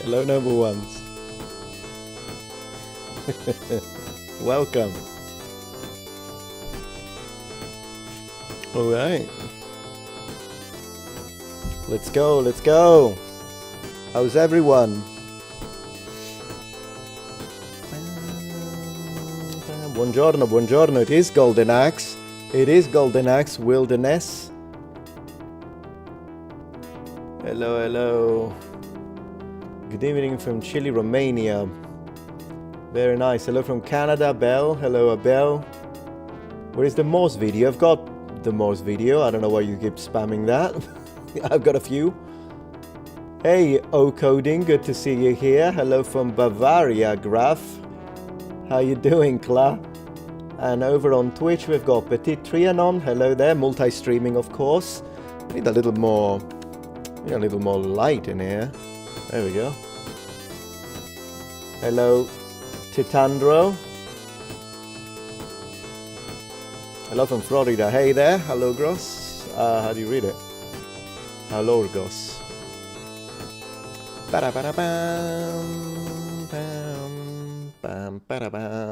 Hello, number ones. Welcome. All right. Let's go, let's go. How's everyone? Buongiorno, buongiorno. It is Golden Axe. It is Golden Axe Wilderness. Hello, hello. Good evening from Chile, Romania. Very nice. Hello from Canada, Belle. Hello, Abel. Where is the Morse video? I've got the Morse video. I don't know why you keep spamming that. I've got a few. Hey, O-Coding. Good to see you here. Hello from Bavaria, Graf. How you doing, Cla? And over on Twitch, we've got Petit Trianon. Hello there. Multi-streaming, of course. Need a little more light in here. There we go. Hello, Titandro. Hello from Florida. Hey there. Hello, Gross. How do you read it? Hello, Gross.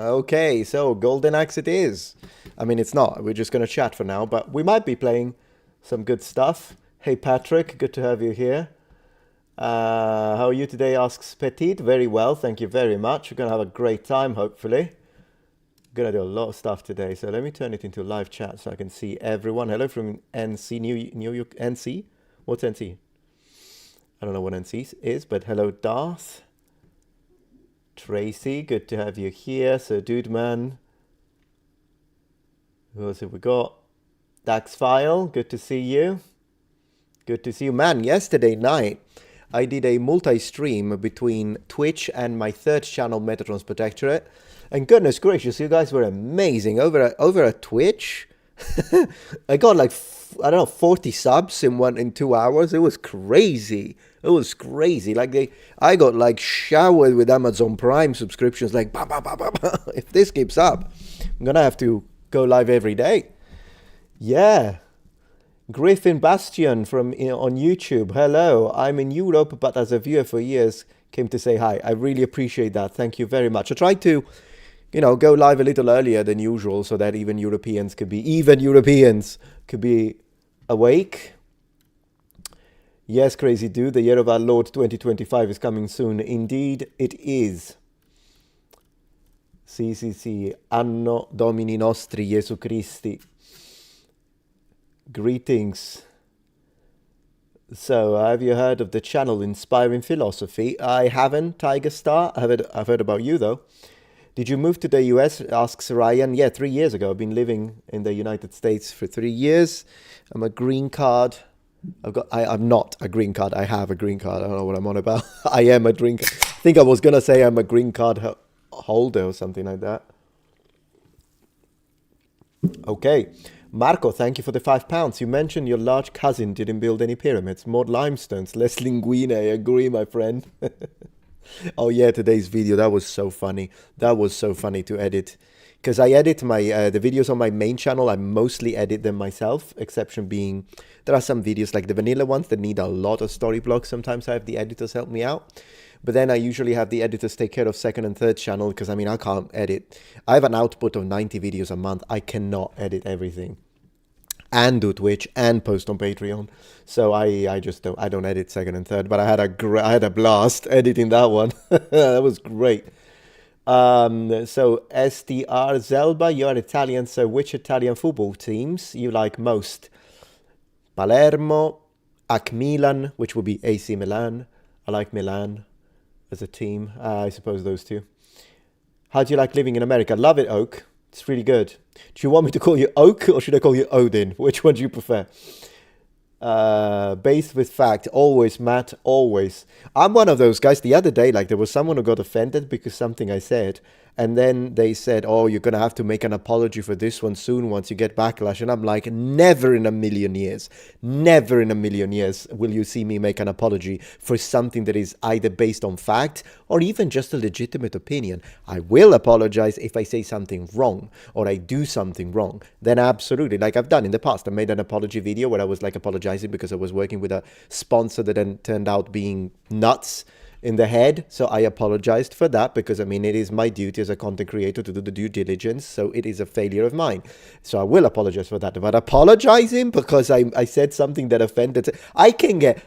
Okay, so Golden Axe it is. I mean, it's not. We're just going to chat for now, but we might be playing some good stuff. Hey, Patrick. Good to have you here. How are you today, asks Petite. Very well, thank you very much. We're going to have a great time, hopefully. Going to do a lot of stuff today, so let me turn it into live chat so I can see everyone. Hello from NC, New York, NC? What's NC? I don't know what NC is, but hello, Darth. Tracy, good to have you here. So, Dude Man. Who else have we got? Dax File, good to see you. Good to see you. Man, yesterday night, I did a multi-stream between Twitch and my third channel, Metatron's Protectorate. And goodness gracious, you guys were amazing. Over at Twitch, I got like, I don't know, 40 subs in 2 hours. It was crazy. It was crazy. Like I got like showered with Amazon Prime subscriptions. Like, bah, bah, bah, bah, bah. If this keeps up, I'm going to have to go live every day. Yeah. Griffin Bastion from on YouTube. Hello, I'm in Europe, but as a viewer for years, came to say hi. I really appreciate that. Thank you very much. I tried to, go live a little earlier than usual so that even Europeans could be awake. Yes, crazy dude. The year of our Lord 2025 is coming soon. Indeed, it is. Sì. Anno Domini nostri Jesu Christi. Greetings. So, have you heard of the channel Inspiring Philosophy? I haven't, Tiger Star. I've heard about you, though. Did you move to the US? Asks Ryan. Yeah, 3 years ago. I've been living in the United States for 3 years. I'm a green card. I'm not a green card. I have a green card. I don't know what I'm on about. I am a green card. I think I was going to say I'm a green card holder or something like that. Okay. Marco, thank you for the £5. You mentioned your large cousin didn't build any pyramids, more limestones, less linguine. I agree, my friend. Oh yeah, today's video, that was so funny. That was so funny to edit. Because I edit my the videos on my main channel, I mostly edit them myself, exception being, there are some videos like the vanilla ones that need a lot of story blocks. Sometimes I have the editors help me out. But then I usually have the editors take care of second and third channel because, I mean, I can't edit. I have an output of 90 videos a month. I cannot edit everything and do Twitch and post on Patreon. So I just don't, I don't edit second and third. But I had a blast editing that one. That was great. So STR Zelba, you're Italian. So which Italian football teams you like most? Palermo, AC Milan, which would be AC Milan. I like Milan as a team. I suppose those two. How do you like living in America? Love it, Oak. It's really good. Do you want me to call you Oak or should I call you Odin? Which one do you prefer? Based with fact. Always, Matt. Always. I'm one of those guys. The other day, like, there was someone who got offended because something I said. And then they said, oh, you're going to have to make an apology for this one soon once you get backlash. And I'm like, never in a million years will you see me make an apology for something that is either based on fact or even just a legitimate opinion. I will apologize if I say something wrong or I do something wrong. Then absolutely, like I've done in the past. I made an apology video where I was like apologizing because I was working with a sponsor that then turned out being nuts. in the head. So I apologized for that because, I mean, it is my duty as a content creator to do the due diligence. So it is a failure of mine. So I will apologize for that. But apologizing because I said something that offended, I can get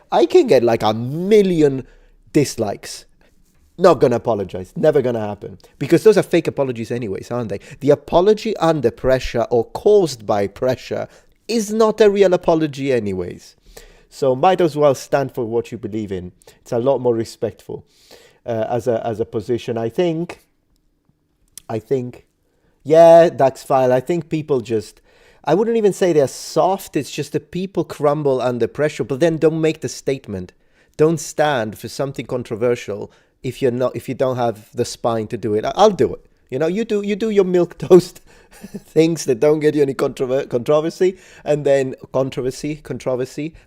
like 1,000,000 dislikes. Not gonna apologize. Never gonna happen. Because those are fake apologies anyways, aren't they? The apology under pressure or caused by pressure is not a real apology anyways. So might as well stand for what you believe in. It's a lot more respectful as a position. I think, yeah, Dax File. I think people just, I wouldn't even say they're soft. It's just that people crumble under pressure, but then don't make the statement. Don't stand for something controversial if you don't have the spine to do it. I'll do it. You know, you do your milk toast things that don't get you any controversy, and then controversy.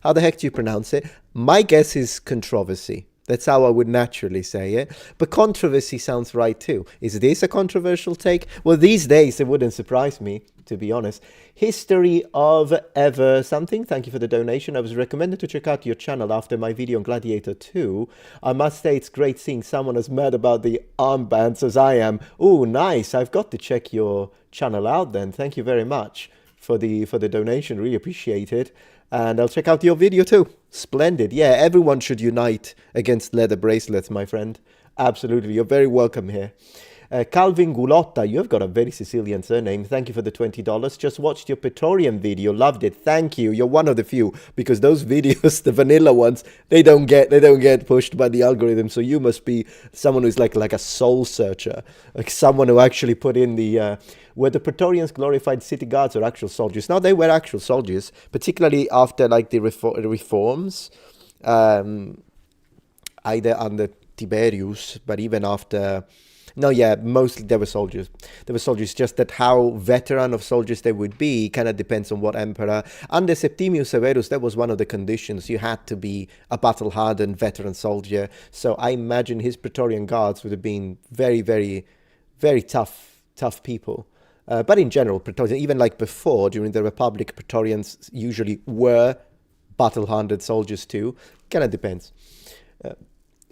How the heck do you pronounce it? My guess is controversy. That's how I would naturally say it. But controversy sounds right too. Is this a controversial take? Well, these days it wouldn't surprise me, to be honest. History of Ever Something. Thank you for the donation. I was recommended to check out your channel after my video on Gladiator 2. I must say it's great seeing someone as mad about the armbands as I am. Oh, nice. I've got to check your channel out then. Thank you very much for the donation. Really appreciate it. And I'll check out your video too. Splendid. Yeah, everyone should unite against leather bracelets, my friend. Absolutely. You're very welcome here. Calvin Gulotta, you've got a very Sicilian surname. Thank you for the $20. Just watched your Praetorian video. Loved it. Thank you. You're one of the few, because those videos, the vanilla ones, they don't get pushed by the algorithm. So you must be someone who's like a soul searcher, like someone who actually put in the were the Praetorians glorified city guards or actual soldiers? No, they were actual soldiers, particularly after like the reforms, either under Tiberius, but even after. No, yeah, mostly they were soldiers. They were soldiers, just that how veteran of soldiers they would be kind of depends on what emperor. Under Septimius Severus, that was one of the conditions. You had to be a battle-hardened veteran soldier. So I imagine his Praetorian guards would have been very, very, very tough people. But in general, Praetorians, even like before, during the Republic, Praetorians usually were battle-hardened soldiers too. Kind of depends.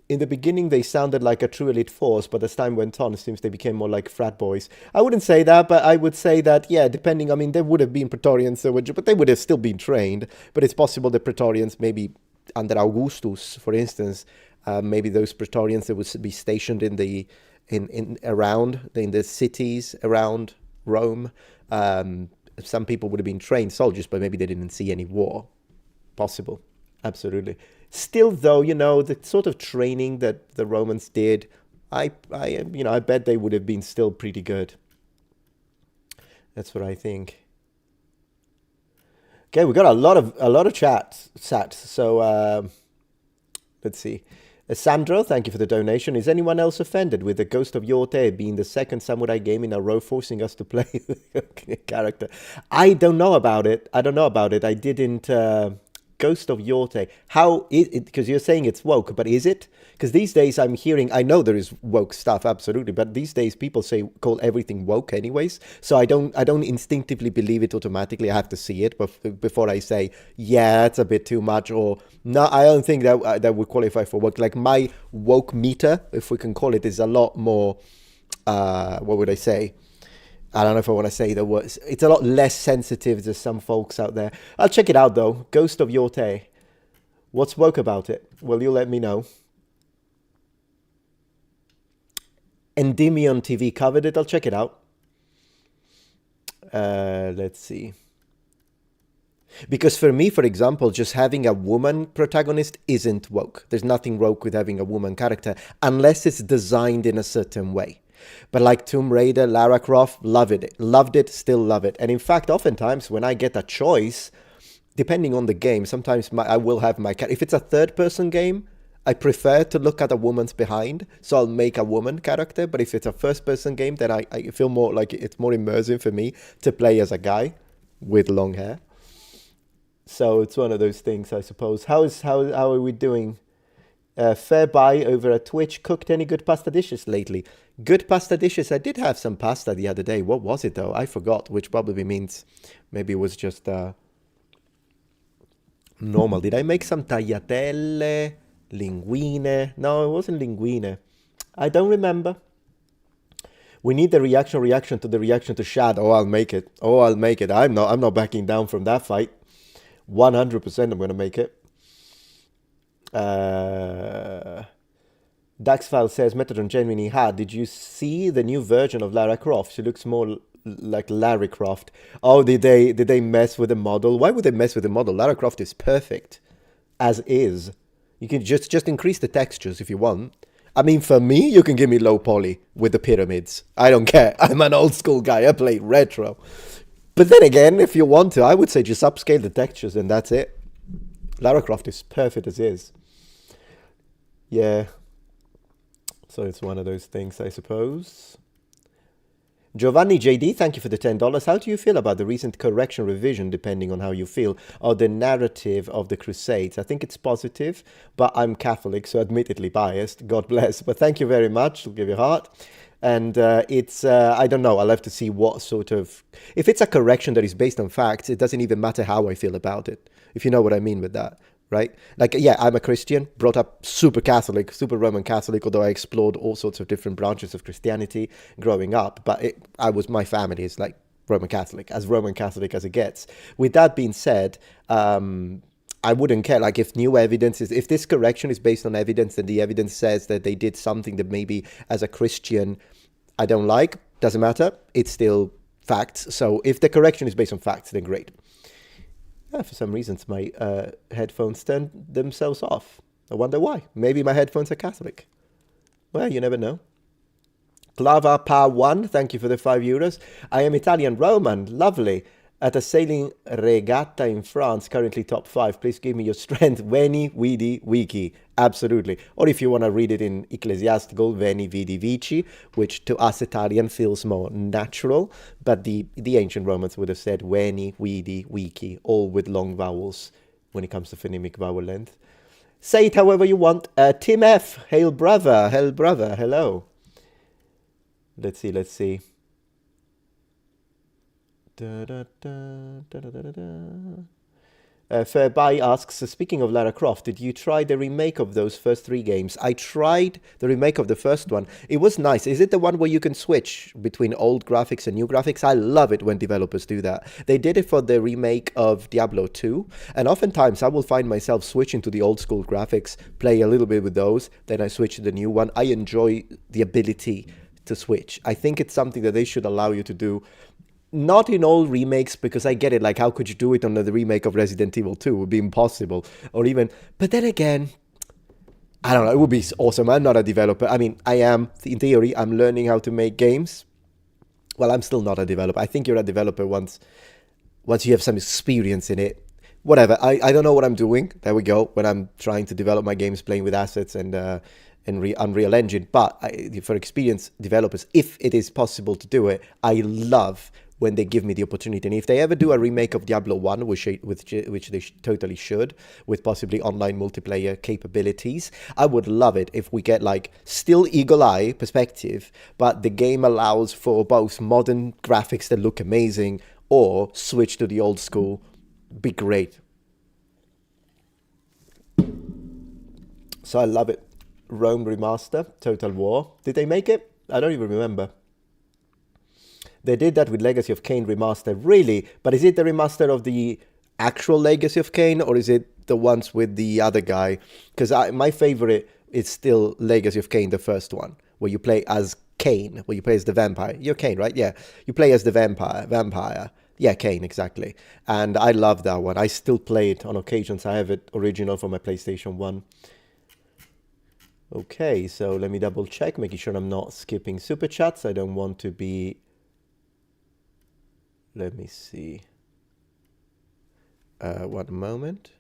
In the beginning, they sounded like a true elite force, but as time went on, it seems they became more like frat boys. I wouldn't say that, but I would say that, yeah, depending, I mean, there would have been Praetorians, but they would have still been trained. But it's possible the Praetorians, maybe under Augustus, for instance, maybe those Praetorians that would be stationed in the cities around Rome, some people would have been trained soldiers, but maybe they didn't see any war. Possible. Absolutely. Still, though, you know, the sort of training that the Romans did, I bet they would have been still pretty good. That's what I think. Okay, we got a lot of chats. So let's see. Sandro, thank you for the donation. Is anyone else offended with the Ghost of Yorte being the second samurai game in a row, forcing us to play the character? I don't know about it. I didn't. Ghost of Yorte. How is it? Because you're saying it's woke, but is it? Because these days I'm hearing, I know there is woke stuff, absolutely, but these days people call everything woke anyways. So I don't instinctively believe it automatically. I have to see it before I say, yeah, that's a bit too much, or no, I don't think that would qualify for woke. Like my woke meter, if we can call it, is a lot more. What would I say? I don't know if I want to say the words. It's a lot less sensitive to some folks out there. I'll check it out, though. Ghost of Yorte. What's woke about it? Well, you let me know. Endymion TV covered it. I'll check it out. Let's see. Because for me, for example, just having a woman protagonist isn't woke. There's nothing woke with having a woman character unless it's designed in a certain way. But like Tomb Raider, Lara Croft, loved it, still love it. And in fact, oftentimes when I get a choice, depending on the game, sometimes I will have my character. If it's a third-person game, I prefer to look at a woman's behind, so I'll make a woman character. But if it's a first-person game, then I feel more like it's more immersive for me to play as a guy with long hair. So it's one of those things, I suppose. How are we doing? Fair buy over at Twitch. Cooked any good pasta dishes lately? Good pasta dishes. I did have some pasta the other day. What was it though? I forgot, which probably means maybe it was just normal. Did I make some tagliatelle? Linguine. No, it wasn't Linguine. I don't remember. We need the reaction to the reaction to Shad. Oh, I'll make it. Oh, I'll make it. I'm not backing down from that fight. 100% I'm gonna make it. Daxfile says Metatron genuinely had. Did you see the new version of Lara Croft? She looks more like Larry Croft. Oh, did they mess with the model? Why would they mess with the model? Lara Croft is perfect as is. You can just increase the textures if you want. I mean, for me, you can give me low poly with the pyramids. I don't care. I'm an old school guy. I play retro. But then again, if you want to, I would say just upscale the textures and that's it. Lara Croft is perfect as is. Yeah. So it's one of those things, I suppose. Giovanni JD, thank you for the $10. How do you feel about the recent correction revision, depending on how you feel, of the narrative of the Crusades? I think it's positive, but I'm Catholic, so admittedly biased. God bless. But thank you very much. I'll give you a heart. And I don't know, I'll have to see what sort of... If it's a correction that is based on facts, it doesn't even matter how I feel about it, if you know what I mean with that. Right? Like, yeah, I'm a Christian, brought up super Catholic, super Roman Catholic, although I explored all sorts of different branches of Christianity growing up. But my family is like Roman Catholic as it gets. With that being said, I wouldn't care. Like, if new evidence is, if this correction is based on evidence and the evidence says that they did something that maybe as a Christian I don't like, doesn't matter. It's still facts. So if the correction is based on facts, then great. For some reasons, my headphones turned themselves off. I wonder why. Maybe my headphones are Catholic. Well, you never know. Clava Power 1, thank you for the €5. I am Italian Roman, lovely. At a sailing regatta in France, currently top 5. Please give me your strength. Veni, vidi, vici. Absolutely. Or if you want to read it in ecclesiastical, Veni, vidi, vici, which to us Italian feels more natural. But the ancient Romans would have said Veni, vidi, vici, all with long vowels when it comes to phonemic vowel length. Say it however you want. Tim F. Hail brother. Hello. Let's see. Fairby asks, speaking of Lara Croft, did you try the remake of those first 3 games? I tried the remake of the first one. It was nice. Is it the one where you can switch between old graphics and new graphics? I love it when developers do that. They did it for the remake of Diablo 2, and oftentimes I will find myself switching to the old school graphics, play a little bit with those, then I switch to the new one. I enjoy the ability to switch. I think it's something that they should allow you to do. Not in all remakes, because I get it, like, how could you do it on the remake of Resident Evil 2? It would be impossible. Or even, but then again, I don't know, it would be awesome. I'm not a developer. I mean, I am, in theory, I'm learning how to make games. Well, I'm still not a developer. I think you're a developer once you have some experience in it. Whatever, I don't know what I'm doing. There we go. When I'm trying to develop my games, playing with assets and Unreal Engine. But for experienced developers, if it is possible to do it, I love when they give me the opportunity. And if they ever do a remake of Diablo 1, which they totally should, with possibly online multiplayer capabilities, I would love it if we get, like, still eagle eye perspective, but the game allows for both modern graphics that look amazing or switch to the old school. Be great. So I love it. Rome Remaster, Total War. Did they make it? I don't even remember. They did that with Legacy of Kain Remaster, really? But is it the remaster of the actual Legacy of Kain, or is it the ones with the other guy? Because my favorite is still Legacy of Kain, the first one, where you play as Kain, where you play as the vampire. You're Kain, right? Yeah. You play as the vampire. Yeah, Kain, exactly. And I love that one. I still play it on occasions. I have it original for my PlayStation 1. Okay, so let me double check, making sure I'm not skipping super chats. I don't want to be... Let me see. 1 moment.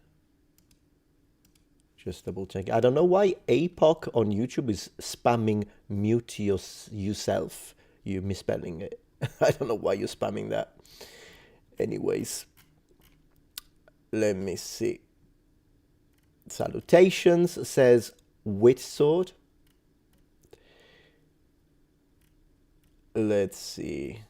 Just double check. I don't know why APOC on YouTube is spamming mute yourself. You're misspelling it. I don't know why you're spamming that. Anyways. Let me see. Salutations, says Witsword. Let's see.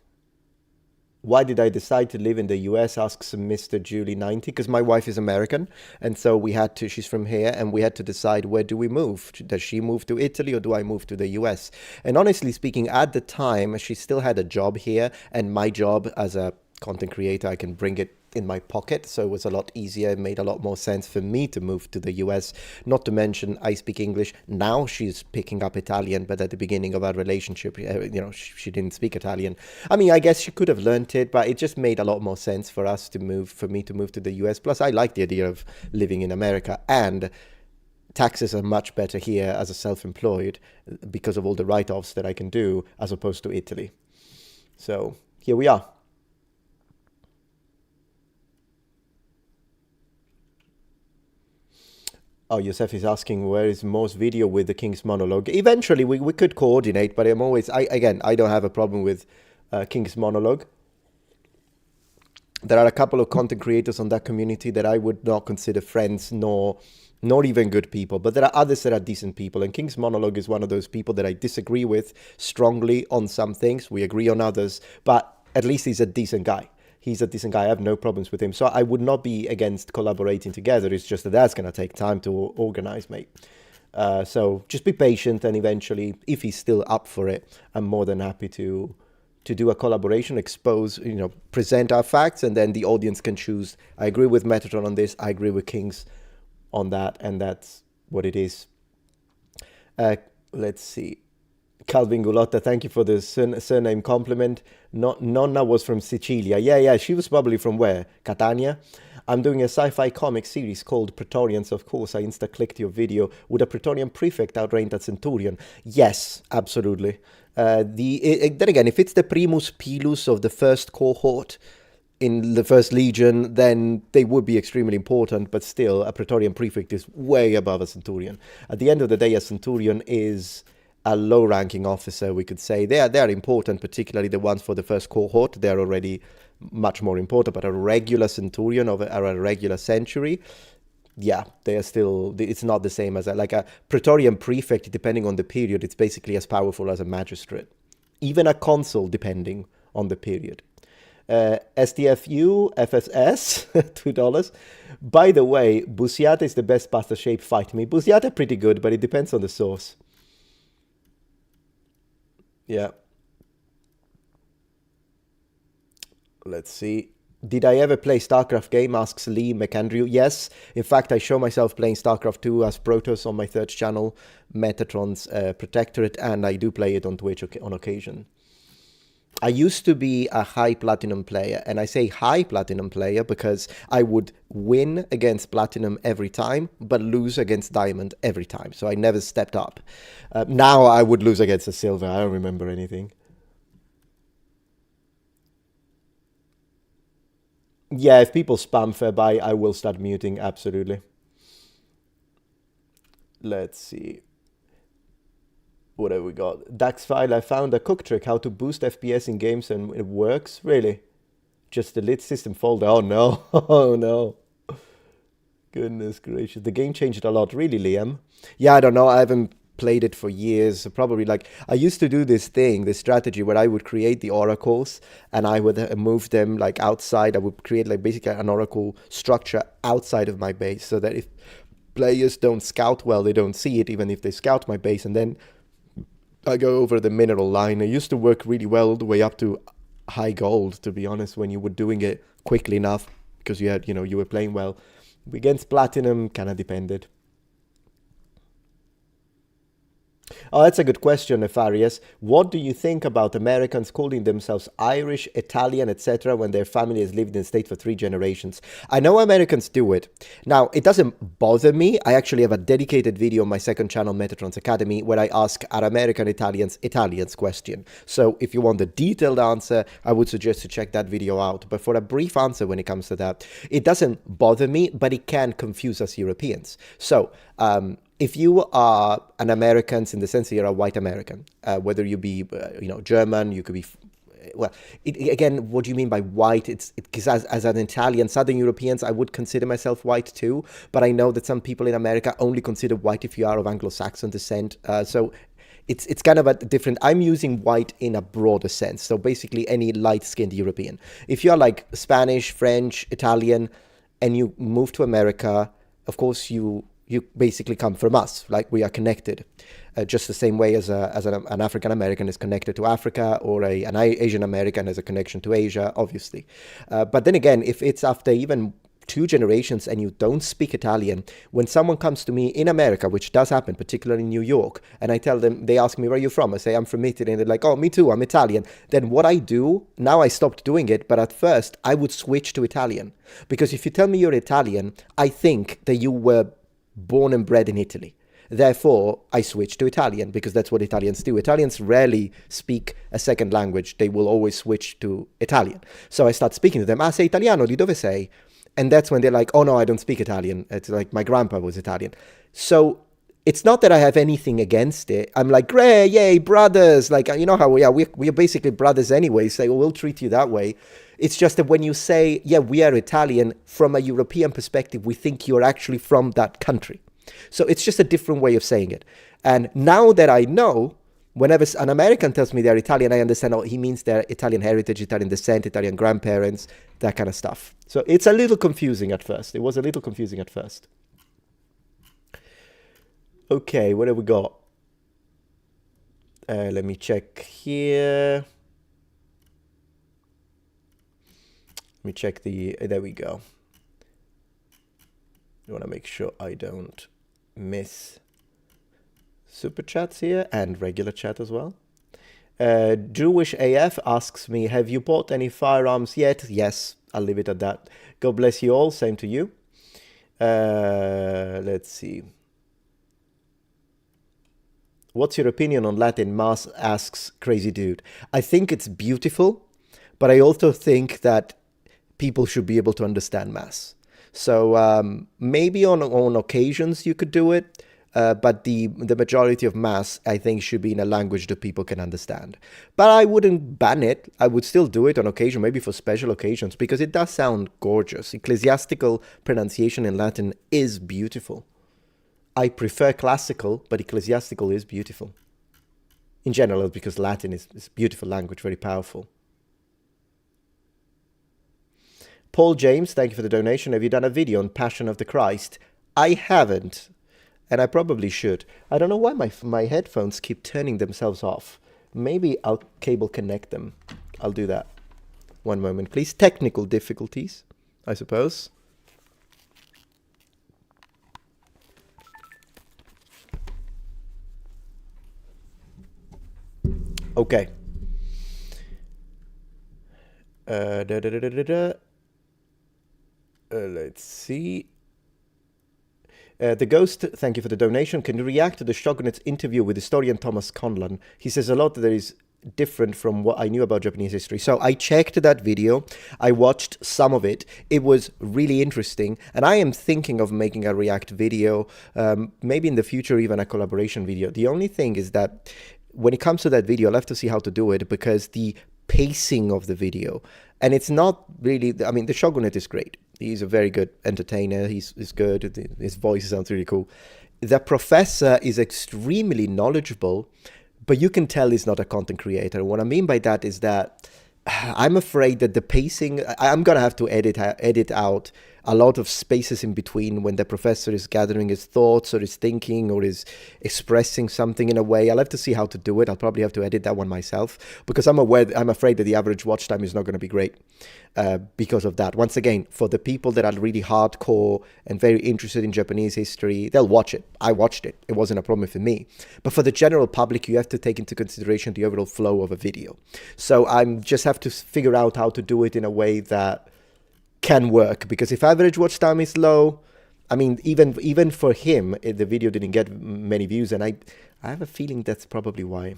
Why did I decide to live in the US? Asks Mr. Julie 90. Because my wife is American, and so we had to. She's from here, and we had to decide, where do we move? Does she move to Italy, or do I move to the US? And honestly speaking, at the time, she still had a job here, and my job as a content creator, I can bring it in my pocket, so it was a lot easier. It made a lot more sense for me to move to the US. Not to mention, I speak English. Now she's picking up Italian, but at the beginning of our relationship, she didn't speak Italian. I mean, I guess she could have learned it, but it just made a lot more sense for us to move, for me to move to the US. Plus, I like the idea of living in America, and taxes are much better here as a self-employed because of all the write-offs that I can do, as opposed to Italy. So here we are. Oh, Yosef is asking, where is Mo's video with the King's monologue? Eventually, we could coordinate, but I don't have a problem with King's monologue. There are a couple of content creators on that community that I would not consider friends, nor even good people. But there are others that are decent people, and King's monologue is one of those people that I disagree with strongly on some things. We agree on others, but at least he's a decent guy. He's a decent guy. I have no problems with him. So I would not be against collaborating together. It's just that that's going to take time to organize, mate. So just be patient, and eventually, if he's still up for it, I'm more than happy to do a collaboration, expose, present our facts, and then the audience can choose. I agree with Metatron on this. I agree with Kings on that, and that's what it is. Let's see. Calvin Gulotta, thank you for the surname compliment. Nonna was from Sicilia. Yeah, she was probably from where? Catania? I'm doing a sci-fi comic series called Praetorians, of course. I insta-clicked your video. Would a Praetorian prefect outrank a centurion? Yes, absolutely. Then again, if it's the primus pilus of the first cohort in the first legion, then they would be extremely important, but still, a Praetorian prefect is way above a centurion. At the end of the day, a centurion is a low-ranking officer, we could say. They are important, particularly the ones for the first cohort. They're already much more important, but a regular centurion or a regular century, yeah, they are still, it's not the same as like a Praetorian prefect, depending on the period. It's basically as powerful as a magistrate, even a consul, depending on the period. STFU, FSS, $2. By the way, Busiata is the best pasta shape. Fight me. Busiata pretty good, but it depends on the sauce. Yeah. Let's see. Did I ever play StarCraft game? Asks Lee McAndrew. Yes. In fact, I show myself playing StarCraft 2 as Protoss on my third channel, Metatron's Protectorate, and I do play it on Twitch on occasion. I used to be a high platinum player, and I say high platinum player because I would win against platinum every time, but lose against diamond every time. So I never stepped up. Now I would lose against a silver. I don't remember anything. Yeah, if people spam Fairbuy, I will start muting, absolutely. Let's see. What have we got? Daxfile, I found a cook trick how to boost FPS in games, and it works. Really? Just the lit system folder. Oh no. Oh no. Goodness gracious. The game changed a lot. Really, Liam? Yeah, I don't know. I haven't played it for years. Probably like, I used to do this strategy where I would create the oracles and I would move them like outside. I would create like basically an oracle structure outside of my base so that if players don't scout well, they don't see it, even if they scout my base. And then I go over the mineral line. It used to work really well all the way up to high gold, to be honest, when you were doing it quickly enough because you had, you were playing well. Against platinum, kind of depended. Oh, that's a good question, Nefarious. What do you think about Americans calling themselves Irish, Italian, etc. when their family has lived in the state for 3 generations? I know Americans do it. Now, it doesn't bother me. I actually have a dedicated video on my second channel, Metatron's Academy, where I ask, are American Italians question? So if you want the detailed answer, I would suggest to check that video out. But for a brief answer when it comes to that, it doesn't bother me, but it can confuse us Europeans. So, if you are an American, in the sense that you're a white American, whether you be, German, you could be, well, again, what do you mean by white? It's because as an Italian, Southern Europeans, I would consider myself white too, but I know that some people in America only consider white if you are of Anglo-Saxon descent. So it's kind of a different. I'm using white in a broader sense. So basically any light-skinned European. If you're like Spanish, French, Italian, and you move to America, of course you basically come from us. Like we are connected, just the same way as an African American is connected to Africa, or an Asian American has a connection to Asia, obviously. But then again, if it's after even 2 generations and you don't speak Italian, when someone comes to me in America, which does happen, particularly in New York, and I tell them, they ask me, where are you from? I say, I'm from Italy. And they're like, oh, me too, I'm Italian. Then what I do, now I stopped doing it, but at first I would switch to Italian. Because if you tell me you're Italian, I think that you were born and bred in Italy. Therefore, I switch to Italian because that's what Italians do. Italians rarely speak a second language. They will always switch to Italian. So I start speaking to them. Ah, sei italiano? Di dove sei? And that's when they're like, oh no, I don't speak Italian. It's like my grandpa was Italian. So it's not that I have anything against it. I'm like, great, yay, brothers. Like, you know how we are. We're basically brothers anyway. So we'll treat you that way. It's just that when you say, yeah, we are Italian, from a European perspective, we think you're actually from that country. So it's just a different way of saying it. And now that I know, whenever an American tells me they're Italian, I understand, oh, he means they're Italian heritage, Italian descent, Italian grandparents, that kind of stuff. So it's a little confusing at first. It was a little confusing at first. Okay, what have we got? Let me check here. Let me check there we go. I want to make sure I don't miss super chats here and regular chat as well. Jewish AF asks me, have you bought any firearms yet? Yes, I'll leave it at that. God bless you all. Same to you. Let's see. What's your opinion on Latin Mass, asks Crazy Dude. I think it's beautiful, but I also think that people should be able to understand Mass. So maybe on occasions you could do it, but the majority of Mass, I think, should be in a language that people can understand. But I wouldn't ban it. I would still do it on occasion, maybe for special occasions, because it does sound gorgeous. Ecclesiastical pronunciation in Latin is beautiful. I prefer classical, but ecclesiastical is beautiful. In general, because Latin is a beautiful language, very powerful. Paul James, thank you for the donation. Have you done a video on Passion of the Christ? I haven't, and I probably should. I don't know why my headphones keep turning themselves off. Maybe I'll cable connect them. I'll do that. One moment, please. Technical difficulties, I suppose. Okay. Let's see. The Ghost, thank you for the donation. Can you react to the Shogunate's interview with historian Thomas Conlon? He says a lot that is different from what I knew about Japanese history. So I checked that video. I watched some of it. It was really interesting. And I am thinking of making a react video, maybe in the future, even a collaboration video. The only thing is that when it comes to that video, I'll have to see how to do it, because the pacing of the video, and it's not really, I mean, the Shogunate is great. He's a very good entertainer. He's good. His voice sounds really cool. The professor is extremely knowledgeable, but you can tell he's not a content creator. And what I mean by that is that I'm afraid that the pacing, I'm going to have to edit out a lot of spaces in between when the professor is gathering his thoughts or is thinking or is expressing something in a way. I'll have to see how to do it. I'll probably have to edit that one myself, because I'm afraid that the average watch time is not going to be great because of that. Once again, for the people that are really hardcore and very interested in Japanese history, they'll watch it. I watched it. It wasn't a problem for me. But for the general public, you have to take into consideration the overall flow of a video. So I'm just have to figure out how to do it in a way that can work, because if average watch time is low, I mean, even for him, the video didn't get many views, and I have a feeling that's probably why.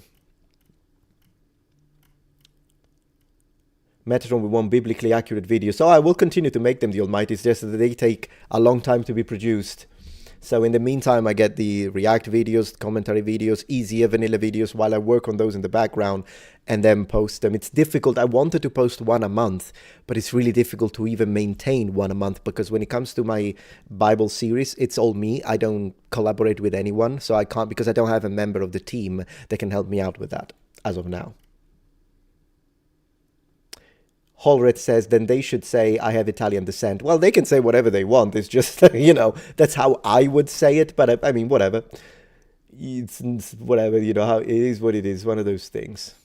Metatron, we want biblically accurate videos. So I will continue to make them, the Almighty. It's just that they take a long time to be produced. So in the meantime, I get the React videos, commentary videos, easier vanilla videos while I work on those in the background and then post them. It's difficult. I wanted to post one a month, but it's really difficult to even maintain one a month because when it comes to my Bible series, it's all me. I don't collaborate with anyone, so I can't because I don't have a member of the team that can help me out with that as of now. Holred says, then they should say, I have Italian descent. Well, they can say whatever they want. It's just, you know, that's how I would say it. But I mean, whatever. It's whatever, you know, how it is what it is. One of those things.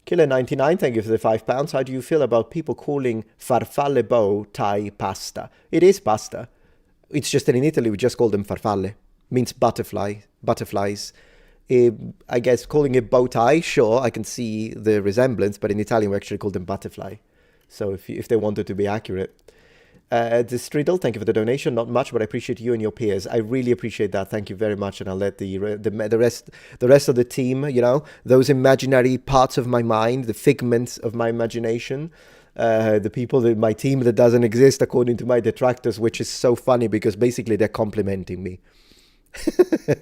Killer99, thank you for the £5. How do you feel about people calling farfalle bow tie pasta? It is pasta. It's just that in Italy, we just call them farfalle. Means butterflies. I guess calling it bow tie, sure, I can see the resemblance, but in Italian we actually call them butterfly. So if they wanted to be accurate. The Striddle, thank you for the donation. Not much, but I appreciate you and your peers. I really appreciate that. Thank you very much, and I'll let the rest of the team, you know, those imaginary parts of my mind, the figments of my imagination. The people in my team that doesn't exist according to my detractors, which is so funny because basically they're complimenting me.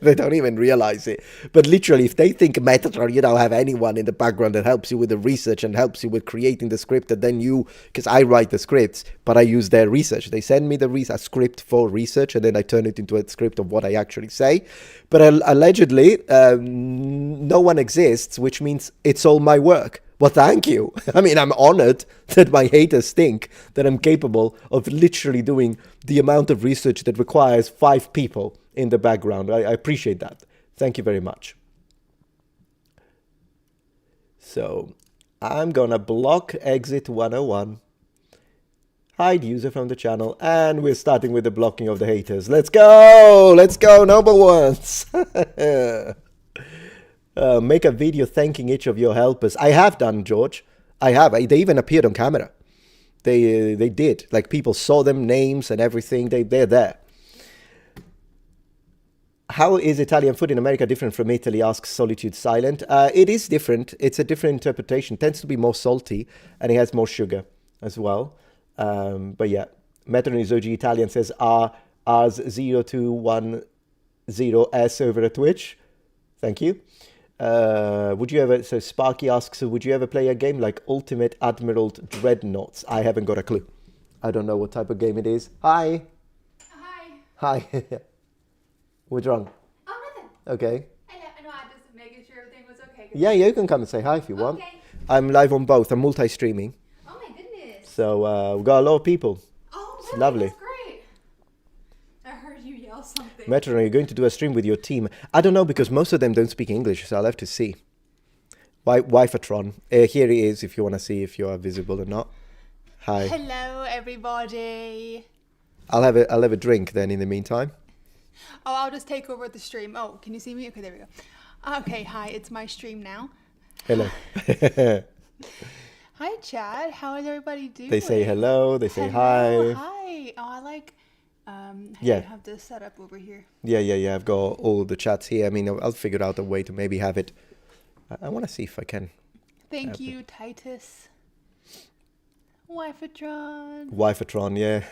They don't even realize it, but literally if they think Metatron, you don't have anyone in the background that helps you with the research and helps you with creating the script, and then you, because I write the scripts but I use their research, they send me a script for research and then I turn it into a script of what I actually say, but allegedly no one exists, which means it's all my work. Well, thank you. I mean, I'm honored that my haters think that I'm capable of literally doing the amount of research that requires 5 people in the background. I appreciate that. Thank you very much. So I'm gonna block exit 101. Hide user from the channel. And we're starting with the blocking of the haters. Let's go! Let's go, number ones! Make a video thanking each of your helpers. I have done, George. I have. They even appeared on camera. They did. Like, people saw them, names and everything. They're there. How is Italian food in America different from Italy? Asks Solitude Silent. It is different. It's a different interpretation. It tends to be more salty and it has more sugar as well. But yeah, Metatron is OG Italian, says Rs0210S over at Twitch. Thank you. Would you ever, so Sparky asks, would you ever play a game like Ultimate Admiral Dreadnoughts? I haven't got a clue. I don't know what type of game it is. Hi. Hi. Hi. What's wrong? Oh, nothing. Okay. I know, I'm just making sure everything was okay. Yeah, you can come and say hi if you want. Okay. I'm live on both. I'm multi-streaming. Oh my goodness. So we've got a lot of people. Oh, it's really? lovely. That's great. I heard you yell something. Metatron, are you going to do a stream with your team? I don't know because most of them don't speak English, so I'll have to see. Wifatron. Here he is if you want to see if you are visible or not. Hi. Hello, everybody. I'll have a drink then in the meantime. Oh, I'll just take over the stream. Oh, can you see me? Okay, there we go. Okay, hi, it's my stream now. Hello. Hi, Chad. How is everybody doing? They say hello. They say Hello, hi. Hi. Oh, I like. Yeah. I have this set up over here. Yeah. I've got all the chats here. I mean, I'll figure out a way to maybe have it. I want to see if I can. Thank you, Titus. Wifatron. Wifatron, yeah.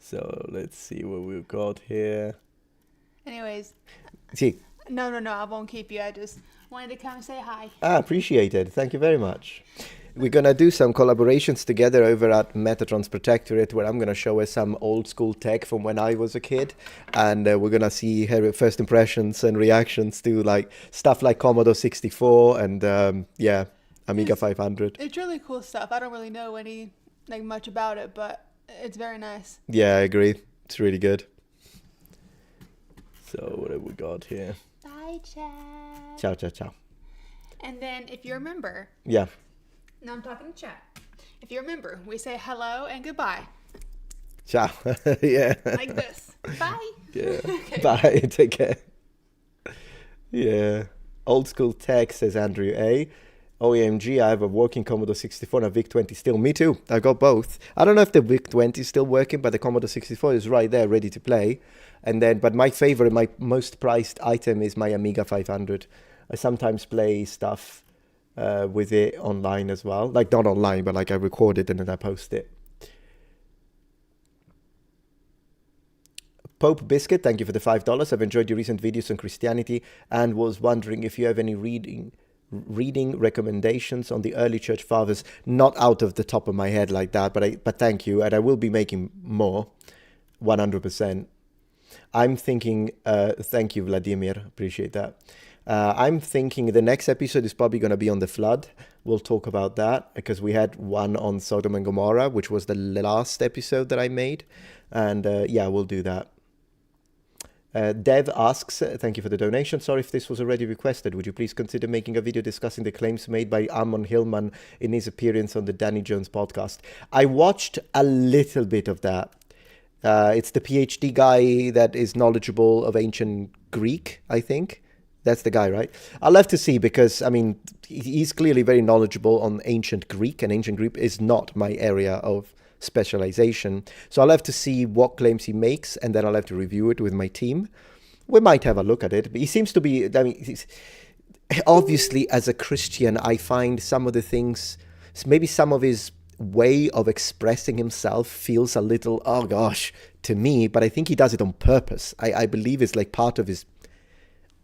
So let's see what we've got here. Anyways. See. No, I won't keep you. I just wanted to come and say hi. Appreciated. Thank you very much. We're going to do some collaborations together over at Metatron's Protectorate, where I'm going to show her some old school tech from when I was a kid. And we're going to see her first impressions and reactions to like stuff like Commodore 64 and yeah, Amiga 500. It's really cool stuff. I don't really know much about it, but it's very nice. Yeah, I agree. It's really good. So what have we got here? Bye, Chad. Ciao, ciao, ciao. And then if you remember. Yeah. Now I'm talking to Chad. If you remember, we say hello and goodbye. Ciao. Yeah. Like this. Bye. Yeah. Okay. Bye. Take care. Yeah. Old school tech, says Andrew A. OMG, I have a working Commodore 64 and a VIC-20 still. Me too. I got both. I don't know if the VIC-20 is still working, but the Commodore 64 is right there, ready to play. And then, but my most prized item is my Amiga 500. I sometimes play stuff with it online as well. Like not online, but like I record it and then I post it. Pope Biscuit, thank you for the $5. I've enjoyed your recent videos on Christianity and was wondering if you have any reading recommendations on the early church fathers. Not out of the top of my head like that, but thank you, and I will be making more, 100%. I'm thinking, thank you, Vladimir, appreciate that. I'm thinking the next episode is probably going to be on the flood. We'll talk about that because we had one on Sodom and Gomorrah, which was the last episode that I made, and yeah, we'll do that. Dev asks, thank you for the donation. Sorry if this was already requested. Would you please consider making a video discussing the claims made by Amon Hillman in his appearance on the Danny Jones podcast? I watched a little bit of that. It's the PhD guy that is knowledgeable of ancient Greek, I think. That's the guy, right? I'll have to see because, I mean, he's clearly very knowledgeable on ancient Greek, and ancient Greek is not my area of specialization. So I'll have to see what claims he makes, and then I'll have to review it with my team. We might have a look at it. But he seems to be, I mean, obviously as a Christian, I find some of the things, maybe some of his way of expressing himself feels a little, oh gosh, to me, but I think he does it on purpose. I believe it's like part of his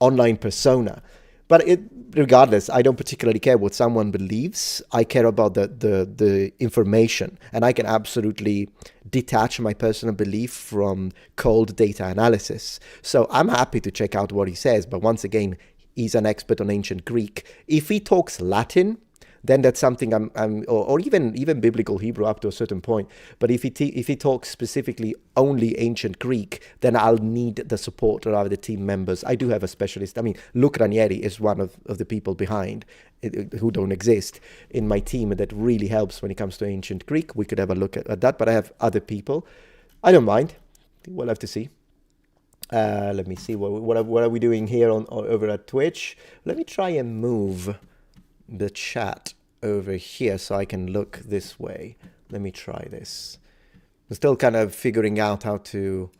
online persona. But regardless, I don't particularly care what someone believes. I care about the information, and I can absolutely detach my personal belief from cold data analysis. So I'm happy to check out what he says. But once again, he's an expert on ancient Greek. If he talks Latin, then that's something or even biblical Hebrew up to a certain point. But if he talks specifically only ancient Greek, then I'll need the support of other team members. I do have a specialist. I mean, Luke Ranieri is one of the people behind who don't exist in my team that really helps when it comes to ancient Greek. We could have a look at that, but I have other people. I don't mind. We'll have to see. Let me see what are we doing here over at Twitch. Let me try and move the chat over here so I can look this way. Let me try this. I'm still kind of figuring out how to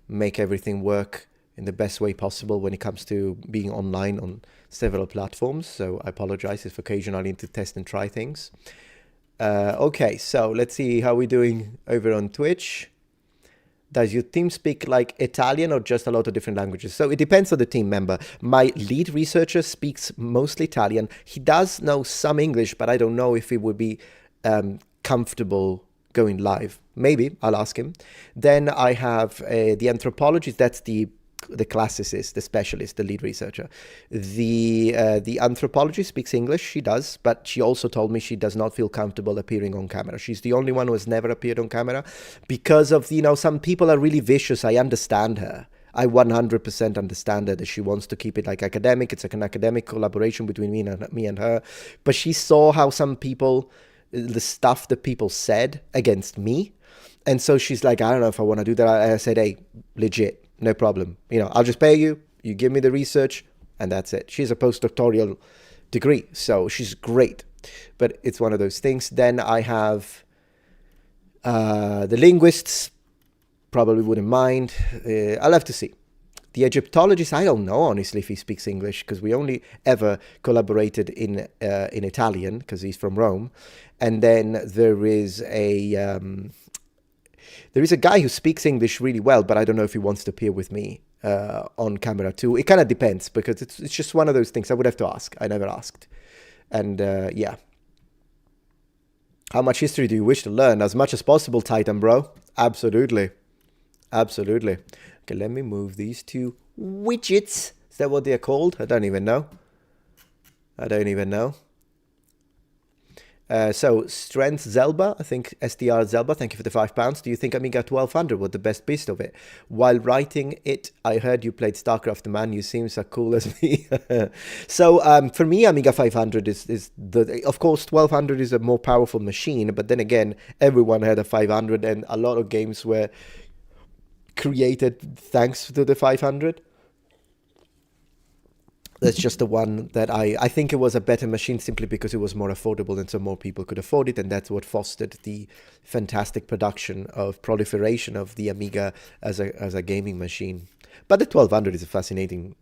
make everything work in the best way possible when it comes to being online on several platforms, so I apologize if occasionally I need to test and try things. Okay, so let's see how we're doing over on Twitch. Does your team speak like Italian or just a lot of different languages? So it depends on the team member. My lead researcher speaks mostly Italian. He does know some English, but I don't know if he would be comfortable going live. Maybe, I'll ask him. Then I have the anthropologist, that's the classicist, the specialist, the lead researcher. The anthropologist speaks English, she does, but she also told me she does not feel comfortable appearing on camera. She's the only one who has never appeared on camera because of, some people are really vicious. I understand her. I 100% understand her that she wants to keep it like academic. It's like an academic collaboration between me and her. But she saw how some people, the stuff that people said against me. And so she's like, I don't know if I want to do that. I said, hey, legit. No problem. I'll just pay you. You give me the research, and that's it. She's a postdoctoral degree, so she's great. But it's one of those things. Then I have the linguists. Probably wouldn't mind. I'll have to see. The Egyptologist, I don't know, honestly, if he speaks English, because we only ever collaborated in Italian, because he's from Rome. And then there is a guy who speaks English really well, but I don't know if he wants to appear with me on camera too. It kind of depends, because it's just one of those things. I would have to ask. I never asked. And yeah. How much history do you wish to learn? As much as possible, Titan bro. Absolutely. Absolutely. Okay, let me move these two widgets. Is that what they're called? I don't even know. So, Strength Zelba, I think SDR Zelba, thank you for the £5. Do you think Amiga 1200 was the best beast of it? While writing it, I heard you played StarCraft, man. You seem so cool as me. So, for me, Amiga 500 is of course, 1200 is a more powerful machine, but then again, everyone had a 500 and a lot of games were created thanks to the 500. That's just the one that I think it was a better machine simply because it was more affordable and so more people could afford it, and that's what fostered the fantastic production of proliferation of the Amiga as a gaming machine. But the 1200 is a fascinating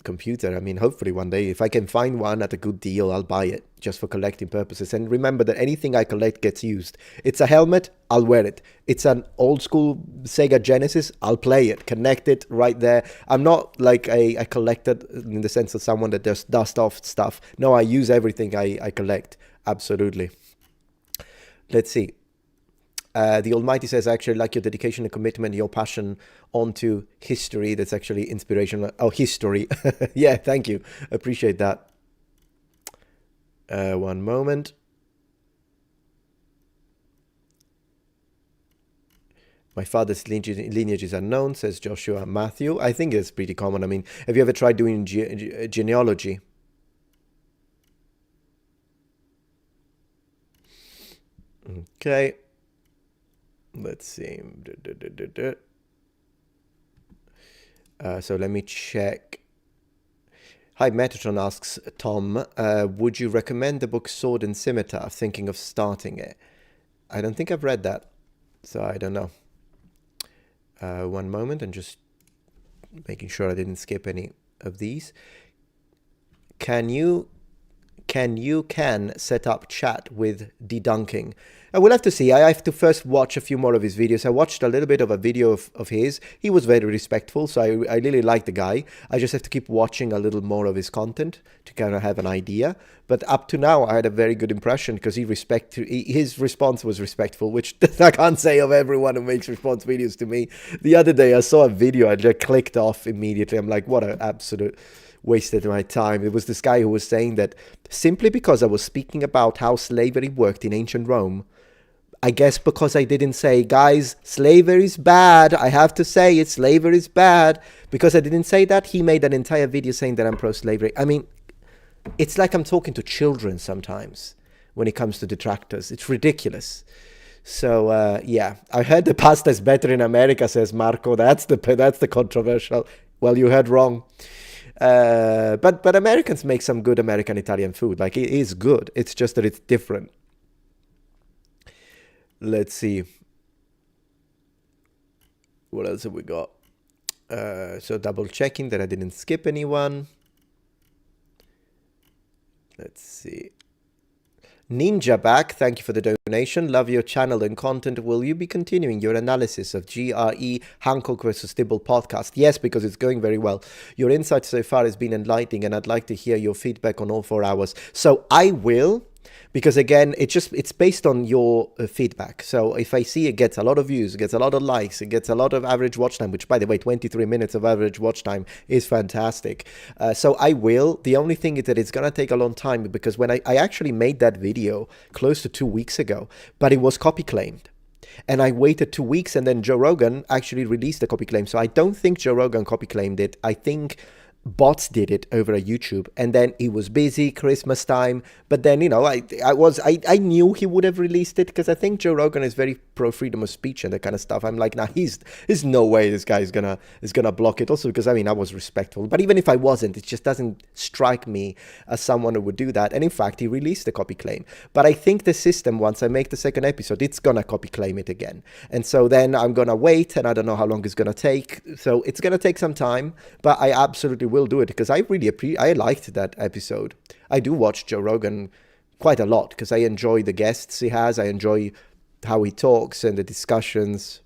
computer. I mean, hopefully one day, if I can find one at a good deal, I'll buy it just for collecting purposes. And remember that anything I collect gets used. It's a helmet, I'll wear it. It's an old school Sega Genesis, I'll play it, connect it right there. I'm not like a collector in the sense of someone that just dust off stuff. No, I use everything I collect. Absolutely. Let's see. The Almighty says, I actually like your dedication and commitment, your passion onto history. That's actually inspirational. Oh, history. Yeah, thank you. Appreciate that. One moment. My father's lineage is unknown, says Joshua Matthew. I think it's pretty common. I mean, have you ever tried doing genealogy? Okay. Let's see. So let me check. Hi, Metatron asks Tom, would you recommend the book Sword and Scimitar? Thinking of starting it. I don't think I've read that, so I don't know. One moment, and just making sure I didn't skip any of these. Can you set up chat with debunking? I will have to see. I have to first watch a few more of his videos. I watched a little bit of a video of his. He was very respectful, so I really like the guy. I just have to keep watching a little more of his content to kind of have an idea. But up to now, I had a very good impression because his response was respectful, which I can't say of everyone who makes response videos to me. The other day, I saw a video, I just clicked off immediately. I'm like, what an absolute wasted my time. It was this guy who was saying that simply because I was speaking about how slavery worked in ancient Rome, I guess because I didn't say, guys, slavery is bad, I have to say it, slavery is bad, because I didn't say that, he made an entire video saying that I'm pro-slavery. I mean, it's like I'm talking to children sometimes when it comes to detractors. It's ridiculous. So, yeah, I heard the pasta is better in America, says Marco. That's the controversial. Well, you heard wrong. But Americans make some good American Italian food. Like, it is good. It's just that it's different. Let's see. What else have we got? So double checking that I didn't skip anyone. Let's see. Ninja back, thank you for the donation. Love your channel and content. Will you be continuing your analysis of GRE Hancock versus Tibble podcast? Yes, because it's going very well. Your insight so far has been enlightening, and I'd like to hear your feedback on all 4 hours. So I will, because again, it's based on your feedback. So if I see it gets a lot of views, it gets a lot of likes, it gets a lot of average watch time, which by the way, 23 minutes of average watch time is fantastic. So I will. The only thing is that it's going to take a long time, because when I actually made that video close to 2 weeks ago, but it was copy claimed. And I waited 2 weeks, and then Joe Rogan actually released the copy claim. So I don't think Joe Rogan copy claimed it. I think bots did it over a YouTube, and then he was busy, Christmas time. But then, you know, I knew he would have released it, because I think Joe Rogan is very pro freedom of speech and that kind of stuff. I'm like, nah, there's no way this guy is gonna block it. Also because, I mean, I was respectful, but even if I wasn't, it just doesn't strike me as someone who would do that. And in fact, he released the copy claim. But I think the system, once I make the second episode, it's gonna copy claim it again, and so then I'm gonna wait, and I don't know how long it's gonna take. So it's gonna take some time, but I absolutely will do it, because I really I liked that episode. I do watch Joe Rogan quite a lot because I enjoy the guests he has. I enjoy how he talks and the discussions.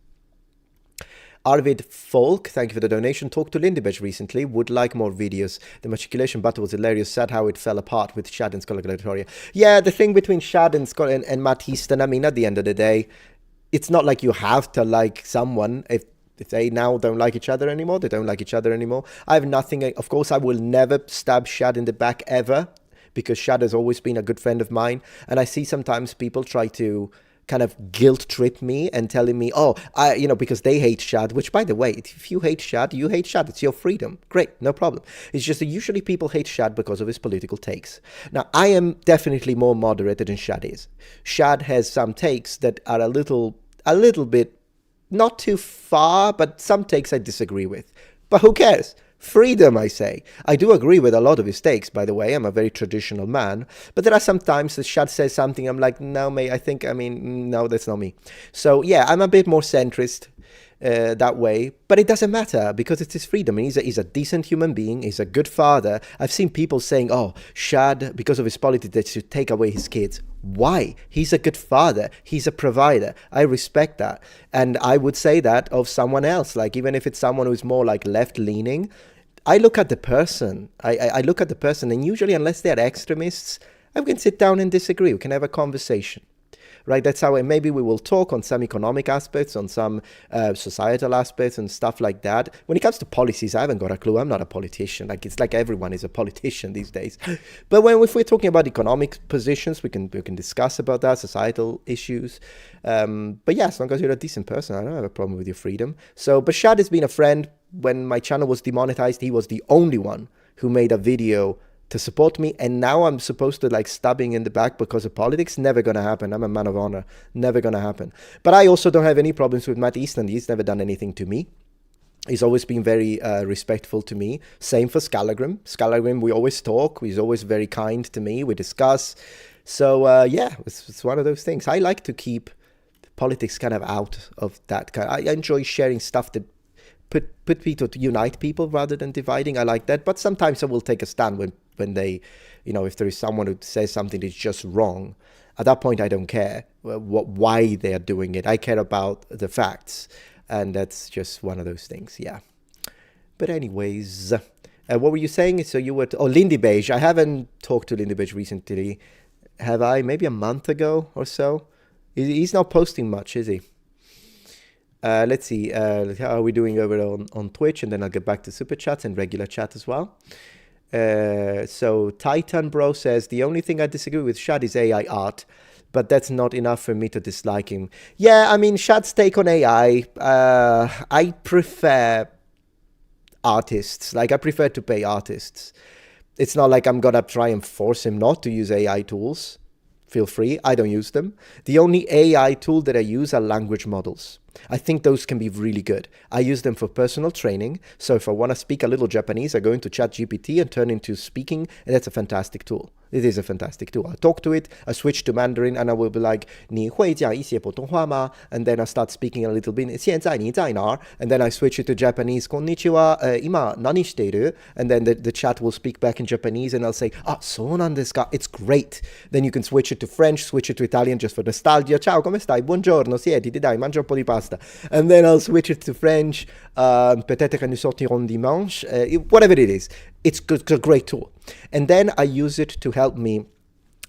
Arvid Folk, thank you for the donation. Talked to Lindebech recently. Would like more videos. The matriculation battle was hilarious. Sad how it fell apart with Shad and Scott Gladiatoria. Yeah, the thing between Shad and Scott and Matt Easton, I mean, at the end of the day, it's not like you have to like someone. If they now don't like each other anymore, they don't like each other anymore. I have nothing. Of course, I will never stab Shad in the back ever, because Shad has always been a good friend of mine. And I see sometimes people try to kind of guilt trip me and telling me, oh, because they hate Shad, which, by the way, if you hate Shad, you hate Shad. It's your freedom. Great, no problem. It's just that usually people hate Shad because of his political takes. Now, I am definitely more moderate than Shad is. Shad has some takes that are a little bit, not too far, but some takes I disagree with. But who cares? Freedom, I say. I do agree with a lot of his takes, by the way. I'm a very traditional man. But there are some times that Shad says something, I'm like, no, mate, no, that's not me. So, yeah, I'm a bit more centrist. that way, but it doesn't matter because it's his freedom, and he's a decent human being. He's a good father. I've seen people saying, "Oh, Shad, because of his politics, they should take away his kids." Why? He's a good father. He's a provider. I respect that, and I would say that of someone else. Like even if it's someone who's more like left-leaning, I look at the person. I look at the person, and usually, unless they're extremists, I can sit down and disagree. We can have a conversation. Right, that's how maybe we will talk on some economic aspects, on some societal aspects and stuff like that. When it comes to policies, I haven't got a clue. I'm not a politician. Like it's like everyone is a politician these days. But if we're talking about economic positions, we can discuss about that, societal issues. But yeah, as long as you're a decent person, I don't have a problem with your freedom. So Bashad has been a friend. When my channel was demonetized, he was the only one who made a video to support me, and now I'm supposed to like stab him in the back because of politics. Never gonna happen. I'm a man of honor. Never gonna happen. But I also don't have any problems with Matt Easton. He's never done anything to me. He's always been very respectful to me. Same for Scalagrim. Scalagrim, we always talk. He's always very kind to me. We discuss. So yeah, it's one of those things. I like to keep politics kind of out of that kind. I enjoy sharing stuff that put people, to unite people rather than dividing. I like that. But sometimes I will take a stand when they, if there is someone who says something that's just wrong. At that point, I don't care why they are doing it. I care about the facts. And that's just one of those things, yeah. But anyways, what were you saying? So you were, Lindy Beige. I haven't talked to Lindy Beige recently. Have I? Maybe a month ago or so. He's not posting much, is he? Let's see, how are we doing over on Twitch? And then I'll get back to super chats and regular chat as well. So Titan Bro says, the only thing I disagree with Shad is AI art, but that's not enough for me to dislike him. Yeah, I mean, Shad's take on AI, I prefer artists. Like, I prefer to pay artists. It's not like I'm gonna try and force him not to use AI tools. Feel free, I don't use them. The only AI tool that I use are language models. I think those can be really good. I use them for personal training. So if I want to speak a little Japanese, I go into ChatGPT and turn into speaking, and that's a fantastic tool. It is a fantastic tool. I talk to it, I switch to Mandarin, and I will be like, 你会讲一些普通话吗? And then I start speaking a little bit. 现在你在哪? And then I switch it to Japanese. こんにちは、今何してる? And then the chat will speak back in Japanese, and I'll say, あ、そうなんですか? It's great. Then you can switch it to French, switch it to Italian just for nostalgia. Ciao, come stai? Buongiorno, siediti, dai, mangia un po' di pasta. And then I'll switch it to French. Peut-être que nous sortirons dimanche. Whatever it is. It's a great tool. And then I use it to help me.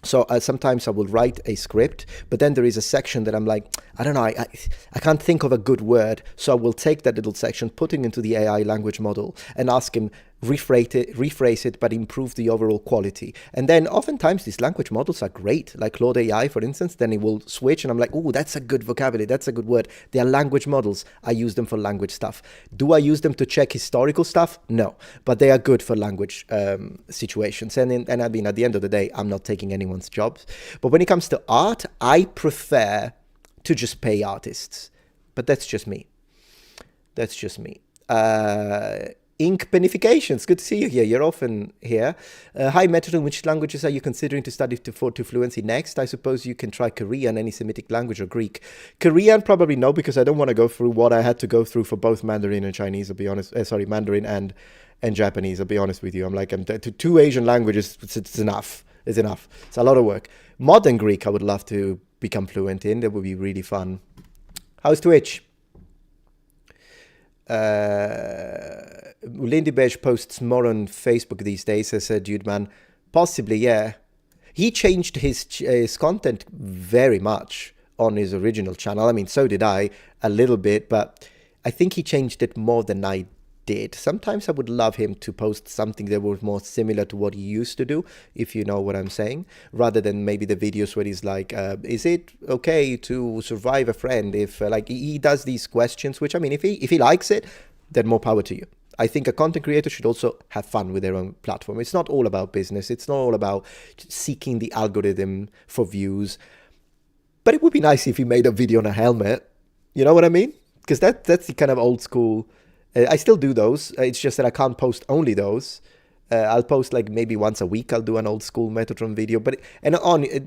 So sometimes I will write a script, but then there is a section that I'm like, I don't know, I can't think of a good word. So I will take that little section, put it into the AI language model and ask him, rephrase it, but improve the overall quality. And then oftentimes these language models are great, like Claude AI, for instance. Then it will switch and I'm like, oh, that's a good vocabulary. That's a good word. They are language models. I use them for language stuff. Do I use them to check historical stuff? No, but they are good for language situations. And I mean, at the end of the day, I'm not taking anyone's jobs. But when it comes to art, I prefer to just pay artists. But that's just me. That's just me. Ink Panifications, good to see you here. You're often here. Hi, Metatron, which languages are you considering to study to fluency next? I suppose you can try Korean, any Semitic language, or Greek. Korean, probably no, because I don't want to go through what I had to go through for both Mandarin and Chinese, I'll be honest. Sorry, Mandarin and Japanese, I'll be honest with you. I'm like, two Asian languages, it's enough. It's enough. It's a lot of work. Modern Greek, I would love to become fluent in. That would be really fun. How's Twitch? Lindy Beige posts more on Facebook these days as a dude man. Possibly, yeah. He changed his content very much on his original channel. I mean, so did I, a little bit, but I think he changed it more than I did. Sometimes I would love him to post something that was more similar to what he used to do, if you know what I'm saying, rather than maybe the videos where he's like, is it okay to survive a friend? If like he does these questions, which I mean, if he likes it, then more power to you. I think a content creator should also have fun with their own platform. It's not all about business. It's not all about seeking the algorithm for views. But it would be nice if he made a video on a helmet. You know what I mean? Because that's the kind of old school. I still do those. It's just that I can't post only those. I'll post like maybe once a week. I'll do an old school Metatron video. But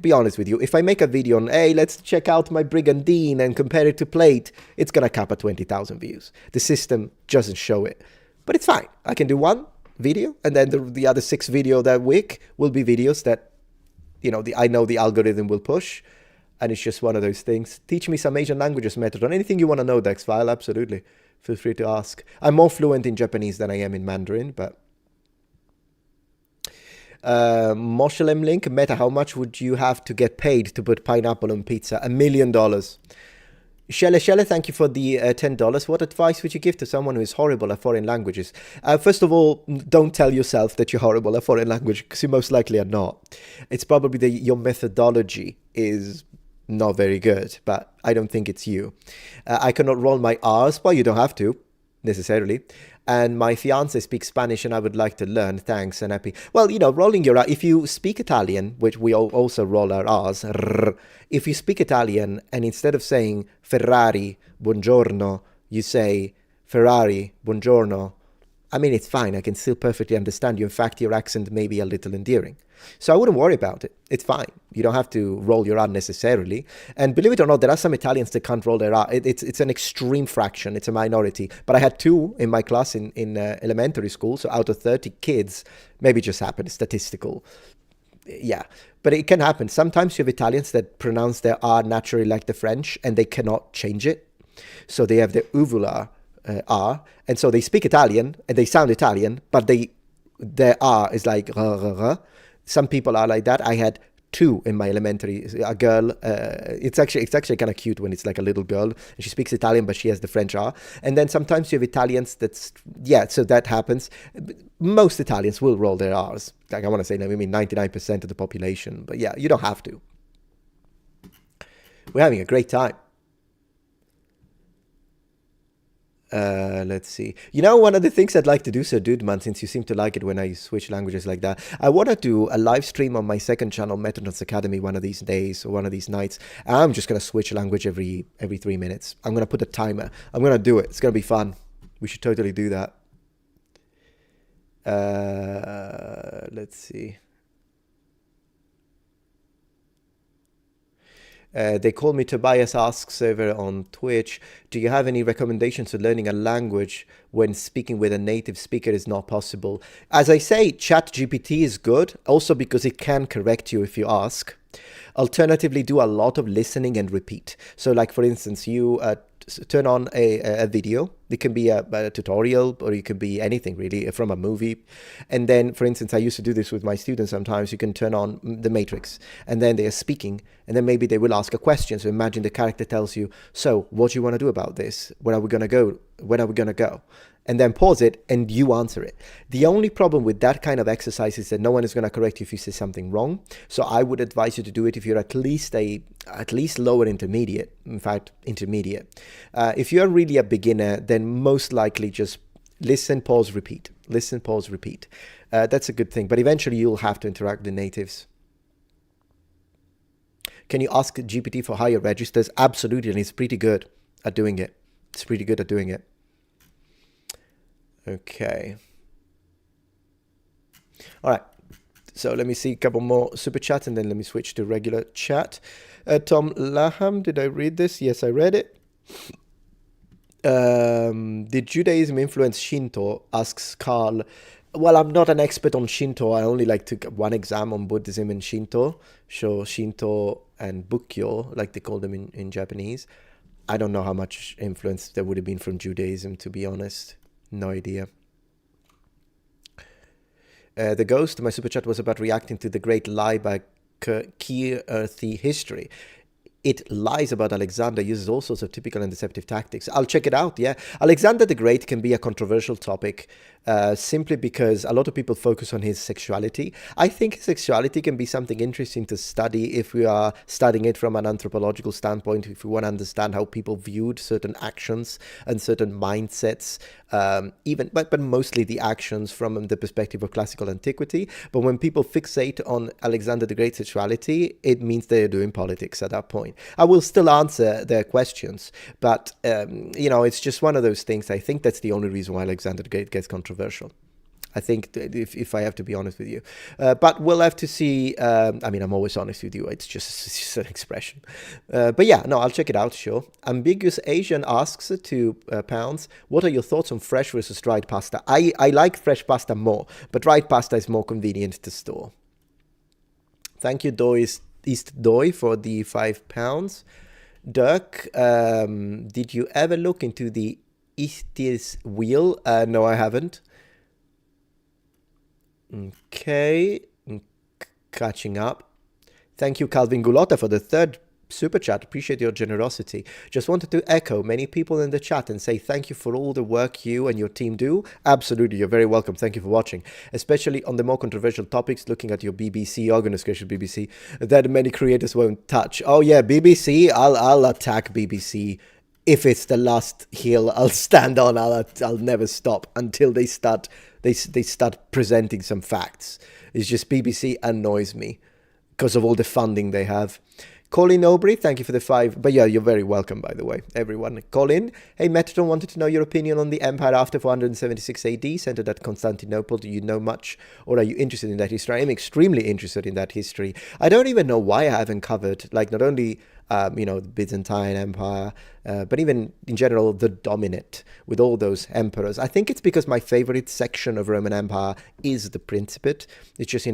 be honest with you, if I make a video on, hey, let's check out my Brigandine and compare it to plate, it's gonna cap at 20,000 views. The system doesn't show it, but it's fine. I can do one video, and then the other 6 video that week will be videos that, you know, I know the algorithm will push, and it's just one of those things. Teach me some Asian languages, Metatron. Anything you want to know, Dexfile, absolutely. Feel free to ask. I'm more fluent in Japanese than I am in Mandarin, but Moshelem Link, Meta, how much would you have to get paid to put pineapple on pizza? $1 million. Shelle, thank you for the $10. What advice would you give to someone who is horrible at foreign languages? First of all, don't tell yourself that you're horrible at foreign language, because you most likely are not. It's probably that your methodology is not very good, but I don't think it's you. I cannot roll my R's. Well, you don't have to, necessarily. And my fiance speaks Spanish and I would like to learn. Thanks and happy. Well, you know, rolling your R, if you speak Italian, which we also roll our R's, if you speak Italian and instead of saying Ferrari, buongiorno, you say Ferrari, buongiorno, I mean, it's fine. I can still perfectly understand you. In fact, your accent may be a little endearing. So I wouldn't worry about it. It's fine. You don't have to roll your R necessarily. And believe it or not, there are some Italians that can't roll their R. It's an extreme fraction. It's a minority. But I had 2 in my class in elementary school. So out of 30 kids, maybe it just happened. Statistical. Yeah. But it can happen. Sometimes you have Italians that pronounce their R naturally like the French and they cannot change it. So they have the uvula R. And so they speak Italian and they sound Italian, but their R is like Some people are like that. I had 2 in my elementary. A girl, it's actually kind of cute when it's like a little girl and she speaks Italian, but she has the French R. And then sometimes you have Italians so that happens. Most Italians will roll their R's. Like I want to say, 99% of the population. But yeah, you don't have to. We're having a great time. Let's see. You know, one of the things I'd like to do, Sir Dudeman, since you seem to like it when I switch languages like that, I want to do a live stream on my second channel, Metatron's Academy, one of these days or one of these nights. I'm just going to switch language every 3 minutes. I'm going to put a timer. I'm going to do it. It's going to be fun. We should totally do that. Let's see. They call me Tobias asks over on Twitch, do you have any recommendations for learning a language when speaking with a native speaker is not possible? As I say, ChatGPT is good, also because it can correct you if you ask. Alternatively, do a lot of listening and repeat. So like, for instance, you turn on a video. It can be a tutorial, or it can be anything really from a movie. And then, for instance, I used to do this with my students sometimes. You can turn on the Matrix and then they are speaking and then maybe they will ask a question. So imagine the character tells you, so what do you want to do about this? Where are we going to go? When are we going to go? And then pause it and you answer it. The only problem with that kind of exercise is that no one is going to correct you if you say something wrong. So I would advise you to do it if you're at least lower intermediate, in fact, intermediate. If you're really a beginner, then most likely just listen, pause, repeat. Listen, pause, repeat. That's a good thing. But eventually you'll have to interact with the natives. Can you ask GPT for higher registers? Absolutely. And it's pretty good at doing it. It's pretty good at doing it. Okay. All right. So let me see a couple more super chats and then let me switch to regular chat. Tom Laham, did I read this? Yes, I read it. Did Judaism influence Shinto? Asks Carl. Well, I'm not an expert on Shinto. I only took one exam on Buddhism and Shinto. So Shinto and Bukkyo, like they call them in Japanese. I don't know how much influence there would have been from Judaism, to be honest. No idea. The Ghost, my super chat was about reacting to the great lie by Keerthi History. It lies about Alexander, uses all sorts of typical and deceptive tactics. I'll check it out, yeah. Alexander the Great can be a controversial topic simply because a lot of people focus on his sexuality. I think sexuality can be something interesting to study if we are studying it from an anthropological standpoint, if we want to understand how people viewed certain actions and certain mindsets, but mostly the actions from the perspective of classical antiquity. But when people fixate on Alexander the Great's sexuality, it means they're doing politics at that point. I will still answer their questions, but it's just one of those things. I think that's the only reason why Alexander the Great gets controversial. I think if I have to be honest with you, but we'll have to see. I mean, I'm always honest with you. It's just an expression. But yeah, no, I'll check it out. Sure. Ambiguous Asian asks £2. What are your thoughts on fresh versus dried pasta? I like fresh pasta more, but dried pasta is more convenient to store. Thank you, East Doi, for the £5. Dirk, did you ever look into the Eastis wheel? No, I haven't. Okay, catching up. Thank you, Calvin Gulotta, for the third super chat. Appreciate your generosity. Just wanted to echo many people in the chat and say thank you for all the work you and your team do. Absolutely, you're very welcome. Thank you for watching, especially on the more controversial topics, looking at your BBC, oh goodness gracious, BBC, that many creators won't touch. Oh yeah, BBC, I'll attack BBC. If it's the last hill I'll stand on, I'll never stop until they start presenting some facts. It's just BBC annoys me because of all the funding they have. Colin Aubrey, thank you for the 5. But yeah, you're very welcome, by the way, everyone. Colin, hey, Metatron, wanted to know your opinion on the empire after 476 AD, centered at Constantinople. Do you know much, or are you interested in that history? I'm extremely interested in that history. I don't even know why I haven't covered, like, not only the Byzantine Empire, but even in general, the Dominate with all those emperors. I think it's because my favorite section of Roman Empire is the Principate. It's just,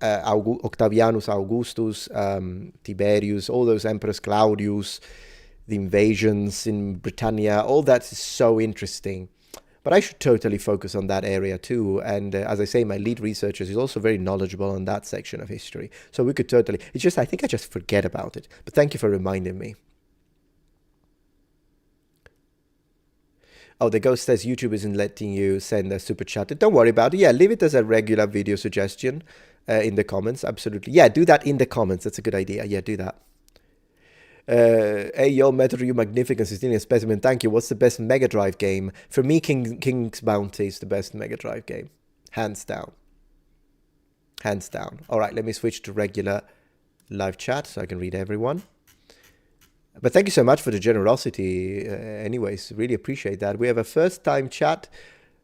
Octavianus, Augustus, Tiberius, all those emperors, Claudius, the invasions in Britannia, all that is so interesting. But I should totally focus on that area too. And as I say, my lead researcher is also very knowledgeable on that section of history. So we could totally, it's just, I think I just forget about it. But thank you for reminding me. Oh, the ghost says YouTube isn't letting you send a super chat. Don't worry about it. Yeah, leave it as a regular video suggestion in the comments. Absolutely. Yeah, do that in the comments. That's a good idea. Yeah, do that. Hey, yo, Metro, you magnificent Sicilian specimen. Thank you. What's the best Mega Drive game? For me, King's Bounty is the best Mega Drive game. Hands down. Hands down. All right, let me switch to regular live chat so I can read everyone. But thank you so much for the generosity. Anyways, really appreciate that. We have a first-time chat.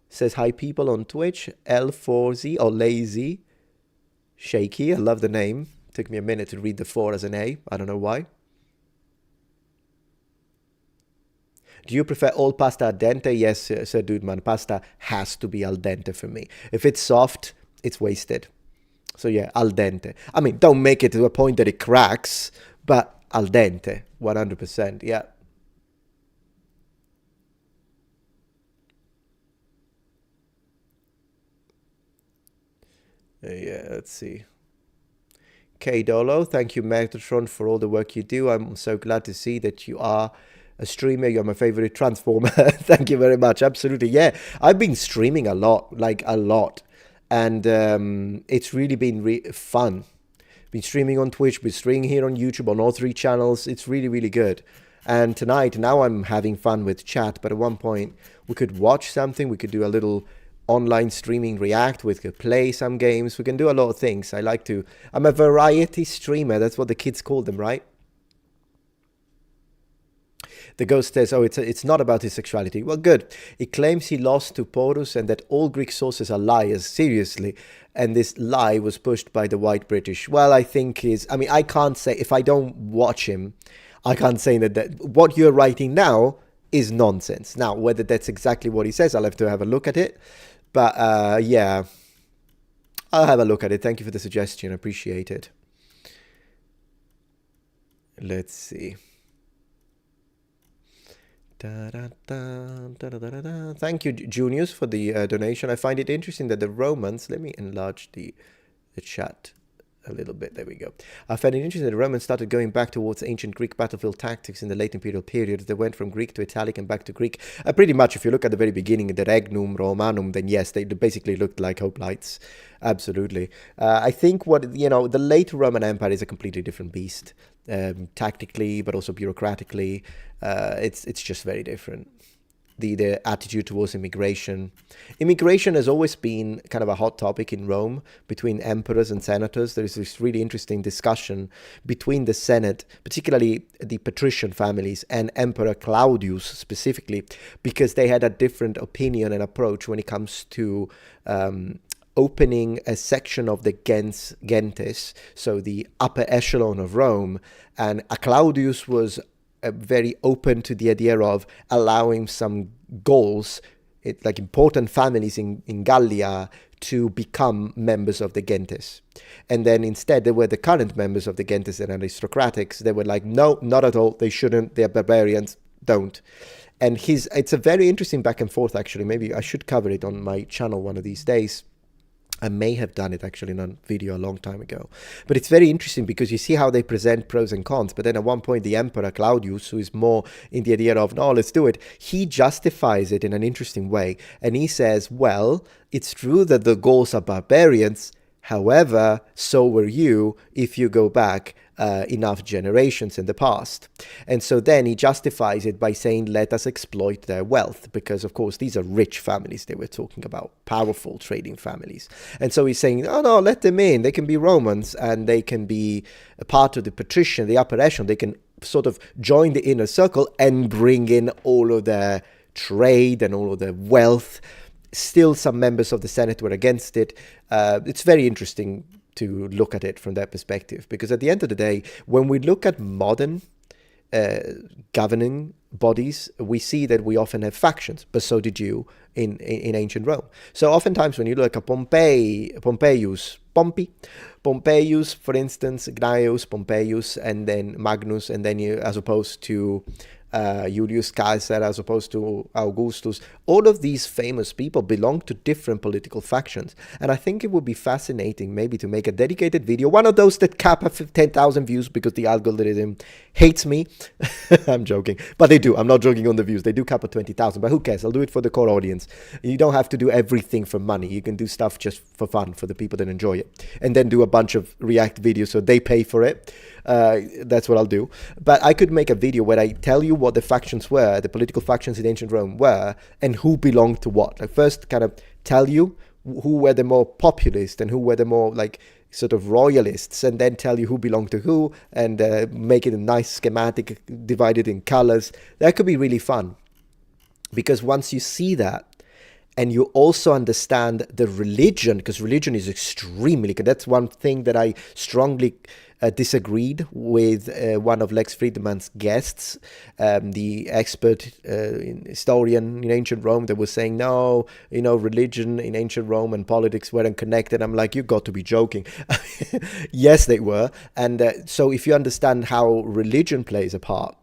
Says hi, people on Twitch. L4Z or Lazy. Shaky. I love the name. Took me a minute to read the 4 as an A. I don't know why. Do you prefer all pasta al dente? Yes, Sir Dudeman. Pasta has to be al dente for me. If it's soft, it's wasted. So yeah, al dente. I mean, don't make it to a point that it cracks, but al dente, 100%, yeah. Yeah, let's see. K Dolo, thank you, Metatron, for all the work you do. I'm so glad to see that you are a streamer. You're my favorite transformer. Thank you very much. Absolutely, yeah. I've been streaming a lot, like a lot, and it's really been fun. Been streaming on Twitch, been streaming here on YouTube on all 3 channels. It's really, really good. And tonight, now I'm having fun with chat, but at one point we could watch something. We could do a little online streaming react. We could play some games. We can do a lot of things. I'm a variety streamer. That's what the kids call them, right? The ghost says, oh, it's not about his sexuality. Well, good. He claims he lost to Porus and that all Greek sources are liars, seriously. And this lie was pushed by the white British. Well, I think I can't say, if I don't watch him, I can't say that what you're writing now is nonsense. Now, whether that's exactly what he says, I'll have to have a look at it. But yeah, I'll have a look at it. Thank you for the suggestion. Appreciate it. Let's see. Thank you, Junius, for the donation. I find it interesting that the Romans, let me enlarge the chat a little bit. There we go. I find it interesting that the Romans started going back towards ancient Greek battlefield tactics in the late imperial period. They went from Greek to Italic and back to Greek. Pretty much, if you look at the very beginning, the Regnum Romanum, then yes, they basically looked like hoplites. Absolutely. I think the late Roman Empire is a completely different beast. Tactically, but also bureaucratically. It's just very different. the attitude towards immigration. Immigration has always been kind of a hot topic in Rome between emperors and senators. There is this really interesting discussion between the Senate, particularly the patrician families, and Emperor Claudius specifically, because they had a different opinion and approach when it comes to opening a section of the gentes, so the upper echelon of Rome. And Claudius was very open to the idea of allowing some Gauls, like important families in Gallia, to become members of the gentes. And then instead, they were the current members of the gentes and aristocratics. They were like, no, not at all. They shouldn't. They're barbarians. Don't. And it's a very interesting back and forth, actually. Maybe I should cover it on my channel one of these days. I may have done it actually in a video a long time ago. But it's very interesting because you see how they present pros and cons. But then at one point, the Emperor Claudius, who is more in the idea of, no, let's do it, he justifies it in an interesting way. And he says, well, it's true that the Gauls are barbarians. However, so were you if you go back enough generations in the past. And so then he justifies it by saying, let us exploit their wealth, because of course these are rich families they were talking about, powerful trading families. And so he's saying, oh no, let them in, they can be Romans and they can be a part of the patrician, the upper echelon, they can sort of join the inner circle and bring in all of their trade and all of their wealth. Still some members of the Senate were against it. It's very interesting to look at it from that perspective, because at the end of the day, when we look at modern governing bodies, we see that we often have factions, but so did you in ancient Rome. So oftentimes when you look at Pompeius, for instance, Gnaeus, Pompeius, and then Magnus, and then you, as opposed to Julius Caesar, as opposed to Augustus, all of these famous people belong to different political factions. And I think it would be fascinating maybe to make a dedicated video, one of those that cap at 10,000 views because the algorithm hates me. I'm joking, but they do. I'm not joking on the views. They do cap at 20,000, but who cares? I'll do it for the core audience. You don't have to do everything for money. You can do stuff just for fun, for the people that enjoy it, and then do a bunch of react videos so they pay for it. That's what I'll do. But I could make a video where I tell you what the factions were, the political factions in ancient Rome were, and who belonged to what. Like first kind of tell you who were the more populist and who were the more like sort of royalists, and then tell you who belonged to who, and make it a nice schematic divided in colors. That could be really fun, because once you see that, and you also understand the religion, because religion is extremely good. That's one thing that I strongly disagreed with one of Lex Friedman's guests, the expert historian in ancient Rome, that was saying, no, religion in ancient Rome and politics weren't connected. I'm like, you got to be joking. Yes, they were. And so if you understand how religion plays a part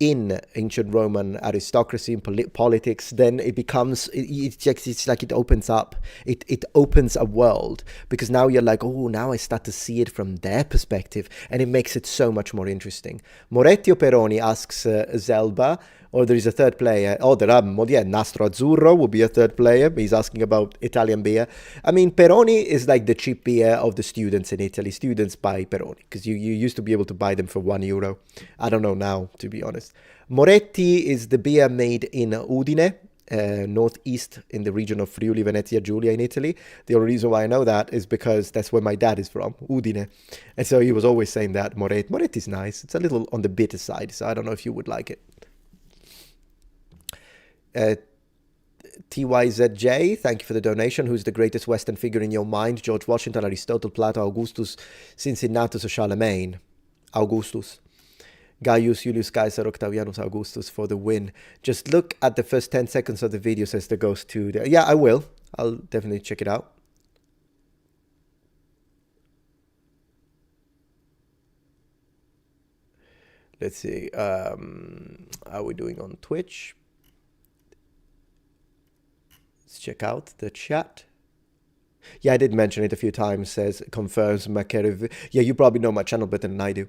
in ancient Roman aristocracy and politics, then it becomes, it's like it opens up, it opens a world, because now you're like, oh, now I start to see it from their perspective, and it makes it so much more interesting. Moretti or Peroni asks Zelba, or there is a third player. Oh, there are, Nastro Azzurro will be a third player. He's asking about Italian beer. I mean, Peroni is like the cheap beer of the students in Italy. Students buy Peroni because you used to be able to buy them for €1. I don't know now, to be honest. Moretti is the beer made in Udine, northeast in the region of Friuli, Venezia Giulia in Italy. The only reason why I know that is because that's where my dad is from, Udine. And so he was always saying that, Moretti. Moretti is nice. It's a little on the bitter side, so I don't know if you would like it. TYZJ, thank you for the donation. Who's the greatest Western figure in your mind? George Washington, Aristotle, Plato, Augustus, Cincinnatus, or Charlemagne? Augustus. Gaius, Julius Caesar, Octavianus, Augustus for the win. Just look at the first 10 seconds of the video, says the ghost to the... Yeah, I will. I'll definitely check it out. Let's see. How are we doing on Twitch? Let's check out the chat. Yeah, I did mention it a few times, says, confirms Macarev. Yeah, you probably know my channel better than I do.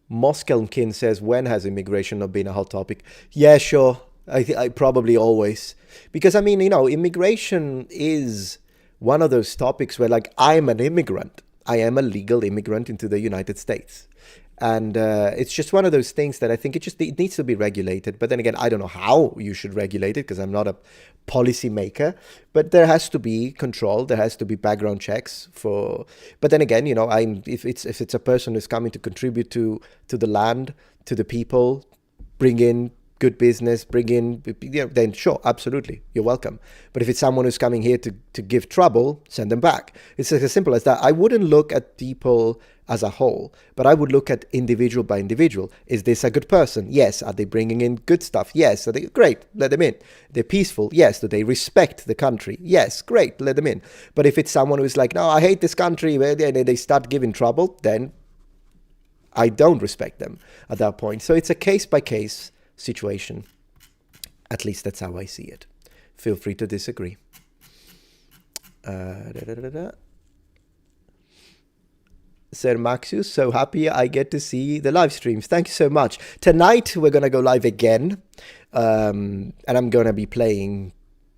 Moskelmkin says, when has immigration not been a hot topic? Yeah, sure. I probably always. Because, I mean, immigration is one of those topics where, like, I'm an immigrant. I am a legal immigrant into the United States. And it's just one of those things that I think it needs to be regulated. But then again, I don't know how you should regulate it because I'm not a policy maker. But there has to be control. There has to be background checks for. But then again, you know, if it's a person who's coming to contribute to the land, to the people, bring in good business, bring in, you know, then sure, absolutely, you're welcome. But if it's someone who's coming here to give trouble, send them back. It's as simple as that. I wouldn't look at people as a whole, but I would look at individual by individual. Is this a good person? Yes. Are they bringing in good stuff? Yes. Are they great? Let them in. They're peaceful? Yes. Do they respect the country? Yes. Great. Let them in. But if it's someone who's like, no, I hate this country, and they start giving trouble, then I don't respect them at that point. So it's a case by case situation. At least that's how I see it. Feel free to disagree. Sir Maxius, so happy I get to see the live streams. Thank you so much. Tonight we're going to go live again. And I'm going to be playing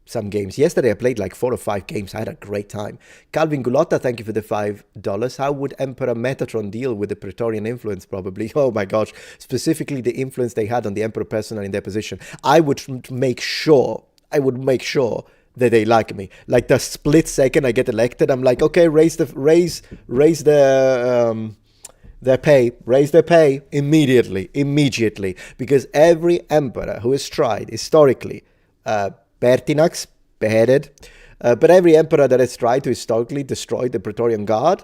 some games. Yesterday I played like 4 or 5 games. I had a great time. Calvin Gulotta, thank you for the $5. How would Emperor Metatron deal with the Praetorian influence? Probably. Oh my gosh. Specifically the influence they had on the Emperor personally in their position. I would make sure that they like me. Like the split second I get elected, I'm like, okay, raise their pay immediately, because every emperor who has tried historically, Pertinax, beheaded, but every emperor that has tried to historically destroy the Praetorian Guard,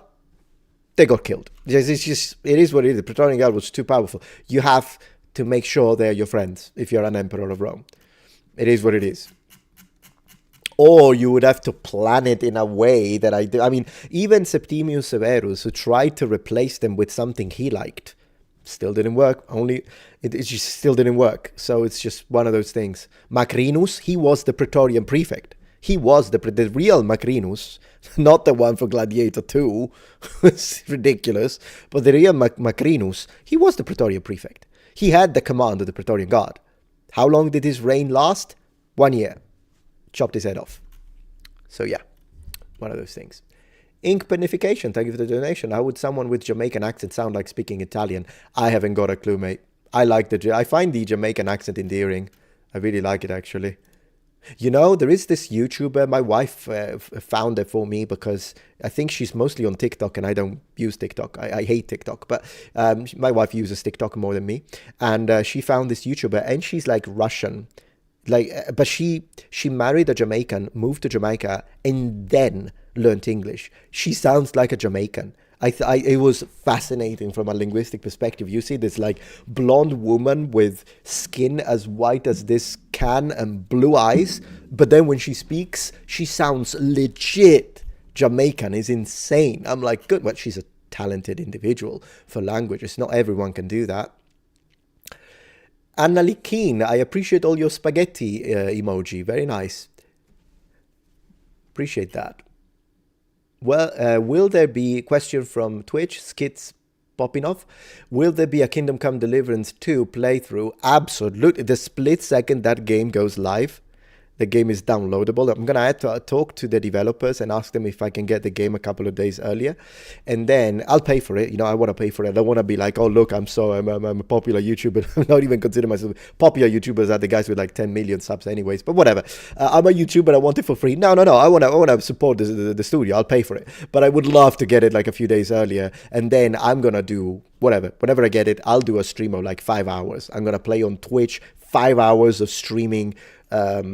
they got killed. It is what it is. The Praetorian Guard was too powerful. You have to make sure they're your friends if you're an emperor of Rome. It is what it is. Or you would have to plan it in a way that I do. I mean, even Septimius Severus, who tried to replace them with something he liked, still didn't work. It just still didn't work. So it's just one of those things. Macrinus, he was the Praetorian prefect. He was the real Macrinus, not the one for Gladiator 2. It's ridiculous. But the real Macrinus, he was the Praetorian prefect. He had the command of the Praetorian Guard. How long did his reign last? 1 year. Chopped his head off. So yeah, one of those things. Ink Panification, thank you for the donation. How would someone with Jamaican accent sound like speaking Italian? I haven't got a clue, mate. I find the Jamaican accent endearing. I really like it, actually. You know, there is this YouTuber, my wife found it for me because I think she's mostly on TikTok and I don't use TikTok. I hate TikTok, but my wife uses TikTok more than me. And she found this YouTuber and she's like Russian. But she married a Jamaican, moved to Jamaica, and then learned English. She sounds like a Jamaican. It was fascinating from a linguistic perspective. You see this like blonde woman with skin as white as this can and blue eyes, but then when she speaks, she sounds legit Jamaican. It's insane. I'm like, good, but she's a talented individual for languages. Not everyone can do that. Anna Keen, I appreciate all your spaghetti emoji. Very nice. Appreciate that. Well, will there be, question from Twitch, Skits popping off, will there be a Kingdom Come Deliverance 2 playthrough? Absolutely. The split second that game goes live, the game is downloadable. I'm going to have to talk to the developers and ask them if I can get the game a couple of days earlier. And then I'll pay for it. You know, I want to pay for it. I don't want to be like, oh, look, I'm a popular YouTuber. I'm not even consider myself popular. YouTubers are the guys with like 10 million subs anyways. But whatever. I'm a YouTuber. I want it for free. No. I want to support the studio. I'll pay for it. But I would love to get it like a few days earlier. And then I'm going to do whatever. Whenever I get it, I'll do a stream of like 5 hours. I'm going to play on Twitch, 5 hours of streaming. At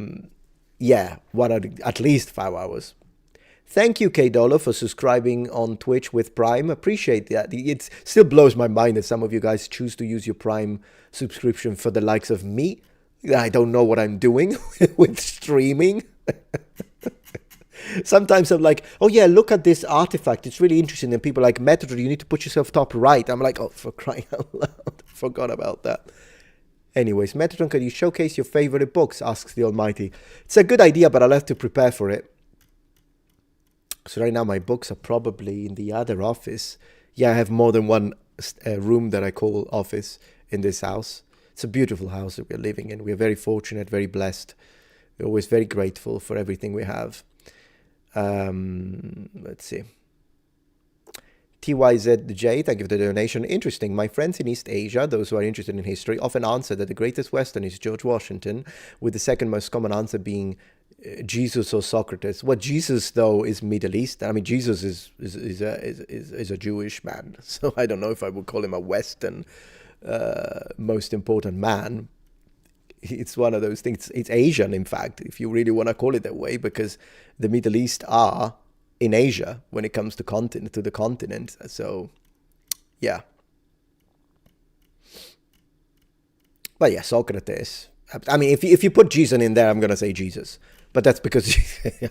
least 5 hours. Thank you, K Dollar, for subscribing on Twitch with Prime. Appreciate that. It still blows my mind that some of you guys choose to use your Prime subscription for the likes of me. I don't know what I'm doing with streaming. Sometimes I'm like, oh yeah, look at this artifact. It's really interesting. And people are like, Metatron, you need to put yourself top right. I'm like, oh, for crying out loud. Forgot about that. Anyways, Metatron, can you showcase your favorite books? Asks the Almighty. It's a good idea, but I'll have to prepare for it. So right now my books are probably in the other office. Yeah, I have more than one room that I call office in this house. It's a beautiful house that we're living in. We're very fortunate, very blessed. We're always very grateful for everything we have. Let's see. TYZJ, thank you for the donation. Interesting. My friends in East Asia, those who are interested in history, often answer that the greatest Western is George Washington, with the second most common answer being Jesus or Socrates. Well, Jesus though is Middle East. I mean, Jesus is a Jewish man, so I don't know if I would call him a Western most important man. It's one of those things. It's Asian, in fact, if you really want to call it that way, because the Middle East are in Asia when it comes to the continent. So, yeah. But yeah, Socrates. I mean, if you put Jesus in there, I'm gonna say Jesus. But that's because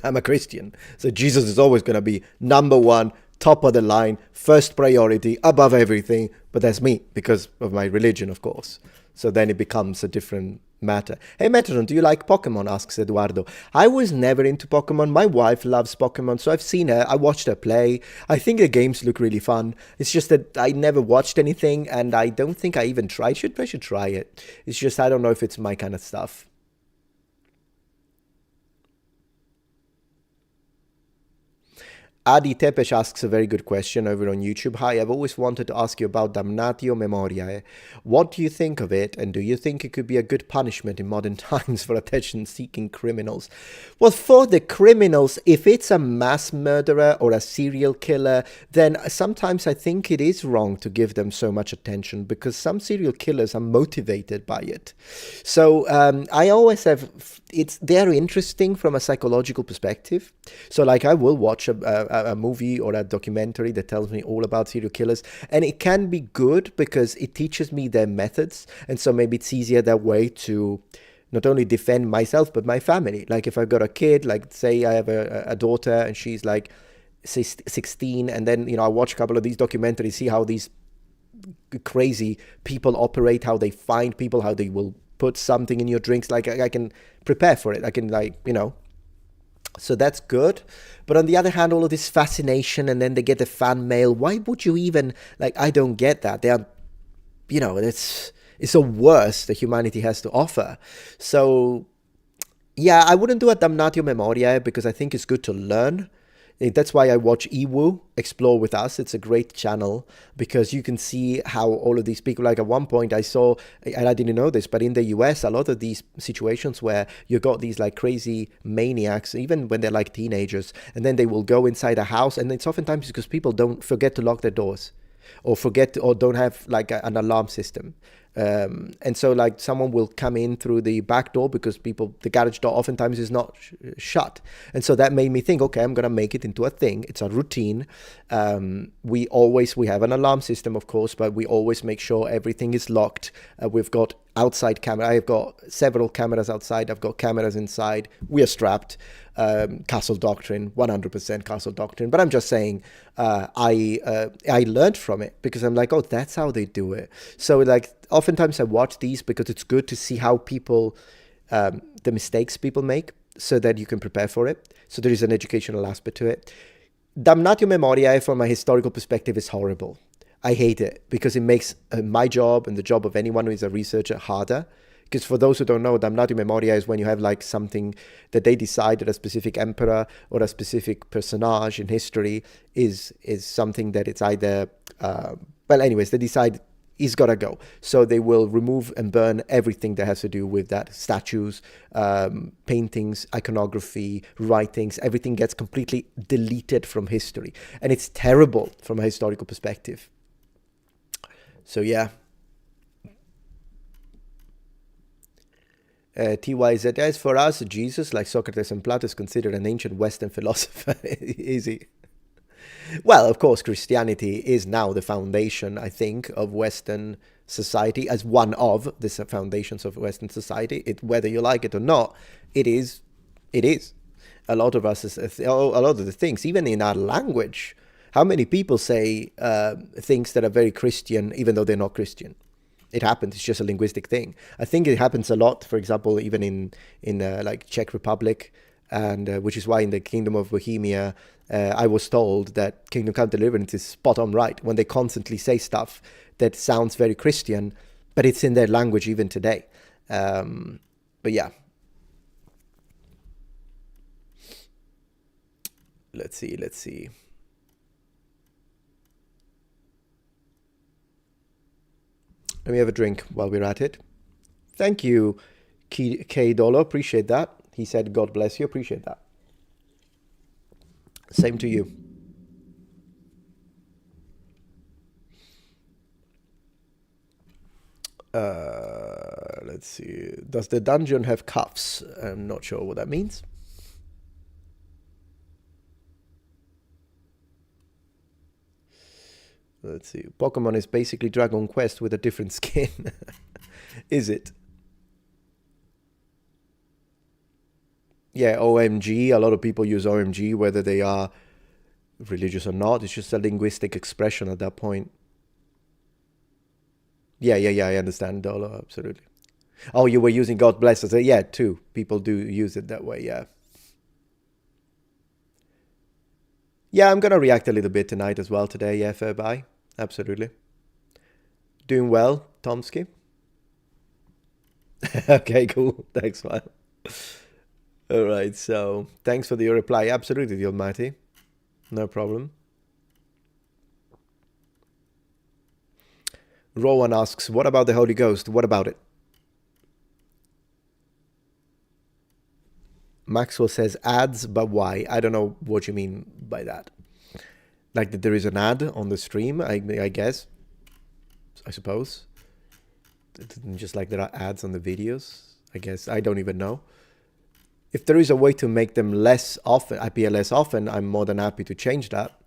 I'm a Christian. So Jesus is always gonna be number one, top of the line, first priority, above everything. But that's me because of my religion, of course. So then it becomes a different matter. Hey Metatron, do you like Pokemon? Asks Eduardo. I was never into Pokemon. My wife loves Pokemon, so I've seen her. I watched her play. I think the games look really fun. It's just that I never watched anything, and I don't think I even tried. I should try it. It's just I don't know if it's my kind of stuff. Adi Tepesh asks a very good question over on YouTube. Hi, I've always wanted to ask you about Damnatio Memoriae. What do you think of it, and do you think it could be a good punishment in modern times for attention-seeking criminals? Well, for the criminals, if it's a mass murderer or a serial killer, then sometimes I think it is wrong to give them so much attention, because some serial killers are motivated by it. So I always have... they're interesting from a psychological perspective. So like I will watch a movie or a documentary that tells me all about serial killers, and it can be good because it teaches me their methods, and so maybe it's easier that way to not only defend myself but my family. Like if I've got a kid, like say I have a daughter and she's like say 16, and then I watch a couple of these documentaries, see how these crazy people operate, how they find people, how they will put something in your drinks. Like I can prepare for it. I can so that's good. But on the other hand, all of this fascination, and then they get the fan mail. Why would you even, I don't get that. They are, it's the worst that humanity has to offer. So yeah, I wouldn't do a Damnatio Memoriae because I think it's good to learn. That's why I watch Iwu Explore With Us. It's a great channel because you can see how all of these people, like at one point I saw, and I didn't know this, but in the US, a lot of these situations where you got these like crazy maniacs, even when they're like teenagers, and then they will go inside a house, and it's oftentimes because people don't forget to lock their doors or don't have like an alarm system. And so like someone will come in through the back door because the garage door oftentimes is not shut. And so that made me think, okay, I'm going to make it into a thing. It's a routine. We have an alarm system, of course, but we always make sure everything is locked. We've got outside camera. I've got several cameras outside. I've got cameras inside. We are strapped. Castle doctrine, 100% castle doctrine. But I'm just saying, I learned from it because I'm like, oh, that's how they do it. So like, oftentimes I watch these because it's good to see how people, the mistakes people make, so that you can prepare for it. So there is an educational aspect to it. Damnatio Memoriae, from a historical perspective, is horrible. I hate it because it makes my job and the job of anyone who is a researcher harder. Because for those who don't know, Damnatio Memoriae is when you have like something that they decide that a specific emperor or a specific personage in history is something that it's either, they decide he's got to go. So they will remove and burn everything that has to do with that. Statues, paintings, iconography, writings, everything gets completely deleted from history. And it's terrible from a historical perspective. So yeah. TYZ, as for us, Jesus, like Socrates and Plato, is considered an ancient Western philosopher. Easy. Well, of course, Christianity is now the foundation, I think, of Western society, as one of the foundations of Western society. Whether you like it or not, it is. A lot of us, a lot of the things, even in our language, how many people say things that are very Christian, even though they're not Christian? It happens. It's just a linguistic thing. I think it happens a lot, for example, even in like Czech Republic, and which is why in the Kingdom of Bohemia, I was told that Kingdom Come Deliverance is spot on right when they constantly say stuff that sounds very Christian, but it's in their language even today. But yeah. Let's see. Let me have a drink while we're at it. Thank you, K Dollar. Appreciate that. He said, God bless you. Appreciate that. Same to you. Let's see. Does the dungeon have cuffs? I'm not sure what that means. Let's see. Pokemon is basically Dragon Quest with a different skin. Is it? Yeah, OMG. A lot of people use OMG whether they are religious or not. It's just a linguistic expression at that point. Yeah, I understand, Dolo, absolutely. Oh, you were using God bless us. Yeah, too. People do use it that way, yeah. Yeah, I'm going to react a little bit tonight as well today, yeah, fair bye. Absolutely. Doing well, Tomsky? Okay, cool. Thanks, man. All right, so thanks for your reply. Absolutely, the Almighty. No problem. Rowan asks, what about the Holy Ghost? What about it? Maxwell says ads, but why? I don't know what you mean by that. Like that there is an ad on the stream, I guess. I suppose. Just like there are ads on the videos. I guess. I don't even know. If there is a way to make them less often, appear less often, I'm more than happy to change that.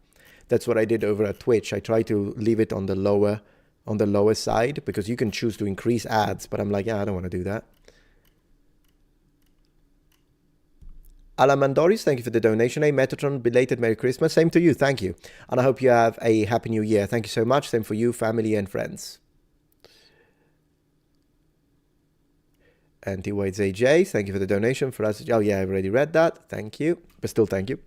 That's what I did over at Twitch. I try to leave it on the lower side because you can choose to increase ads, but I'm like, yeah, I don't want to do that. Alamandoris, thank you for the donation. Hey, Metatron, belated Merry Christmas. Same to you, thank you. And I hope you have a Happy New Year. Thank you so much. Same for you, family and friends. Anti-Whites AJ, thank you for the donation for us. Oh yeah, I've already read that. Thank you. But still thank you.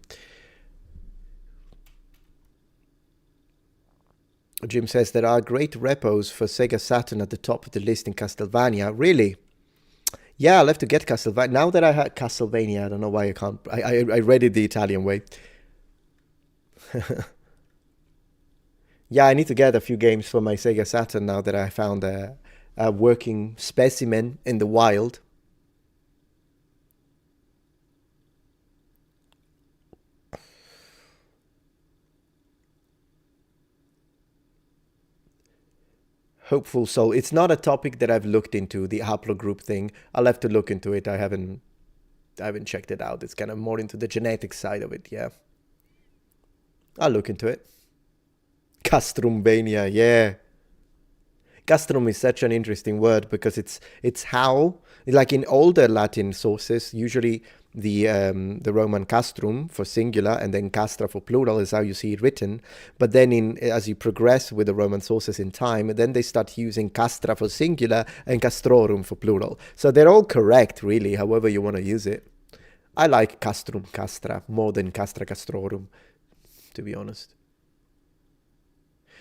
Jim says there are great repos for Sega Saturn at the top of the list in Castlevania. Really? Yeah, I'll have to get Castlevania. Now that I had Castlevania, I don't know why I can't. I read it the Italian way. Yeah, I need to get a few games for my Sega Saturn now that I found a working specimen in the wild. Hopeful Soul. It's not a topic that I've looked into, the haplogroup thing. I'll have to look into it. I haven't checked it out. It's kind of more into the genetic side of it, yeah. I'll look into it. Castrumbania, yeah. Castrum is such an interesting word because it's how, like in older Latin sources, usually the Roman castrum for singular and then castra for plural is how you see it written. But then as you progress with the Roman sources in time, then they start using castra for singular and castrorum for plural. So they're all correct, really, however you want to use it. I like castrum, castra, more than castra, castrorum, to be honest.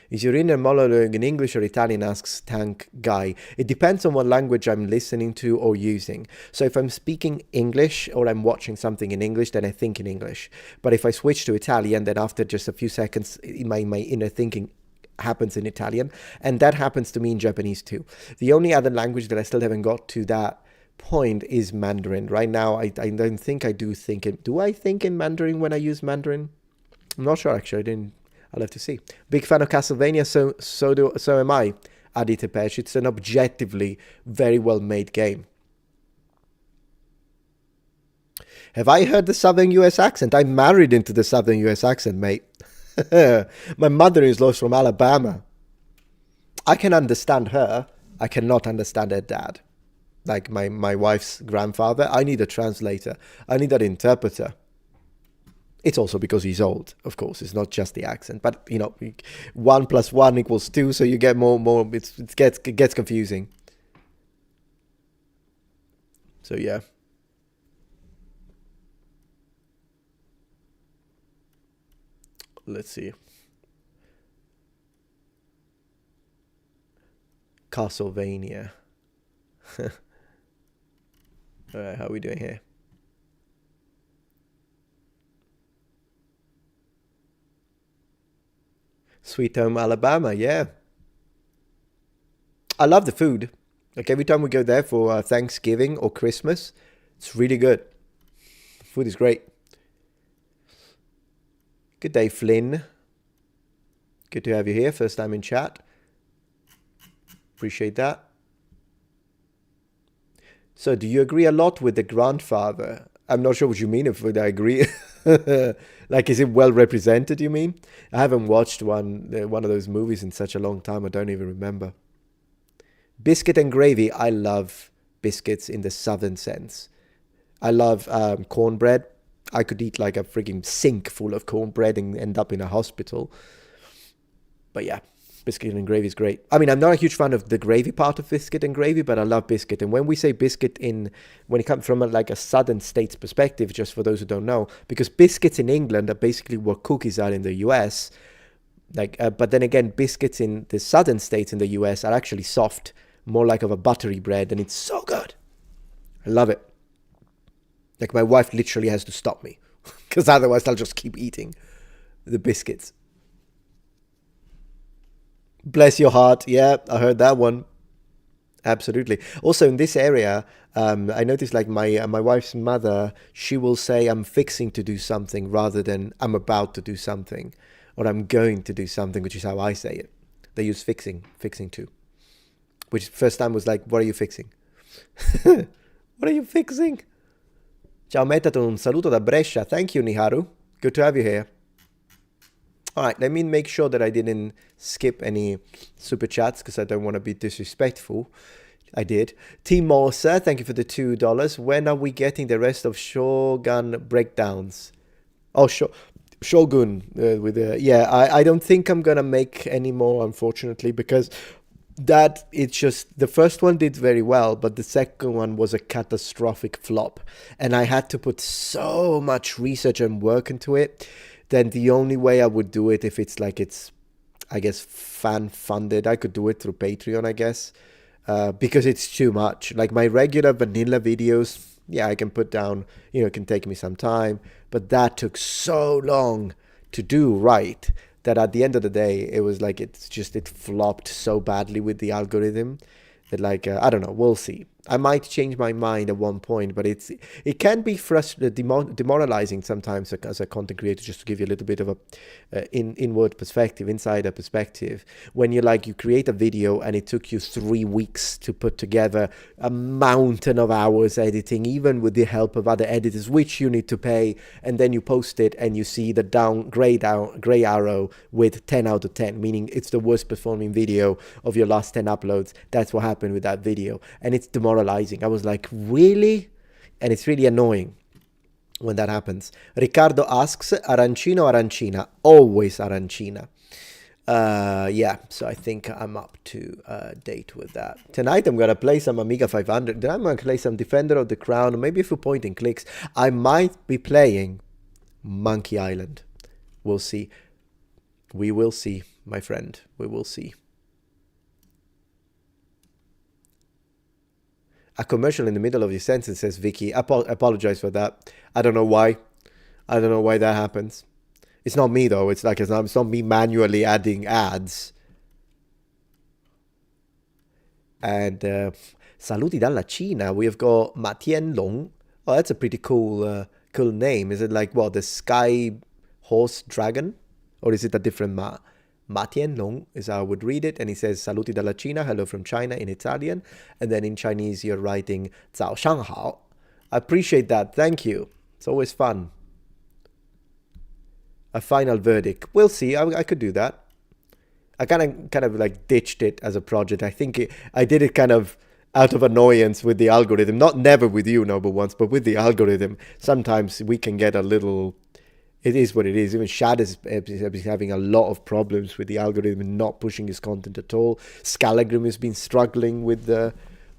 Is your inner monologue in English or Italian, asks Tank Guy. It depends on what language I'm listening to or using. So if I'm speaking English or I'm watching something in English, then I think in English. But if I switch to Italian, then after just a few seconds, my inner thinking happens in Italian. And that happens to me in Japanese too. The only other language that I still haven't got to that point is Mandarin. Right now, I don't think I do think in... Do I think in Mandarin when I use Mandarin? I'm not sure, actually. I didn't... I'll have to see. Big fan of Castlevania, so am I, Adi Tepesh. It's an objectively very well-made game. Have I heard the Southern US accent? I'm married into the Southern US accent, mate. My mother-in-law's from Alabama. I can understand her. I cannot understand her dad. Like my wife's grandfather. I need a translator. I need an interpreter. It's also because he's old, of course. It's not just the accent, but 1 + 1 = 2, so you get more. It gets confusing. So yeah. Let's see. Castlevania. All right, how are we doing here? Sweet Home Alabama, yeah. I love the food. Like every time we go there for Thanksgiving or Christmas, it's really good. The food is great. Good day, Flynn. Good to have you here. First time in chat. Appreciate that. So, do you agree a lot with the grandfather? I'm not sure what you mean if I agree. Like, is it well represented, you mean? I haven't watched one of those movies in such a long time. I don't even remember. Biscuit and gravy. I love biscuits in the southern sense. I love cornbread. I could eat like a freaking sink full of cornbread and end up in a hospital. But yeah, biscuit and gravy is great. I mean, I'm not a huge fan of the gravy part of biscuit and gravy, but I love biscuit. And when we say biscuit when it comes from like a southern states perspective, just for those who don't know, because biscuits in England are basically what cookies are in the US. Like, but then again, biscuits in the southern states in the US are actually soft, more like of a buttery bread, and it's so good. I love it. Like my wife literally has to stop me because otherwise I'll just keep eating the biscuits. Bless your heart. Yeah, I heard that one. Absolutely. Also in this area, I noticed like my wife's mother, she will say I'm fixing to do something rather than I'm about to do something or I'm going to do something, which is how I say it. They use fixing to, which first time was like, what are you fixing? What are you fixing? Ciao Metatron, un saluto da Brescia. Thank you, Niharu. Good to have you here. All right, let me make sure that I didn't skip any super chats because I don't want to be disrespectful. I did. Team Morsa, thank you for the $2. When are we getting the rest of Shogun breakdowns? Oh, Shogun. I don't think I'm going to make any more, unfortunately, because it's just the first one did very well, but the second one was a catastrophic flop. And I had to put so much research and work into it. Then the only way I would do it if it's like I guess, fan funded. I could do it through Patreon, I guess, because it's too much. Like my regular vanilla videos, yeah, I can put down, it can take me some time, but that took so long to do right that at the end of the day, it was like, it flopped so badly with the algorithm that like, I don't know, we'll see. I might change my mind at one point, but it can be demoralizing sometimes as a content creator, just to give you a little bit of a inward perspective, insider perspective. When you create a video and it took you 3 weeks to put together a mountain of hours editing, even with the help of other editors, which you need to pay, and then you post it and you see the gray arrow with 10 out of 10, meaning it's the worst performing video of your last 10 uploads. That's what happened with that video, and it's demoralizing. I was like, really? And it's really annoying when that happens. Riccardo asks, arancino or arancina? Always arancina. Yeah, so I think I'm up to date with that. Tonight I'm going to play some Amiga 500. Then I'm going to play some Defender of the Crown, maybe a few point and clicks. I might be playing Monkey Island. We'll see. We will see, my friend. We will see. A commercial in the middle of your sentence, says Vicky. I apologize for that. I don't know why. I don't know why that happens. It's not me, though. It's not me manually adding ads. And saluti dalla Cina. We've got Ma Tianlong. Oh, that's a pretty cool name. Is it like, what, the Sky Horse Dragon? Or is it a different Ma? Ma Tianlong is how I would read it, and he says saluti dalla Cina, hello from China in Italian, and then in Chinese you're writing 早上好. I appreciate that, thank you. It's always fun. A final verdict. We'll see. I could do that. I kind of like ditched it as a project. I think I did it kind of out of annoyance with the algorithm. Never with you, no, but once, but with the algorithm. Sometimes we can get a little. It is what it is. Even Shad is having a lot of problems with the algorithm, not pushing his content at all. Scalagrim has been struggling with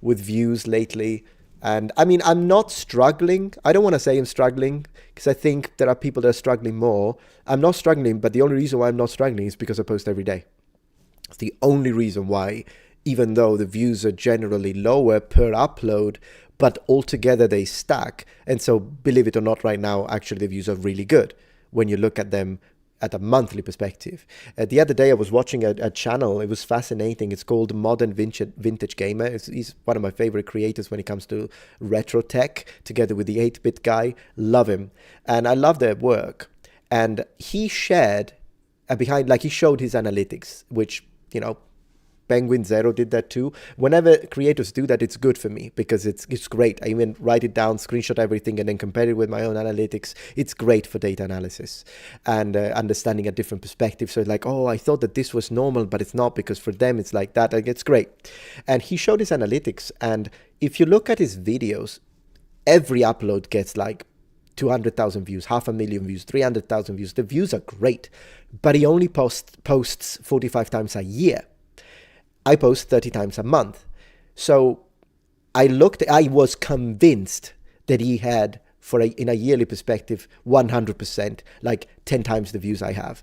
views lately. And I mean, I'm not struggling. I don't want to say I'm struggling because I think there are people that are struggling more. I'm not struggling, but the only reason why I'm not struggling is because I post every day. It's the only reason why, even though the views are generally lower per upload, but altogether they stack. And so, believe it or not, right now, actually the views are really good when you look at them at a monthly perspective. The other day I was watching a channel. It was fascinating. It's called Modern Vintage Gamer. He's one of my favorite creators when it comes to retro tech, together with the 8-bit guy. Love him. And I love their work. And he shared he showed his analytics, which, Penguin Zero did that too. Whenever creators do that, it's good for me because it's great. I even write it down, screenshot everything, and then compare it with my own analytics. It's great for data analysis and understanding a different perspective. So like, oh, I thought that this was normal, but it's not, because for them it's like that. Like, it's great. And he showed his analytics, and if you look at his videos, every upload gets like 200,000 views, 500,000 views, 300,000 views. The views are great, but he only posts 45 times a year. I post 30 times a month. So I was convinced that he had, in a yearly perspective, 100%, like 10 times the views I have.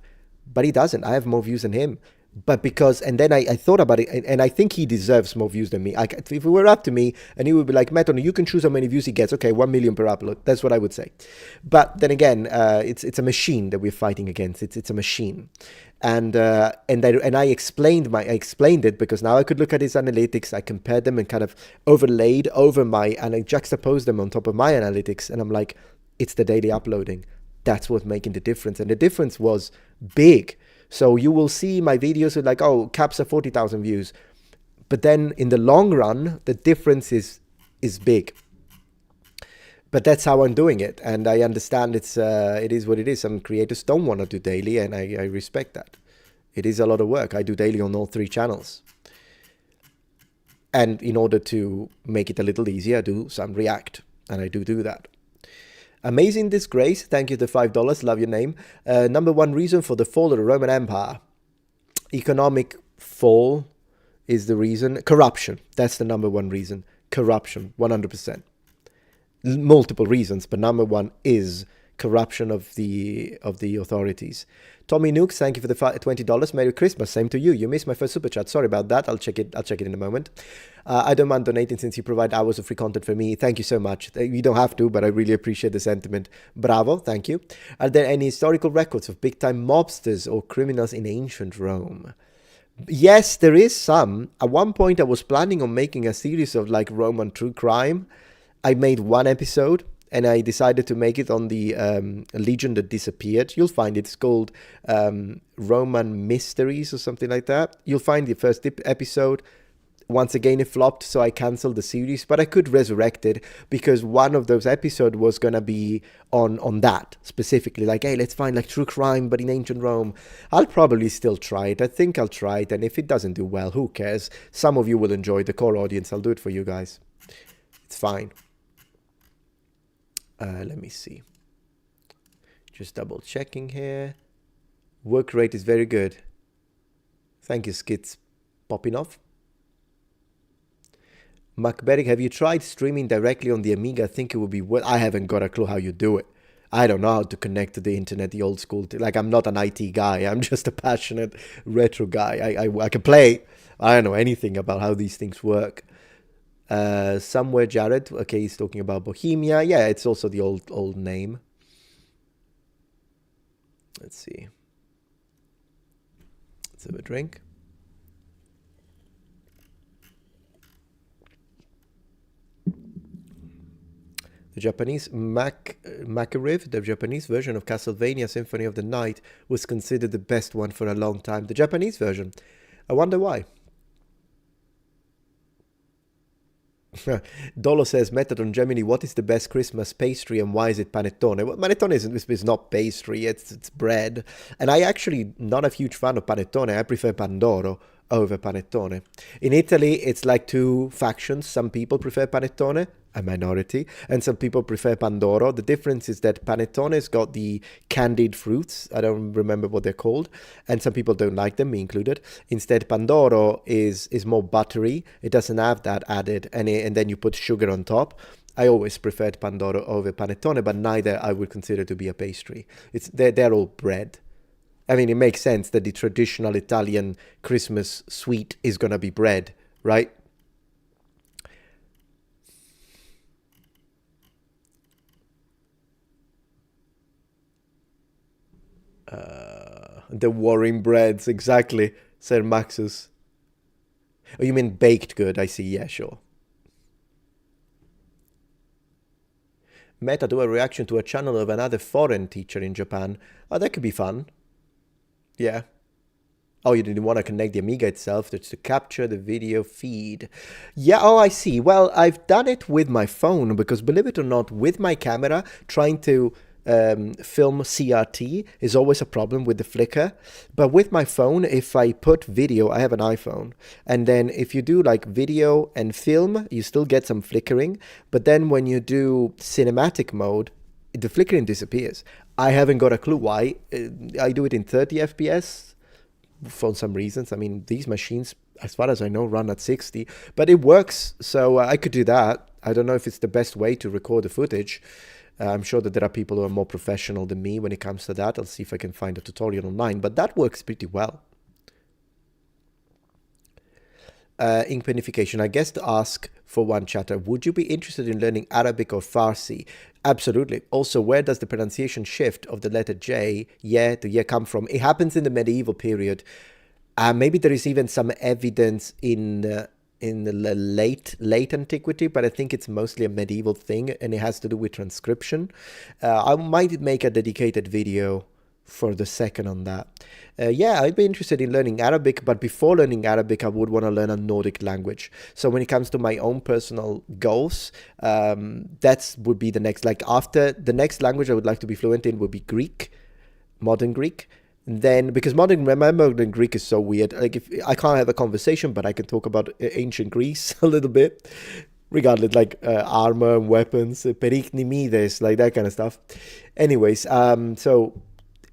But he doesn't. I have more views than him. But and then I thought about it, and I think he deserves more views than me. If it were up to me, and he would be like, Metatron, you can choose how many views he gets. Okay, 1 million per upload. That's what I would say. But then again, it's a machine that we're fighting against. It's a machine. And I explained it because now I could look at his analytics. I compared them and kind of overlaid over and I juxtaposed them on top of my analytics. And I'm like, it's the daily uploading. That's what's making the difference. And the difference was big. So you will see my videos are like, oh, caps are 40,000 views. But then in the long run, the difference is big. But that's how I'm doing it. And I understand it is what it is. Some creators don't want to do daily, and I respect that. It is a lot of work. I do daily on all 3 channels. And in order to make it a little easier, I do some React. And I do that. Amazing Disgrace, thank you for the $5, love your name. Number 1 reason for the fall of the Roman Empire. Economic fall is the reason. Corruption, that's the number 1 reason. Corruption, 100%. Multiple reasons, but number 1 is corruption of the authorities. Tommy Nukes, thank you for the $20. Merry Christmas. Same to you. You missed my first super chat. Sorry about that. I'll check it in a moment. I don't mind donating since you provide hours of free content for me. Thank you so much. You don't have to, but I really appreciate the sentiment. Bravo. Thank you. Are there any historical records of big-time mobsters or criminals in ancient Rome? Yes, there is some. At one point, I was planning on making a series of like Roman true crime. I made 1 episode, and I decided to make it on the Legion that disappeared. You'll find it's called Roman Mysteries or something like that. You'll find the first episode. Once again, it flopped, so I canceled the series, but I could resurrect it because one of those episodes was going to be on that specifically. Like, hey, let's find like true crime, but in ancient Rome. I'll probably still try it. I think I'll try it, and if it doesn't do well, who cares? Some of you will enjoy the core audience. I'll do it for you guys. It's fine. Let me see. Just double checking here. Work rate is very good. Thank you, Skits popping off. Macberic, have you tried streaming directly on the Amiga? I think it would be well. I haven't got a clue how you do it. I don't know how to connect to the internet, the old school. Like, I'm not an IT guy. I'm just a passionate retro guy. I can play. I don't know anything about how these things work. Somewhere Jared, okay, he's talking about Bohemia. Yeah, it's also the old name. Let's see. Let's have a drink. The Japanese Makariv, the Japanese version of Castlevania Symphony of the Night, was considered the best one for a long time. The Japanese version. I wonder why. Dolo says, Metatron Gemini, what is the best Christmas pastry and why is it panettone? Well, panettone is not pastry, it's bread. And I actually not a huge fan of panettone. I prefer pandoro over panettone. In Italy, it's like 2 factions. Some people prefer panettone, a minority, and some people prefer pandoro. The difference is that panettone's got the candied fruits. I don't remember what they're called, and some people don't like them, me included. Instead, pandoro is more buttery. It doesn't have that added, and then you put sugar on top. I always preferred pandoro over panettone, but neither I would consider to be a pastry. They're all bread. I mean, it makes sense that the traditional Italian Christmas sweet is going to be bread, right? The warring breads, exactly, said Maxus. Oh, you mean baked good? I see. Yeah, sure. Meta, do a reaction to a channel of another foreign teacher in Japan. Oh, that could be fun. Yeah. Oh, you didn't want to connect the Amiga itself. That's to capture the video feed. Yeah, oh, I see. Well, I've done it with my phone because, believe it or not, with my camera, trying to film CRT is always a problem with the flicker. But with my phone, if I put video, I have an iPhone. And then if you do like video and film, you still get some flickering. But then when you do cinematic mode, the flickering disappears. I haven't got a clue why. I do it in 30 FPS for some reasons. I mean, these machines, as far as I know, run at 60, but it works. So I could do that. I don't know if it's the best way to record the footage. I'm sure that there are people who are more professional than me when it comes to that. I'll see if I can find a tutorial online, but that works pretty well. Ink panification. I guess to ask for one chatter, would you be interested in learning Arabic or Farsi? Absolutely. Also, where does the pronunciation shift of the letter J, yeah, to yeah come from? It happens in the medieval period. Maybe there is even some evidence in the late antiquity, but I think it's mostly a medieval thing, and it has to do with transcription. I might make a dedicated video for the second on that. Yeah, I'd be interested in learning Arabic, but before learning Arabic, I would want to learn a Nordic language. So when it comes to my own personal goals, that would be the next, like after the next language I would like to be fluent in would be Greek, modern Greek. Then, because modern Greek is so weird, like if I can't have a conversation, but I can talk about ancient Greece a little bit, regardless, like armor and weapons, periknimides, like that kind of stuff. Anyways, so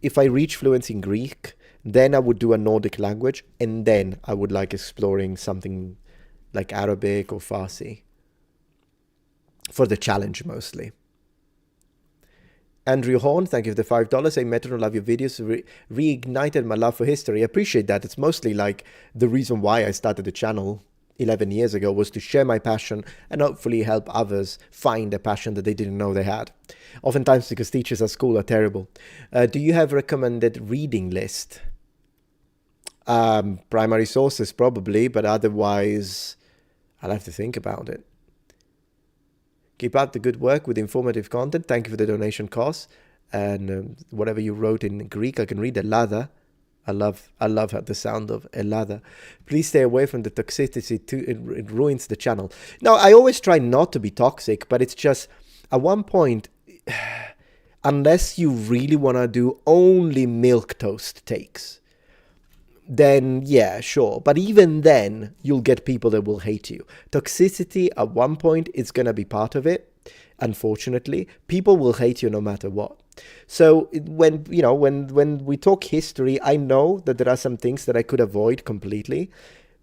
if I reach fluency in Greek, then I would do a Nordic language, and then I would like exploring something like Arabic or Farsi for the challenge mostly. Andrew Horn, thank you for the $5. Hey, Metatron, love your videos. Reignited my love for history. I appreciate that. It's mostly like the reason why I started the channel 11 years ago was to share my passion and hopefully help others find a passion that they didn't know they had. Oftentimes because teachers at school are terrible. Do you have recommended reading list? Primary sources probably, but otherwise I'll have to think about it. Keep up the good work with informative content. Thank you for the donation cost. And whatever you wrote in Greek, I can read Elada. I love the sound of Elada. Please stay away from the toxicity. It ruins the channel. Now, I always try not to be toxic, but it's just at one point, unless you really want to do only milquetoast takes, then yeah, sure. But even then, you'll get people that will hate you. Toxicity at one point is going to be part of it. Unfortunately, people will hate you no matter what. So when we talk history, I know that there are some things that I could avoid completely,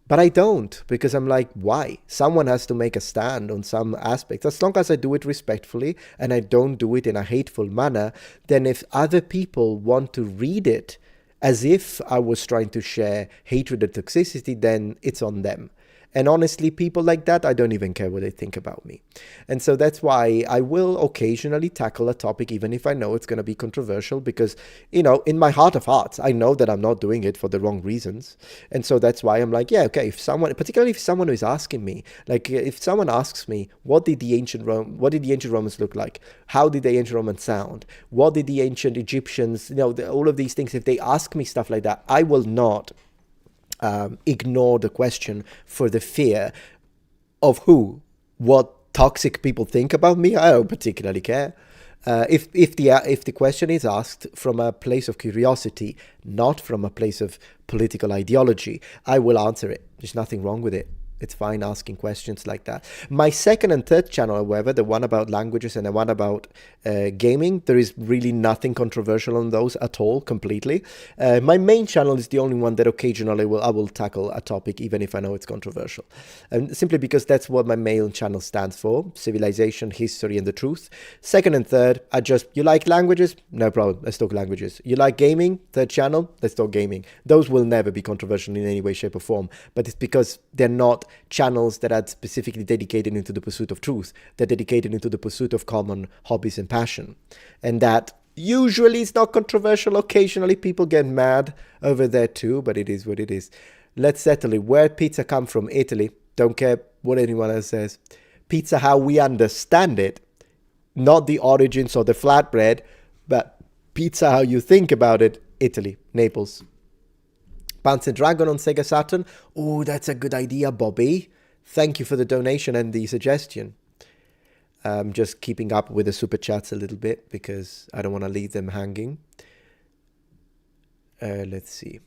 but I don't, because I'm like, why? Someone has to make a stand on some aspects. As long as I do it respectfully and I don't do it in a hateful manner, then if other people want to read it as if I was trying to share hatred and toxicity, then it's on them. And honestly, people like that, I don't even care what they think about me. And so that's why I will occasionally tackle a topic, even if I know it's going to be controversial, because, you know, in my heart of hearts, I know that I'm not doing it for the wrong reasons. And so that's why I'm like, yeah, okay, if someone, particularly if someone is asking me, like if someone asks me, what did the ancient Romans look like? How did the ancient Romans sound? What did the ancient Egyptians, all of these things, if they ask me stuff like that, I will not ignore the question for the fear of what toxic people think about me. I don't particularly care. If the question is asked from a place of curiosity, not from a place of political ideology, I will answer it. There's nothing wrong with it. It's fine asking questions like that. My second and third channel, however, the one about languages and the one about gaming, there is really nothing controversial on those at all, completely. My main channel is the only one that occasionally I will tackle a topic, even if I know it's controversial. And simply because that's what my main channel stands for: civilization, history, and the truth. Second and third, you like languages? No problem, let's talk languages. You like gaming? Third channel, let's talk gaming. Those will never be controversial in any way, shape, or form, but it's because they're not channels that are specifically dedicated into the pursuit of truth. They're dedicated into the pursuit of common hobbies and passion. And that Usually it's not controversial. Occasionally people get mad over there too, but it is what it is. Let's settle it. Where pizza come from? Italy. Don't care what anyone else says. Pizza how we understand it. Not the origins or the flatbread, but pizza how you think about it. Italy. Naples. Panzer Dragon on Sega Saturn. Oh, that's a good idea, Bobby. Thank you for the donation and the suggestion. Just keeping up with the super chats a little bit because I don't want to leave them hanging. Let's see.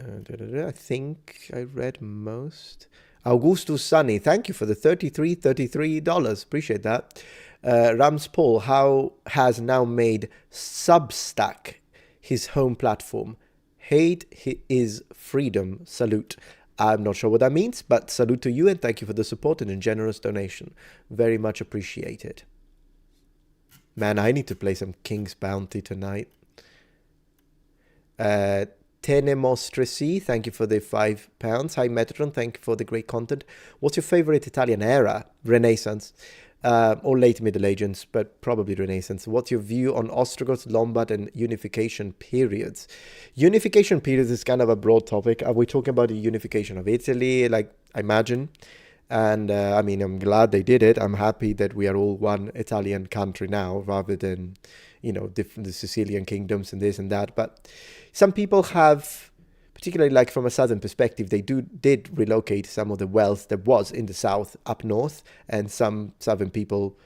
I think I read most. Augustus Sunny, thank you for the $33. Appreciate that. Rams Paul, how has now made Substack his home platform. Hate is freedom. Salute. I'm not sure what that means, but salute to you and thank you for the support and a generous donation. Very much appreciated. Man, I need to play some King's Bounty tonight. Tenemostresi, thank you for the £5. Hi Metatron, thank you for the great content. What's your favorite Italian era? Renaissance. Or late Middle Ages, but probably Renaissance. What's your view on Ostrogoths, Lombard, and unification periods? Unification periods is kind of a broad topic. Are we talking about the unification of Italy, like I imagine? And I mean, I'm glad they did it. I'm happy that we are all one Italian country now, rather than, you know, the Sicilian kingdoms and this and that. But some people have, particularly like from a southern perspective, they did relocate some of the wealth that was in the south up north, and some southern people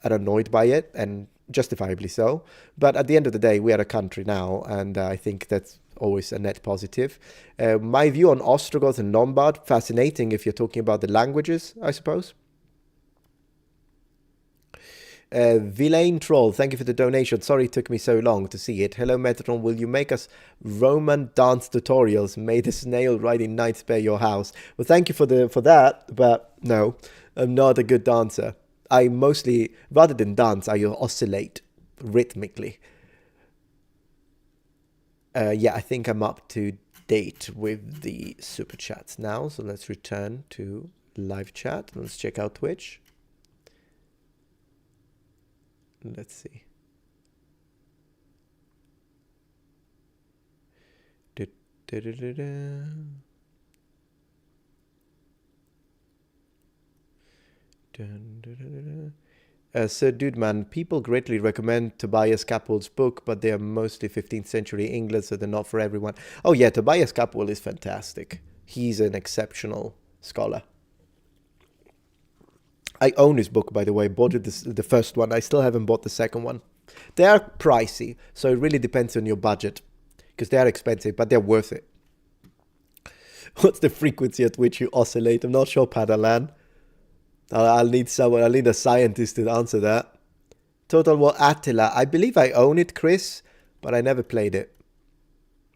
are annoyed by it, and justifiably so. But at the end of the day, we are a country now, and I think that's always a net positive. My view on Ostrogoth and Lombard, fascinating if you're talking about the languages, I suppose. Villain Troll, thank you for the donation. Sorry it took me so long to see it. Hello Metatron, will you make us Roman dance tutorials? May the snail riding knight spare your house. Well, thank you for that, but no, I'm not a good dancer. I mostly, rather than dance, I oscillate rhythmically. Yeah, I think I'm up to date with the super chats now. So let's return to live chat. Let's check out Twitch. Let's see. Sir Dudeman, people greatly recommend Tobias Capwell's book, but they are mostly 15th century England, so they're not for everyone. Oh yeah, Tobias Capwell is fantastic. He's an exceptional scholar. I own his book, by the way. Bought it the first one. I still haven't bought the second one. They are pricey, so it really depends on your budget, because they are expensive, but they're worth it. What's the frequency at which you oscillate? I'm not sure, Padalan. I'll need someone. I'll need a scientist to answer that. Total War Attila. I believe I own it, Chris, but I never played it.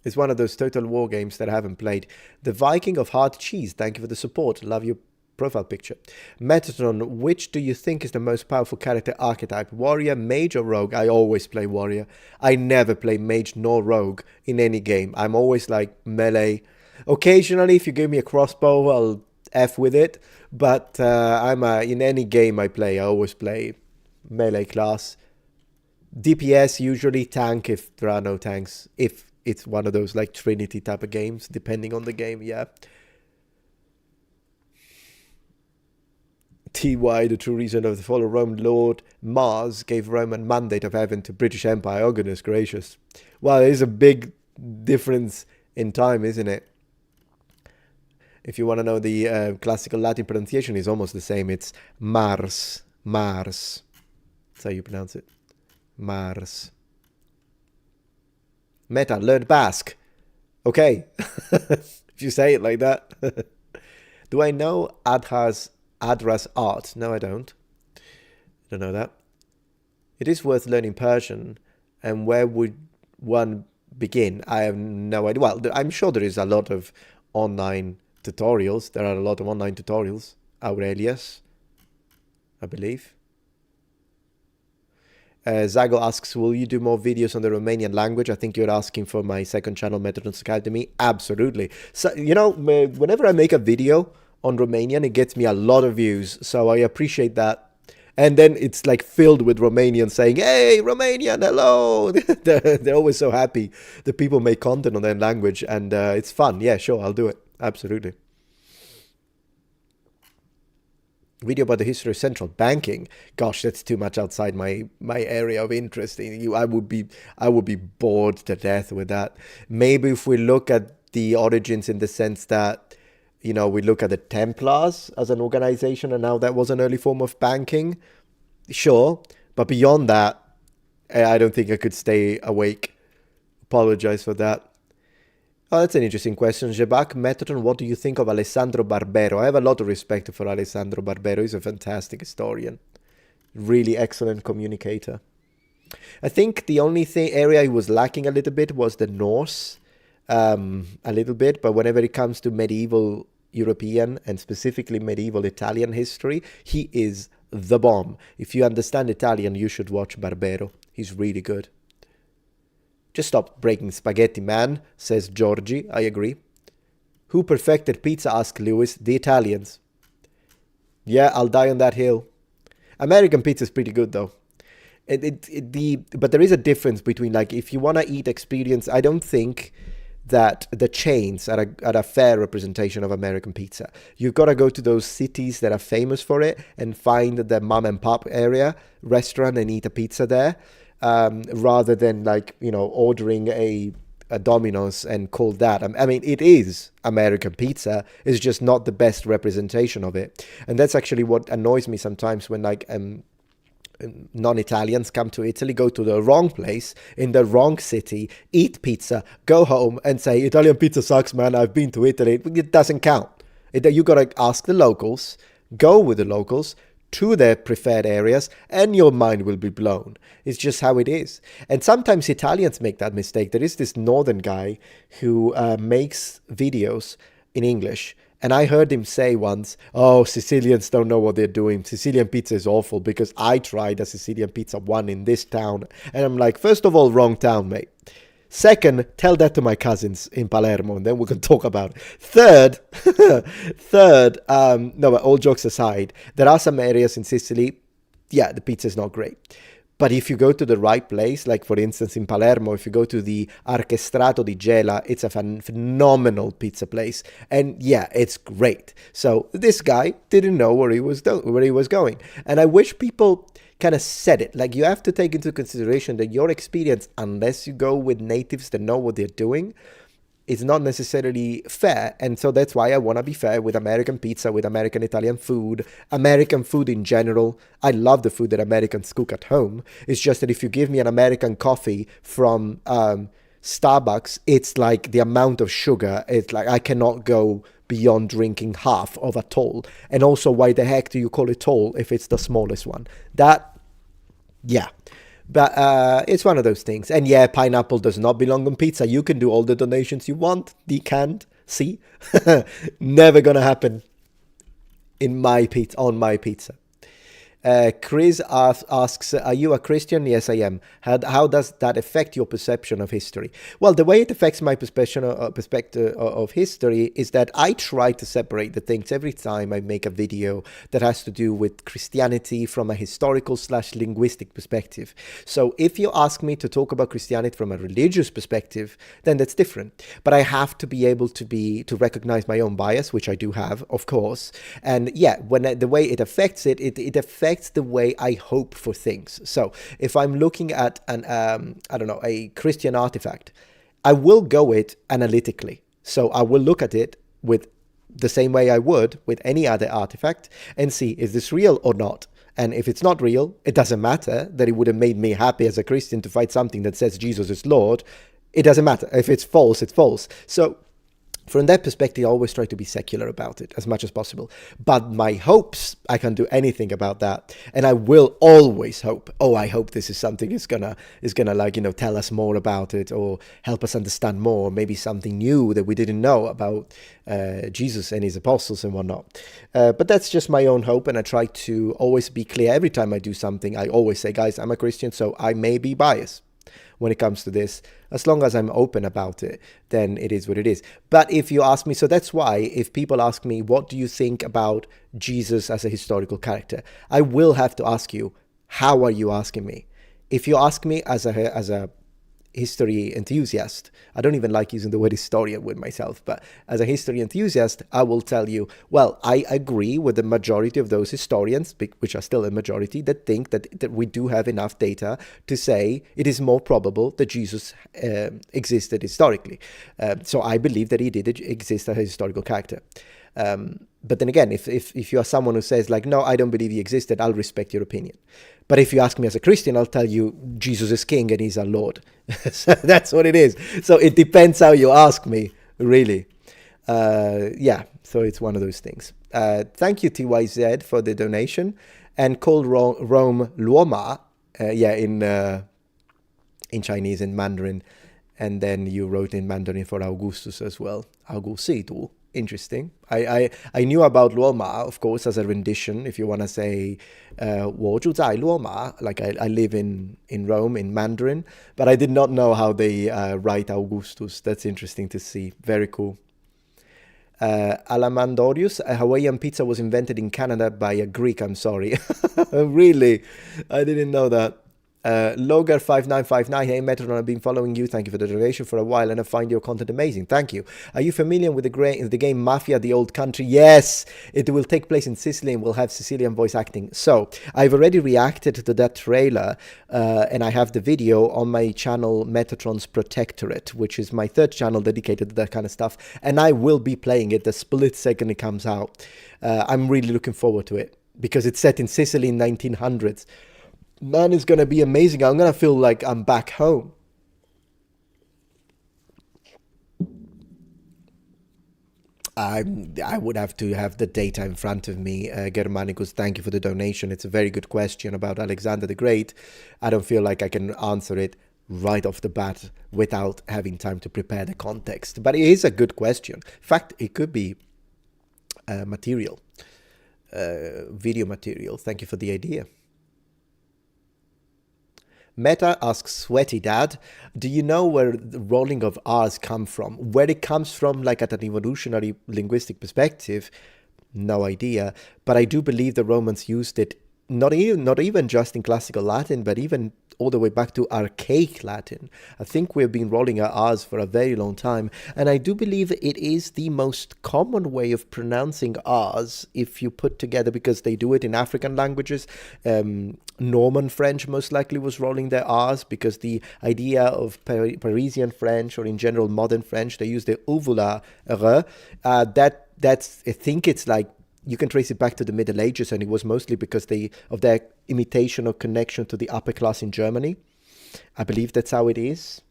It's one of those Total War games that I haven't played. The Viking of Hard Cheese. Thank you for the support. Love your profile picture. Metatron, which do you think is the most powerful character archetype? Warrior, mage, or rogue? I always play warrior. I never play mage nor rogue in any game. I'm always like melee. Occasionally, if you give me a crossbow, I'll F with it. But in any game I play, I always play melee class. DPS, usually tank if there are no tanks. If it's one of those like Trinity type of games, depending on the game, yeah. TY, the true reason of the fall of Rome, Lord Mars gave Roman mandate of heaven to British Empire. Oh, goodness gracious. Well, there's a big difference in time, isn't it? If you want to know the classical Latin pronunciation, is almost the same. It's Mars. Mars. That's how you pronounce it. Mars. Meta, learn Basque. Okay. If you say it like that. Do I know Adra's art? No, I don't. I don't know that. It is worth learning Persian. And where would one begin? I have no idea. Well, I'm sure there is a lot of online tutorials. There are a lot of online tutorials. Aurelius, I believe. Zago asks, will you do more videos on the Romanian language? I think you're asking for my second channel, Metatron Academy. Absolutely. So, you know, whenever I make a video on Romanian, it gets me a lot of views. So I appreciate that. And then it's like filled with Romanians saying, "Hey, Romanian, hello!" They're always so happy that people make content on their language, and it's fun. Yeah, sure, I'll do it. Absolutely. Video about the history of central banking. Gosh, that's too much outside my area of interest. I would be bored to death with that. Maybe if we look at the origins in the sense that, we look at the Templars as an organization and how that was an early form of banking. Sure, but beyond that, I don't think I could stay awake. Apologize for that. Oh, that's an interesting question. Jebak, Metatron, what do you think of Alessandro Barbero? I have a lot of respect for Alessandro Barbero. He's a fantastic historian. Really excellent communicator. I think the only area he was lacking a little bit was the Norse. A little bit, but whenever it comes to medieval European and specifically medieval Italian history, he is the bomb. If you understand Italian, you should watch Barbero. He's really good. Just stop breaking spaghetti, man, says Georgie. I agree. Who perfected pizza, asked Lewis. The Italians. Yeah, I'll die on that hill. American pizza is pretty good, though. But there is a difference between, like, if you want to eat experience, I don't think that the chains are a fair representation of American pizza. You've got to go to those cities that are famous for it and find the mom and pop area restaurant and eat a pizza there. Rather than ordering a Domino's and call that. I mean, it is American pizza. It's just not the best representation of it. And that's actually what annoys me sometimes when non-Italians come to Italy, go to the wrong place, in the wrong city, eat pizza, go home and say, Italian pizza sucks, man, I've been to Italy. It doesn't count. You got to ask the locals, go with the locals, to their preferred areas, and your mind will be blown. It's just how it is. And sometimes Italians make that mistake. There is this northern guy who makes videos in English, and I heard him say once, "Oh, Sicilians don't know what they're doing. Sicilian pizza is awful because I tried a Sicilian pizza one in this town." And I'm like, first of all, wrong town, mate. Second, tell that to my cousins in Palermo, and then we can talk about it. Third, no, but all jokes aside, there are some areas in Sicily, yeah, the pizza is not great. But if you go to the right place, like for instance in Palermo, if you go to the Archestrato di Gela, it's a phenomenal pizza place. And yeah, it's great. So this guy didn't know where he was going. And I wish people kind of said it. Like, you have to take into consideration that your experience, unless you go with natives that know what they're doing, is not necessarily fair. And so that's why I want to be fair with American pizza, with American Italian food, American food in general. I love the food that Americans cook at home. It's just that if you give me an American coffee from Starbucks, it's like the amount of sugar, it's like I cannot go beyond drinking half of a tall. And also, why the heck do you call it tall if it's the smallest one? Yeah. But it's one of those things. And yeah, pineapple does not belong on pizza. You can do all the donations you want. They can't. See? Never gonna happen on my pizza. Chris asks, are you a Christian? Yes, I am. How does that affect your perception of history? Well, the way it affects my perspective of history is that I try to separate the things every time I make a video that has to do with Christianity from a historical/linguistic perspective. So if you ask me to talk about Christianity from a religious perspective, then that's different. But I have to be able to recognize my own bias, which I do have, of course. And yeah, the way it affects it affects the way I hope for things. So if I'm looking at a Christian artifact, I will go it analytically. So I will look at it with the same way I would with any other artifact and see, is this real or not? And if it's not real, it doesn't matter that it would have made me happy as a Christian to fight something that says Jesus is Lord. It doesn't matter. If it's false, it's false. So from that perspective, I always try to be secular about it as much as possible. But my hopes, I can't do anything about that. And I will always hope, I hope this is something is gonna tell us more about it or help us understand more, maybe something new that we didn't know about Jesus and his apostles and whatnot. But that's just my own hope, and I try to always be clear. Every time I do something, I always say, guys, I'm a Christian, so I may be biased. when it comes to this. As long as I'm open about it, then it is what it is. But if you ask me, so that's why if people ask me, what do you think about Jesus as a historical character? I will have to ask you, how are you asking me? If you ask me as a history enthusiast, I don't even like using the word historian with myself, but as a history enthusiast, I will tell you, well, I agree with the majority of those historians, which are still a majority, that think that we do have enough data to say it is more probable that Jesus existed historically. So I believe that he did exist as a historical character. But then again, if you are someone who says like, no, I don't believe he existed, I'll respect your opinion. But if you ask me as a Christian, I'll tell you Jesus is king and he's our Lord. So that's what it is. So it depends how you ask me, really. Yeah, so it's one of those things. Thank you, TYZ, for the donation. And called Rome Luoma, in Chinese, in Mandarin. And then you wrote in Mandarin for Augustus as well. Augustitu. Interesting. I knew about Luoma, of course, as a rendition, if you want to say 我住在罗马, like I live in Rome in Mandarin, but I did not know how they write Augustus. That's interesting to see. Very cool. Alamandorius, a Hawaiian pizza was invented in Canada by a Greek, I'm sorry. Really? I didn't know that. Logar5959, hey Metatron, I've been following you. Thank you for the donation for a while, and I find your content amazing. Thank you. Are you familiar with the game Mafia: The Old Country? Yes, it will take place in Sicily and will have Sicilian voice acting. So I've already reacted to that trailer, and I have the video on my channel Metatron's Protectorate, which is my third channel dedicated to that kind of stuff, and I will be playing it the split second it comes out. I'm really looking forward to it because it's set in Sicily in 1900s. Man, it's going to be amazing. I'm going to feel like I'm back home. I would have to have the data in front of me. Germanicus, thank you for the donation. It's a very good question about Alexander the Great. I don't feel like I can answer it right off the bat without having time to prepare the context. But it is a good question. In fact, it could be material, video material. Thank you for the idea. Meta asks, Sweaty Dad, do you know where the rolling of R's come from? Where it comes from, like at an evolutionary linguistic perspective, no idea. But I do believe the Romans used it not even just in classical Latin, but even all the way back to archaic Latin. I think we've been rolling our R's for a very long time, and I do believe it is the most common way of pronouncing R's if you put together, because they do it in African languages. Norman French most likely was rolling their R's because the idea of Parisian French, or in general modern French, they use the uvula R. That's I think it's like, you can trace it back to the Middle Ages, and it was mostly because of their imitation or connection to the upper class in Germany. I believe that's how it is.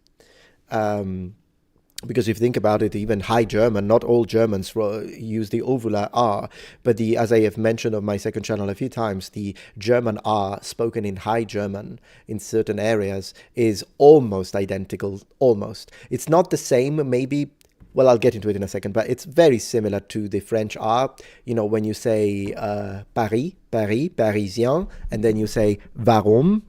Because if you think about it, even High German, not all Germans use the ovular R, but as I have mentioned on my second channel a few times, the German R spoken in High German in certain areas is almost identical, almost. It's not the same, maybe. Well, I'll get into it in a second, but it's very similar to the French R. You know, when you say Paris, Parisien, and then you say Warum,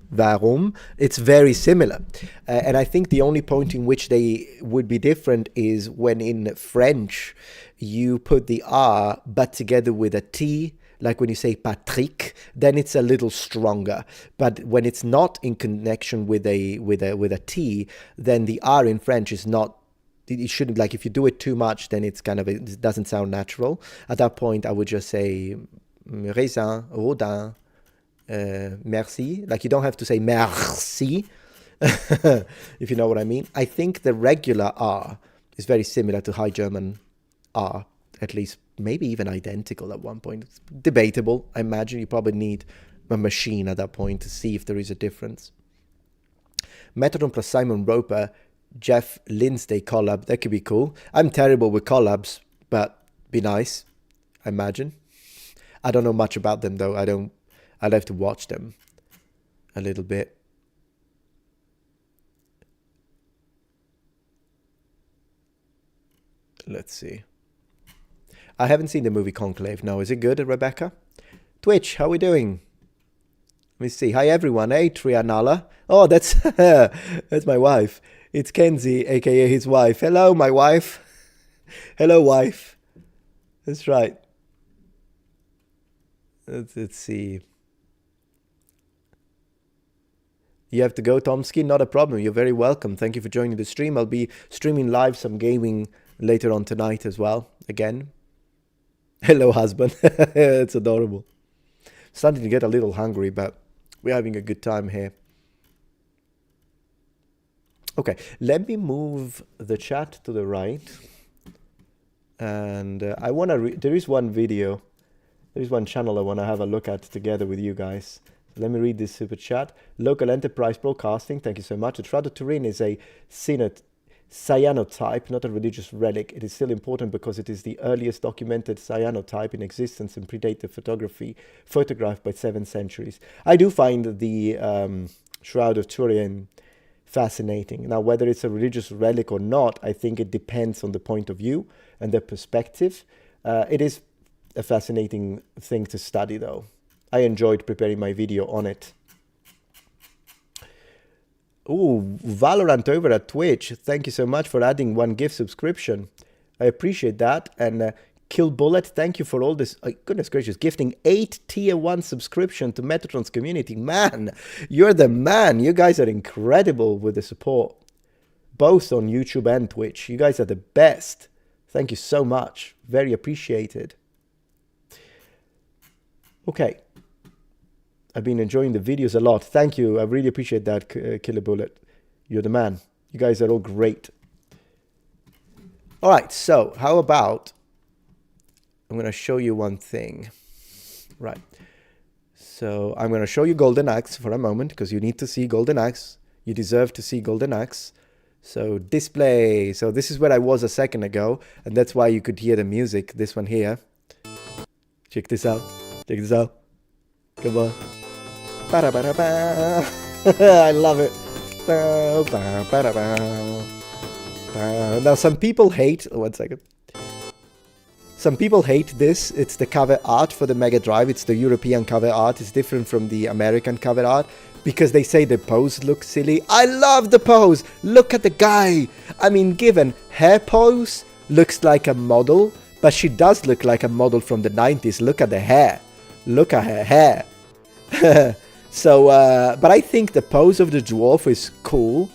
it's very similar. And I think the only point in which they would be different is when in French you put the R but together with a T, like when you say Patrick, then it's a little stronger. But when it's not in connection with a T, then the R in French is not. It shouldn't, like, if you do it too much, then it doesn't sound natural. At that point, I would just say raisin, rodin, merci. Like, you don't have to say merci, if you know what I mean. I think the regular R is very similar to High German R, at least maybe even identical at one point. It's debatable. I imagine you probably need a machine at that point to see if there is a difference. Metatron plus Simon Roper, Jeff Lindsay collab, that could be cool. I'm terrible with collabs, but be nice, I imagine. I don't know much about them though. I'd have to watch them a little bit. Let's see. I haven't seen the movie Conclave. No, is it good, Rebecca? Twitch, how are we doing? Let me see. Hi everyone. Hey Trianala. Oh, that's that's my wife. It's Kenzie, aka his wife. Hello, my wife. Hello, wife. That's right. Let's see. You have to go, Tomsky. Not a problem. You're very welcome. Thank you for joining the stream. I'll be streaming live some gaming later on tonight as well. Again. Hello, husband. It's adorable. Starting to get a little hungry, but we're having a good time here. Okay, let me move the chat to the right. And I want to, there is one video, there is one channel I want to have a look at together with you guys. Let me read this super chat. Local Enterprise Broadcasting, thank you so much. The Shroud of Turin is a cyanotype, not a religious relic. It is still important because it is the earliest documented cyanotype in existence and predated photography, photographed by 7 centuries. I do find the Shroud of Turin fascinating. Now, whether it's a religious relic or not, I think it depends on the point of view and the perspective. It is a fascinating thing to study, though. I enjoyed preparing my video on it. Ooh, Valorant over at Twitch. Thank you so much for adding 1 gift subscription. I appreciate that. And Kill Bullet, thank you for all this. Goodness gracious, gifting 8 tier 1 subscription to Metatron's community. Man, you're the man. You guys are incredible with the support, both on YouTube and Twitch. You guys are the best. Thank you so much. Very appreciated. Okay. I've been enjoying the videos a lot. Thank you. I really appreciate that, Killer Bullet. You're the man. You guys are all great. All right. So how about I'm going to show you one thing. Right. So I'm going to show you Golden Axe for a moment because you need to see Golden Axe. You deserve to see Golden Axe. So display. So this is where I was a second ago. And that's why you could hear the music. This one here. Check this out. Check this out. Come on. I love it. Now some people hate, one second. Some people hate this. It's the cover art for the Mega Drive. It's the European cover art. It's different from the American cover art because they say the pose looks silly. I love the pose. Look at the guy. I mean, given her pose looks like a model, but she does look like a model from the 90s. Look at the hair. Look at her hair. So, but I think the pose of the dwarf is cool,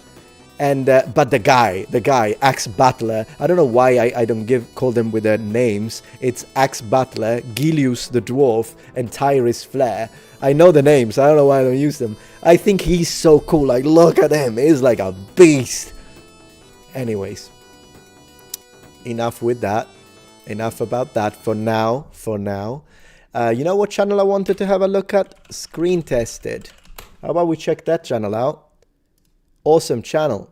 and but the guy, Axe Butler. I don't know why I don't call them with their names. It's Axe Butler, Gilius the dwarf, and Tyrus Flare. I know the names. I don't know why I don't use them. I think he's so cool. Like, look at him. He's like a beast. Anyways, enough with that. Enough about that for now. You know what channel I wanted to have a look at? Screen Tested. How about we check that channel out? Awesome channel.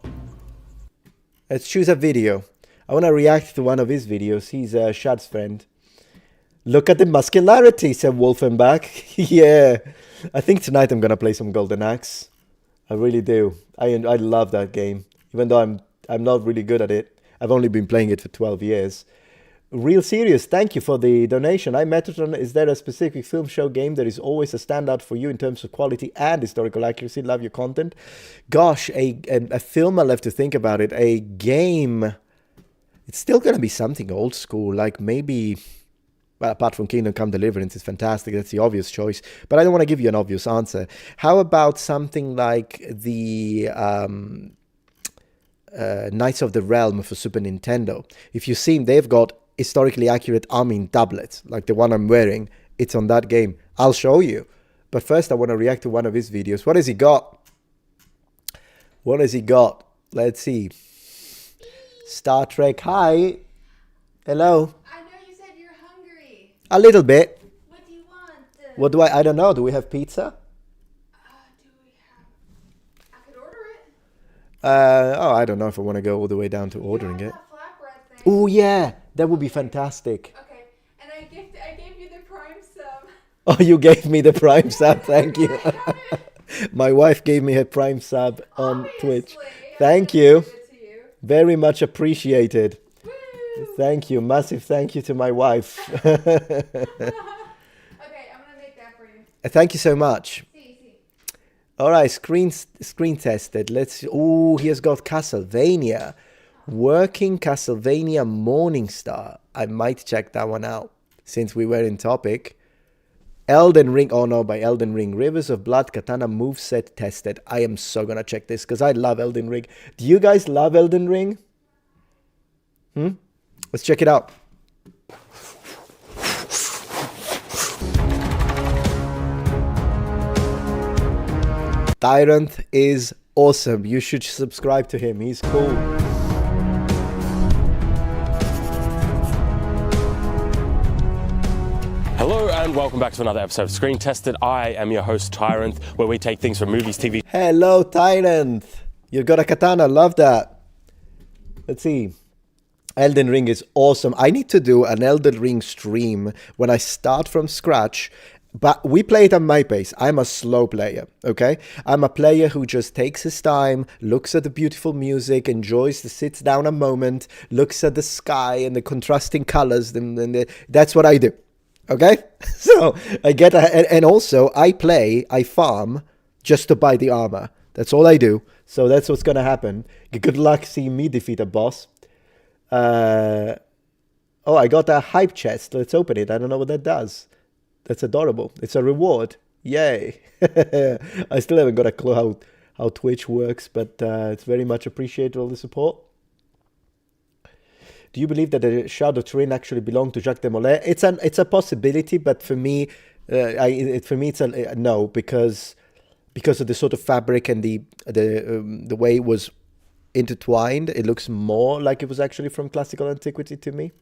Let's choose a video. I want to react to one of his videos. He's Shad's friend. Look at the muscularity, said Wolfenbach. Yeah. I think tonight I'm going to play some Golden Axe. I really do. I love that game. Even though I'm not really good at it. I've only been playing it for 12 years. Real serious, thank you for the donation. Hi Metatron, is there a specific film show game that is always a standout for you in terms of quality and historical accuracy? Love your content. Gosh, a film, I'll have to think about it. A game, it's still going to be something old school, like maybe, well, apart from Kingdom Come Deliverance, it's fantastic. That's the obvious choice. But I don't want to give you an obvious answer. How about something like the Knights of the Realm for Super Nintendo? If you've seen, they've got historically accurate arming tablets, like the one I'm wearing. It's on that game. I'll show you. But first, I want to react to one of his videos. What has he got? What has he got? Let's see. Star Trek. Hi. Hello. I know you said you're hungry. A little bit. What do you want? What do I don't know. Do we have pizza? Do we have... I could order it. Oh, I don't know if I want to go all the way down to ordering it. That flatbread thing. Oh, yeah. That would be fantastic. Okay, and I gave you the Prime sub. Oh, you gave me the Prime sub. Thank you. I have it. My wife gave me her Prime sub on Obviously, Twitch. I Thank have to you. give it to you. Very much appreciated. Woo! Thank you. Massive thank you to my wife. Okay, I'm gonna make that for you. Thank you so much. See. All right, screen tested. Let's. Oh, he has got Castlevania, working Castlevania Morningstar. I might check that one out since we were in topic. Elden Ring. Oh no, by Elden Ring. Rivers of Blood Katana moveset tested. I am so gonna check this because I love Elden Ring. Do you guys love Elden Ring? Let's check it out. Tyrant is awesome. You should subscribe to him. He's cool. Hello and welcome back to another episode of Screen Tested. I am your host Tyrant, where we take things from movies, TV. Hello, Tyrant. You got a katana. Love that. Let's see. Elden Ring is awesome. I need to do an Elden Ring stream when I start from scratch. But we play it on my pace. I'm a slow player, okay? I'm a player who just takes his time, looks at the beautiful music, sits down a moment, looks at the sky and the contrasting colors, and that's what I do, okay? So I get and also I farm just to buy the armor. That's all I do. So that's what's gonna happen. Good luck seeing me defeat a boss. Oh, I got a hype chest. Let's open it. I don't know what that does. That's adorable. It's a reward. Yay. I still haven't got a clue how Twitch works, but it's very much appreciated, all the support. Do you believe that the Shroud of Turin actually belonged to Jacques Desmoulins? It's a possibility, but for me, it's a no, because of the sort of fabric and the way it was intertwined. It looks more like it was actually from classical antiquity to me.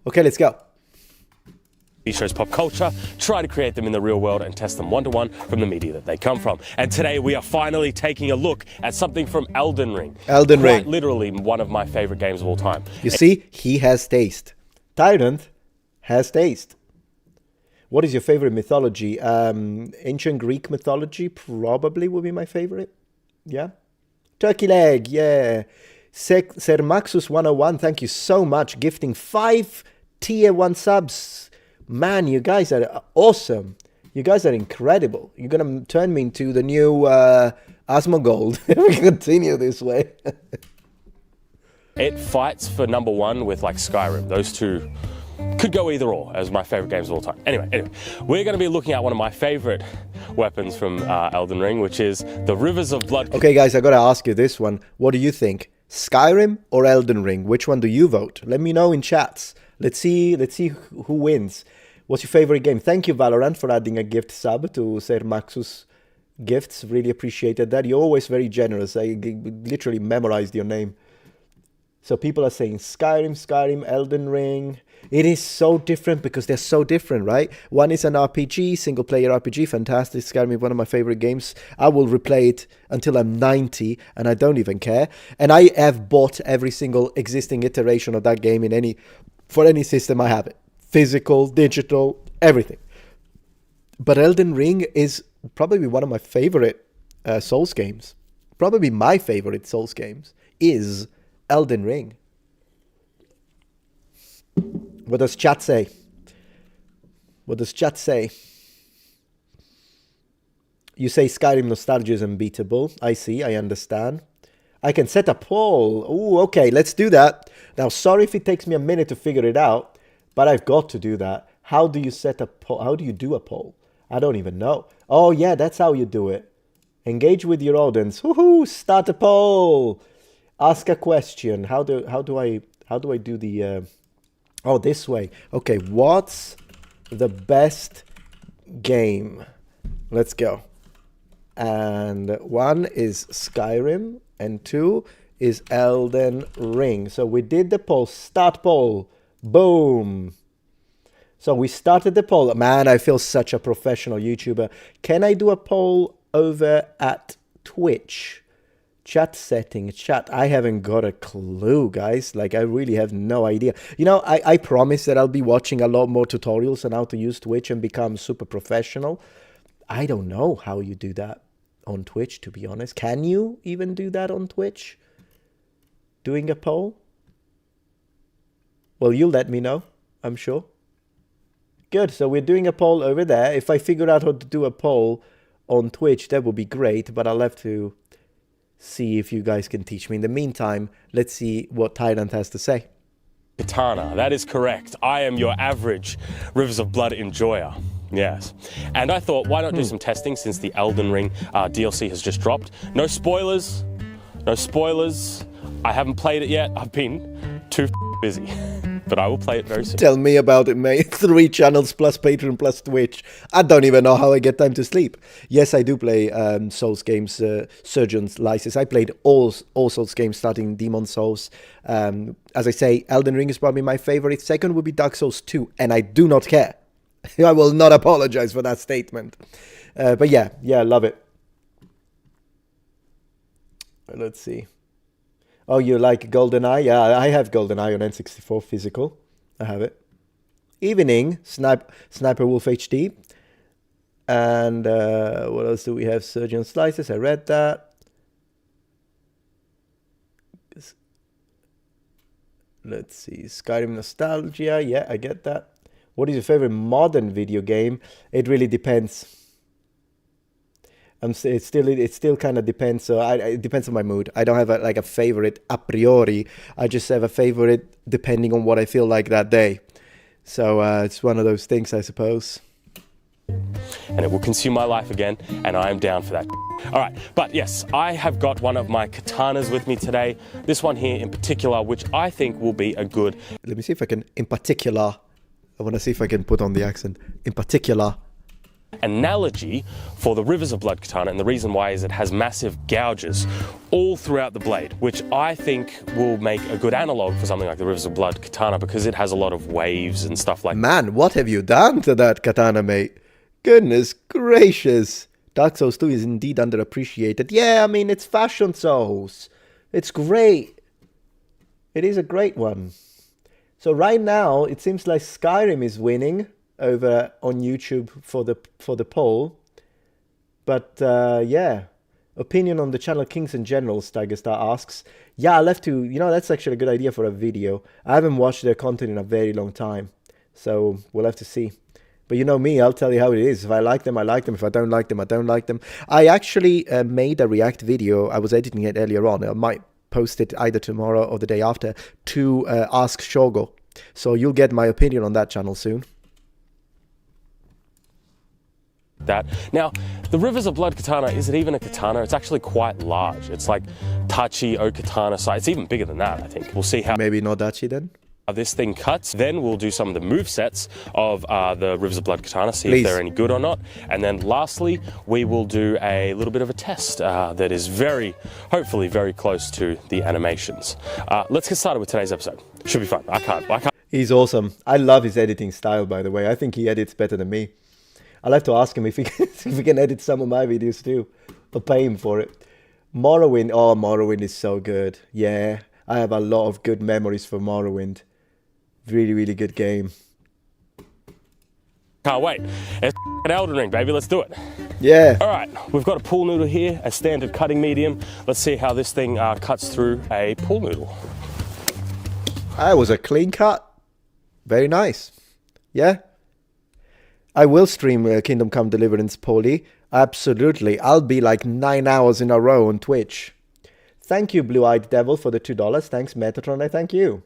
Okay, let's go. Shows pop culture, try to create them in the real world and test them one-to-one from the media that they come from. And today we are finally taking a look at something from Elden Ring. Elden Ring. Quite literally one of my favorite games of all time. You see, he has taste. Tyrant has taste. What is your favorite mythology? Ancient Greek mythology probably would be my favorite. Yeah. Turkey leg, yeah. Sermaxus 101, thank you so much. Gifting 5 tier 1 subs. Man, you guys are awesome. You guys are incredible. You're going to turn me into the new Asmongold if we continue this way. It fights for number one with like Skyrim. Those two could go either or as my favorite games of all time. Anyway, we're going to be looking at one of my favorite weapons from Elden Ring, which is the Rivers of Blood. Okay, guys, I got to ask you this one. What do you think? Skyrim or Elden Ring? Which one do you vote? Let me know in chats. Let's see who wins. What's your favorite game? Thank you, Valorant, for adding a gift sub to Sir Maxus Gifts. Really appreciated that. You're always very generous. I literally memorized your name. So people are saying Skyrim, Elden Ring. It is so different because they're so different, right? One is an RPG, single-player RPG, fantastic. Skyrim is one of my favorite games. I will replay it until I'm 90, and I don't even care. And I have bought every single existing iteration of that game for any system I have it. Physical, digital, everything. But Elden Ring is probably one of my favorite Souls games. Probably my favorite Souls games is Elden Ring. What does chat say? What does chat say? You say Skyrim nostalgia is unbeatable. I see, I understand. I can set a poll. Ooh, okay, let's do that. Now, sorry if it takes me a minute to figure it out, but I've got to do that. How do you set a poll? How do you do a poll? I don't even know. Oh, yeah, that's how you do it. Engage with your audience. Woohoo! Start a poll. Ask a question. How do I do the? Oh, this way. Okay, what's the best game? Let's go. And 1 is Skyrim, and 2 is Elden Ring. So we did the poll. Start poll. Boom. So we started the poll. Man, I feel such a professional YouTuber. Can I do a poll over at Twitch? Chat setting, chat. I haven't got a clue, guys. Like, I really have no idea. You know, I promise that I'll be watching a lot more tutorials on how to use Twitch and become super professional. I don't know how you do that on Twitch, to be honest. Can you even do that on Twitch? Doing a poll? Well, you'll let me know, I'm sure. Good, so we're doing a poll over there. If I figure out how to do a poll on Twitch, that would be great, but I'll have to see if you guys can teach me. In the meantime, let's see what Tyrant has to say. Katana, that is correct. I am your average Rivers of Blood enjoyer. Yes. And I thought, why not do some testing since the Elden Ring DLC has just dropped? No spoilers. No spoilers. I haven't played it yet. I've been too busy. But I will play it very soon. Tell me about it, mate. 3 channels plus Patreon plus Twitch. I don't even know how I get time to sleep. Yes, I do play Souls games, Surgeon's Lysis. I played all Souls games starting Demon Souls. As I say, Elden Ring is probably my favorite. Second would be Dark Souls 2, and I do not care. I will not apologize for that statement. But yeah, I love it. Let's see. Oh, you like GoldenEye? Yeah, I have GoldenEye on N64 physical. I have it. Evening, Sniper Wolf HD. And what else do we have? Surgeon Slices, I read that. Let's see, Skyrim Nostalgia. Yeah, I get that. What is your favorite modern video game? It really depends. It still kind of depends. So it depends on my mood. I don't have a favorite a priori. I just have a favorite depending on what I feel like that day. So it's one of those things, I suppose. And it will consume my life again, and I am down for that. All right, but yes, I have got one of my katanas with me today. This one here in particular, which I think will be a good... Let me see if I can, in particular, I want to see if I can put on the accent. In particular... analogy for the Rivers of Blood katana, and the reason why is it has massive gouges all throughout the blade, which I think will make a good analog for something like the Rivers of Blood katana because it has a lot of waves and stuff like that. Man, what have you done to that katana, mate? Goodness gracious. Dark Souls 2 is indeed underappreciated. Yeah, I mean, it's Fashion Souls. It's great. It is a great one. So right now, it seems like Skyrim is winning over on YouTube for the poll. But yeah, opinion on the channel Kings and Generals, Tigerstar asks. Yeah, I'll have to, that's actually a good idea for a video. I haven't watched their content in a very long time, so we'll have to see. But you know me, I'll tell you how it is. If I like them, I like them. If I don't like them, I don't like them. I actually made a React video. I was editing it earlier on. I might post it either tomorrow or the day after to Ask Shogo. So you'll get my opinion on that channel soon. That. Now, the Rivers of Blood katana, is it even a katana? It's actually quite large. It's like Tachi O katana size. It's even bigger than that, I think. We'll see how... Maybe not Dachi then? This thing cuts. Then we'll do some of the movesets of the Rivers of Blood katana, see Please. if they're any good or not. And then lastly, we will do a little bit of a test that is hopefully very close to the animations. Let's get started with today's episode. Should be fun. I can't. He's awesome. I love his editing style, by the way. I think he edits better than me. I'll have to ask him if he can edit some of my videos too. I'll pay him for it. Morrowind. Oh, Morrowind is so good. Yeah, I have a lot of good memories for Morrowind. Really, really good game. Can't wait. It's an Elden Ring, baby. Let's do it. Yeah. All right. We've got a pool noodle here, a standard cutting medium. Let's see how this thing cuts through a pool noodle. That was a clean cut. Very nice. Yeah. I will stream Kingdom Come Deliverance, Paulie. Absolutely. I'll be like 9 hours in a row on Twitch. Thank you, Blue-Eyed Devil, for the $2. Thanks, Metatron. I thank you.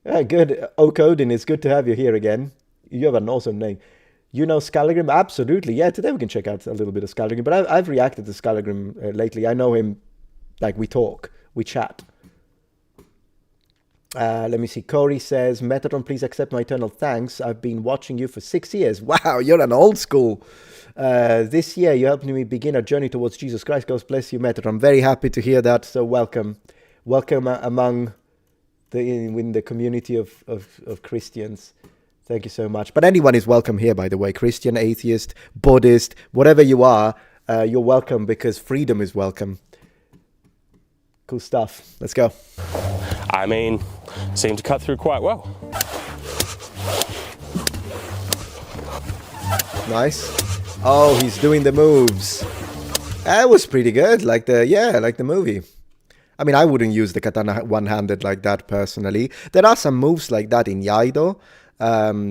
Yeah, good. O'Codin, it's good to have you here again. You have an awesome name. You know Skyrim? Absolutely. Yeah, today we can check out a little bit of Skyrim. But I've reacted to Skyrim lately. I know him, like we talk, we chat. Let me see. Corey says, Metatron, please accept my eternal thanks. I've been watching you for 6 years. Wow, you're an old school. This year, you helped me begin a journey towards Jesus Christ. God bless you, Metatron. I'm very happy to hear that. So welcome. Welcome among in the community of Christians. Thank you so much. But anyone is welcome here, by the way. Christian, atheist, Buddhist, whatever you are, you're welcome because freedom is welcome. Cool stuff. Let's go. I mean, seemed to cut through quite well. Nice. Oh, he's doing the moves. That was pretty good. Like the movie. I mean, I wouldn't use the katana one-handed like that personally. There are some moves like that in Yaido.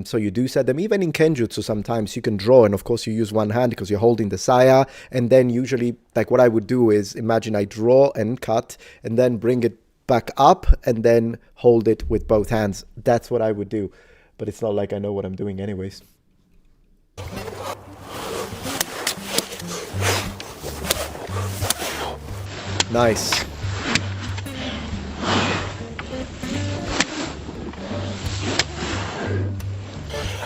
So you do set them. Even in Kenjutsu, sometimes you can draw, and of course you use one hand because you're holding the saya. And then usually, like what I would do is imagine I draw and cut, and then bring it back up, and then hold it with both hands. That's what I would do. But it's not like I know what I'm doing anyways. Nice.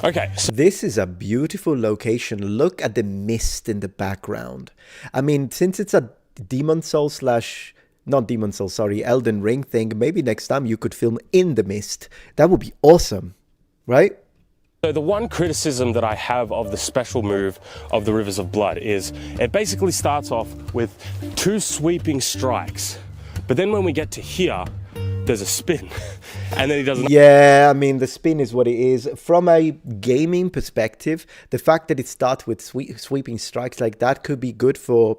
Okay, so this is a beautiful location. Look at the mist in the background. I mean, since it's a Demon Soul slash, not Demon Soul, sorry, Elden Ring thing, maybe next time you could film in the mist. That would be awesome, right? So the one criticism that I have of the special move of the Rivers of Blood is it basically starts off with 2 sweeping strikes. But then when we get to here, there's a spin. And then he doesn't... Yeah, I mean, the spin is what it is. From a gaming perspective, the fact that it starts with sweeping strikes like that could be good for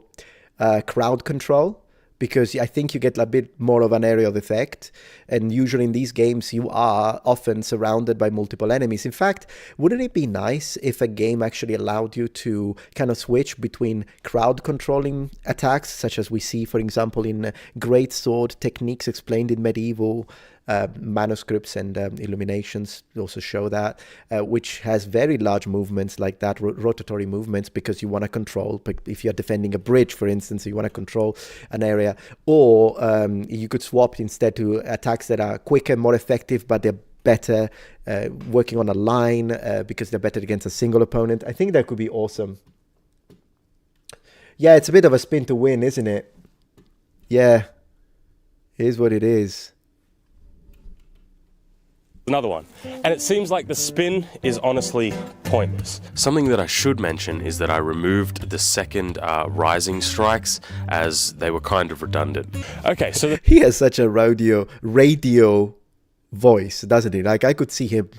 crowd control, because I think you get a bit more of an aerial effect. And usually in these games, you are often surrounded by multiple enemies. In fact, wouldn't it be nice if a game actually allowed you to kind of switch between crowd controlling attacks, such as we see, for example, in Great Sword techniques explained in medieval manuscripts and illuminations also show that, which has very large movements like that, rotatory movements, because you want to control, if you're defending a bridge, for instance, you want to control an area. Or you could swap instead to attacks that are quicker, more effective, but they're better working on a line because they're better against a single opponent. I think that could be awesome. Yeah, it's a bit of a spin to win, isn't it? Yeah, it is what it is. Another one. And it seems like the spin is honestly pointless. Something that I should mention is that I removed the second rising strikes, as they were kind of redundant. Okay, so he has such a radio voice, doesn't he? Like, I could see him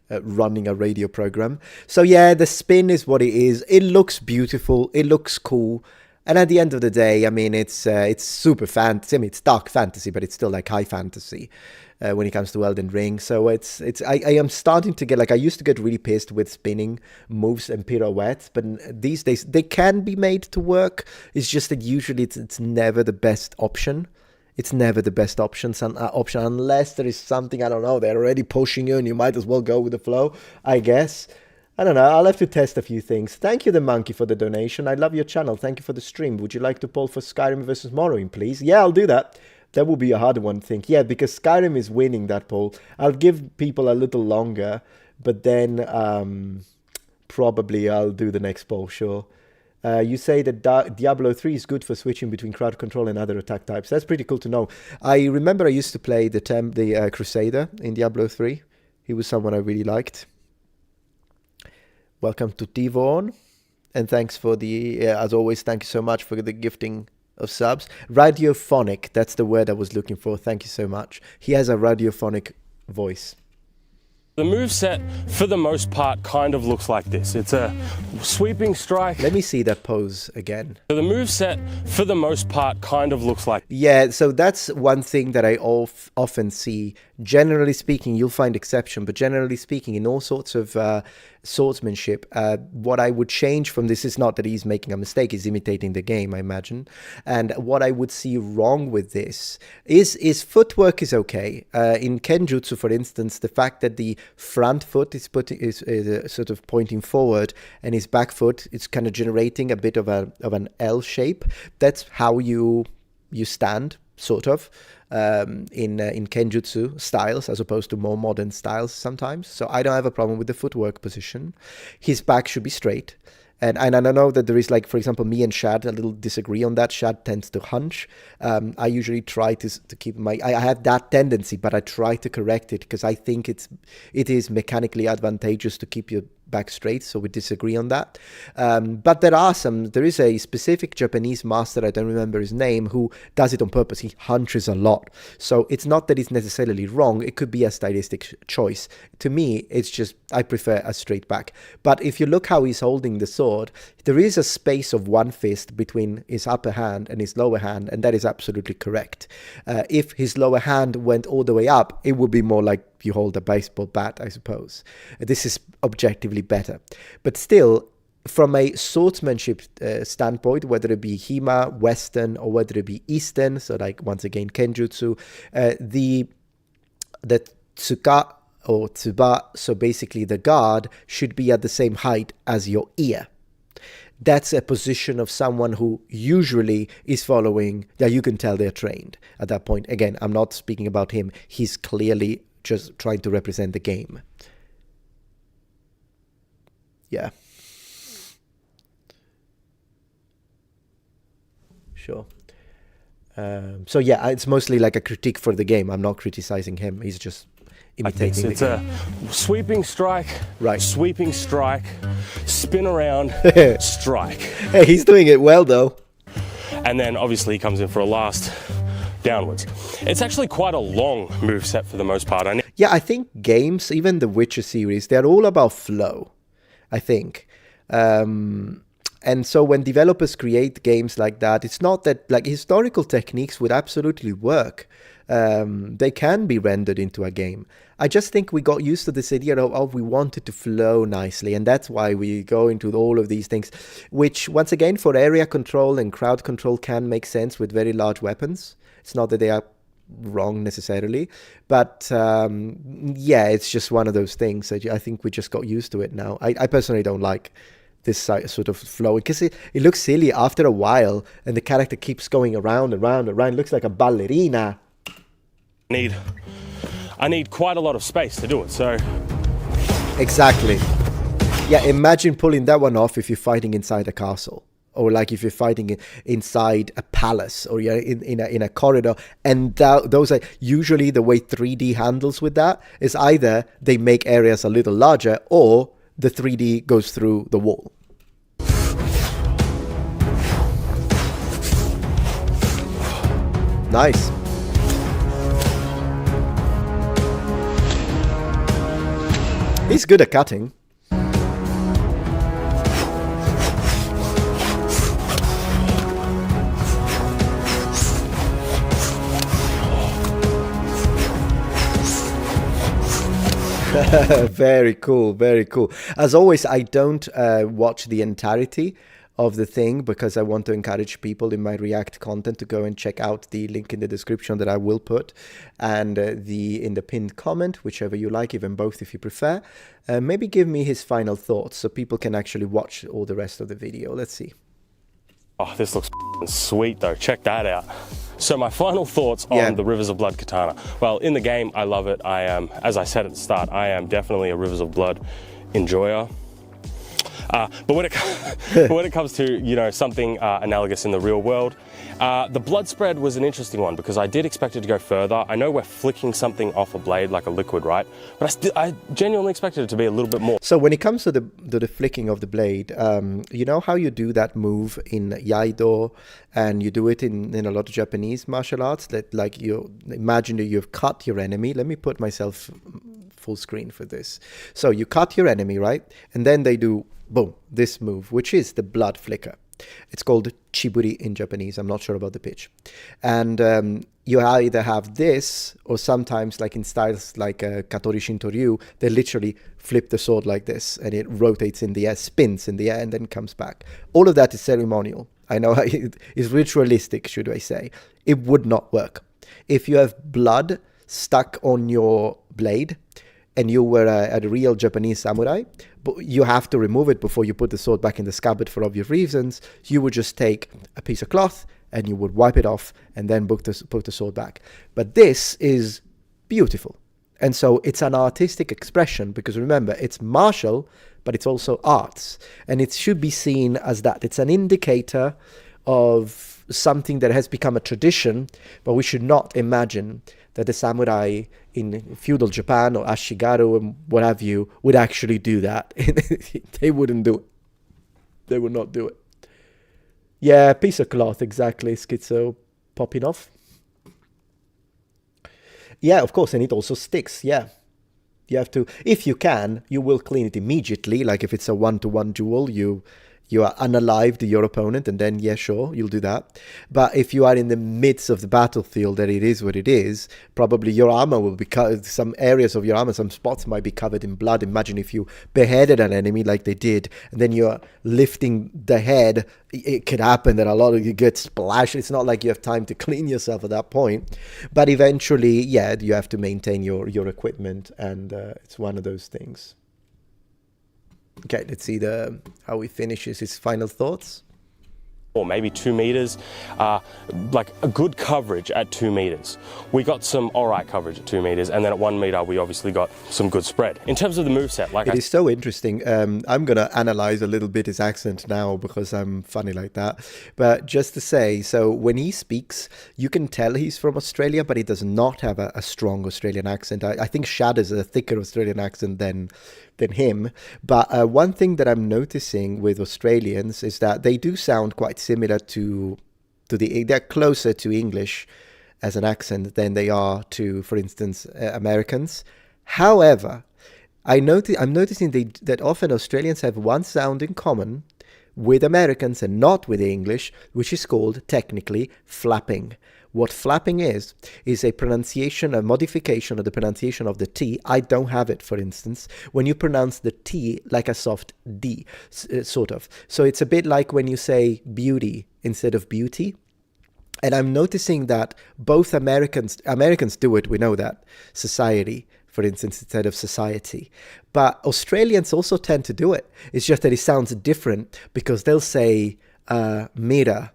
running a radio program. So yeah, the spin is what it is. It looks beautiful. It looks cool. And at the end of the day, I mean, it's super fantasy. I mean, it's dark fantasy, but it's still like high fantasy when it comes to Elden Ring. So I am starting to get, like, I used to get really pissed with spinning moves and pirouettes, but these days they can be made to work. It's just that usually it's never the best option. It's never the best option unless there is something, I don't know, they're already pushing you and you might as well go with the flow, I guess. I don't know. I'll have to test a few things. Thank you, The Monkey, for the donation. I love your channel. Thank you for the stream. Would you like to poll for Skyrim versus Morrowind, please? Yeah, I'll do that. That will be a hard one, I think. Yeah, because Skyrim is winning that poll. I'll give people a little longer, but then probably I'll do the next poll, sure. You say that Diablo 3 is good for switching between crowd control and other attack types. That's pretty cool to know. I remember I used to play the Crusader in Diablo 3. He was someone I really liked. Welcome to Tivon, and thanks for the, as always, thank you so much for the gifting of subs. Radiophonic, that's the word I was looking for. Thank you so much. He has a radiophonic voice. The moveset, for the most part, kind of looks like this. It's a sweeping strike. Let me see that pose again. So the moveset, for the most part, kind of looks like... Yeah, so that's one thing that I often see. Generally speaking, you'll find exception, but generally speaking, in all sorts of swordsmanship, what I would change from this is not that he's making a mistake, he's imitating the game, I imagine. And what I would see wrong with this is footwork is okay. In Kenjutsu, for instance, the fact that the front foot is sort of pointing forward and his back foot is kind of generating a bit of an L shape. That's how you stand, sort of. In Kenjutsu styles, as opposed to more modern styles sometimes. So I don't have a problem with the footwork position. His back should be straight. And I know that there is, like, for example, me and Shad a little disagree on that. Shad tends to hunch. I usually try to keep I have that tendency, but I try to correct it because I think it is mechanically advantageous to keep your back straight, so we disagree on that. But there is a specific Japanese master, I don't remember his name, who does it on purpose. He hunches a lot. So it's not that it's necessarily wrong. It could be a stylistic choice. To me, it's just, I prefer a straight back. But if you look how he's holding the sword, there is a space of one fist between his upper hand and his lower hand, and that is absolutely correct. If his lower hand went all the way up, it would be more like you hold a baseball bat, I suppose. This is objectively better. But still, from a swordsmanship standpoint, whether it be Hima, Western, or whether it be Eastern, so like once again Kenjutsu, the Tsuka or Tsuba, so basically the guard, should be at the same height as your ear. That's a position of someone who usually is following, that you can tell they're trained at that point. Again, I'm not speaking about him. He's clearly just trying to represent the game. Yeah. Sure. So yeah, it's mostly like a critique for the game. I'm not criticizing him. He's just imitating It's the game. a sweeping strike, Right. sweeping strike, spin around, strike. Hey, he's doing it well though. And then obviously he comes in for a last downwards. It's actually quite a long moveset for the most part. Yeah, I think games, even the Witcher series, they're all about flow, I think. And so when developers create games like that, it's not that, like, historical techniques would absolutely work. They can be rendered into a game. I just think we got used to this idea of we want it to flow nicely, and that's why we go into all of these things, which, once again, for area control and crowd control can make sense with very large weapons. It's not that they are wrong necessarily, but yeah, it's just one of those things. I think we just got used to it now. I personally don't like this sort of flow, because it looks silly after a while, and the character keeps going around and round and round. It looks like a ballerina. I need quite a lot of space to do it, so... Exactly. Yeah, imagine pulling that one off if you're fighting inside a castle, or like if you're fighting inside a palace, or you're in a corridor. And those are usually the way 3D handles with that is either they make areas a little larger, or the 3D goes through the wall. Nice. He's good at cutting. Very cool, very cool. As always, I don't watch the entirety of the thing, because I want to encourage people in my React content to go and check out the link in the description that I will put, and in the pinned comment, whichever you like, even both if you prefer. Maybe give me his final thoughts so people can actually watch all the rest of the video. Let's see. Oh, this looks sweet though. Check that out. So my final thoughts on the Rivers of Blood katana. Well, in the game, I love it. I am, as I said at the start, I am definitely a Rivers of Blood enjoyer. But when it comes to, you know, something analogous in the real world, the blood spread was an interesting one, because I did expect it to go further. I know we're flicking something off a blade like a liquid, right? But I genuinely expected it to be a little bit more. So when it comes to the flicking of the blade, you know how you do that move in Iaido, and you do it in a lot of Japanese martial arts, that like you imagine that you've cut your enemy. Let me put myself full screen for this. So you cut your enemy, right? And then they do, boom, this move, which is the blood flicker. It's called chiburi in Japanese. I'm not sure about the pitch. And you either have this, or sometimes, like in styles like Katori Shintoryu, they literally flip the sword like this, and it rotates in the air, spins in the air, and then comes back. All of that is ceremonial. I know it's ritualistic, should I say. It would not work. If you have blood stuck on your blade, and you were a real Japanese samurai, but you have to remove it before you put the sword back in the scabbard for obvious reasons, you would just take a piece of cloth and you would wipe it off and then put the sword back. But this is beautiful. And so it's an artistic expression, because remember, it's martial, but it's also arts. And it should be seen as that. It's an indicator of something that has become a tradition, but we should not imagine that the samurai in feudal Japan or Ashigaru and what have you would actually do that. They wouldn't do it. They would not do it. Yeah, piece of cloth, exactly. Schizo popping off. Yeah, of course, and it also sticks, yeah. You have to, if you can, you will clean it immediately. Like if it's a one-to-one duel, you you are unalived your opponent, and then yeah, sure, you'll do that. But if you are in the midst of the battlefield, that it is what it is, probably your armor will be some areas of your armor, some spots might be covered in blood. Imagine if you beheaded an enemy like they did, and then you're lifting the head. It could happen that a lot of you get splashed. It's not like you have time to clean yourself at that point, but eventually, yeah, you have to maintain your equipment, and it's one of those things. Okay, let's see how he finishes his final thoughts. Or maybe 2 meters, like a good coverage at 2 meters. We got some alright coverage at 2 meters, and then at 1 meter we obviously got some good spread. In terms of the moveset, it is so interesting. I'm gonna analyze a little bit his accent now because I'm funny like that. But just to say, so when he speaks, you can tell he's from Australia, but he does not have a strong Australian accent. I think Shad has a thicker Australian accent than him. But one thing that I'm noticing with Australians is that they do sound quite similar to they're closer to English as an accent than they are to, for instance, Americans. However, I'm noticing that often Australians have one sound in common with Americans and not with English, which is called technically flapping. What flapping is a pronunciation, a modification of the pronunciation of the T. I don't have it, for instance, when you pronounce the T like a soft D, sort of. So it's a bit like when you say beauty instead of beauty. And I'm noticing that both Americans do it, we know that, society, for instance, instead of society. But Australians also tend to do it. It's just that it sounds different because they'll say mira.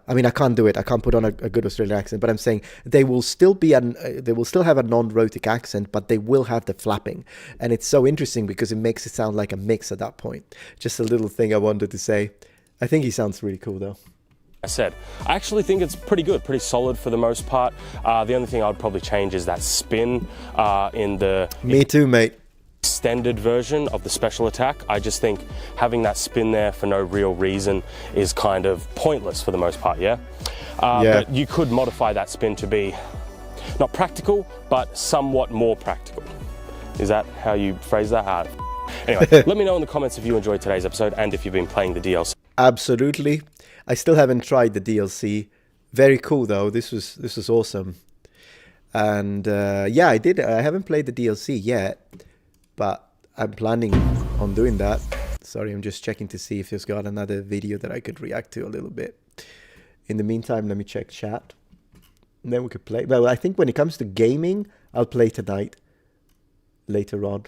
I mean, I can't do it. I can't put on a good Australian accent, but I'm saying they will still have a non-rhotic accent, but they will have the flapping. And it's so interesting because it makes it sound like a mix at that point. Just a little thing I wanted to say. I think he sounds really cool though. I said, I actually think it's pretty good, pretty solid for the most part. The only thing I'd probably change is that spin in the... Me too, mate. Extended version of the special attack. I just think having that spin there for no real reason is kind of pointless for the most part, yeah? But you could modify that spin to be not practical, but somewhat more practical. Is that how you phrase that? Anyway, let me know in the comments if you enjoyed today's episode and if you've been playing the DLC. Absolutely. I still haven't tried the DLC. Very cool though. This was awesome. And yeah, I haven't played the DLC yet, but I'm planning on doing that. Sorry, I'm just checking to see if there's got another video that I could react to a little bit. In the meantime, let me check chat. And then we could play. Well, I think when it comes to gaming, I'll play tonight. Later on.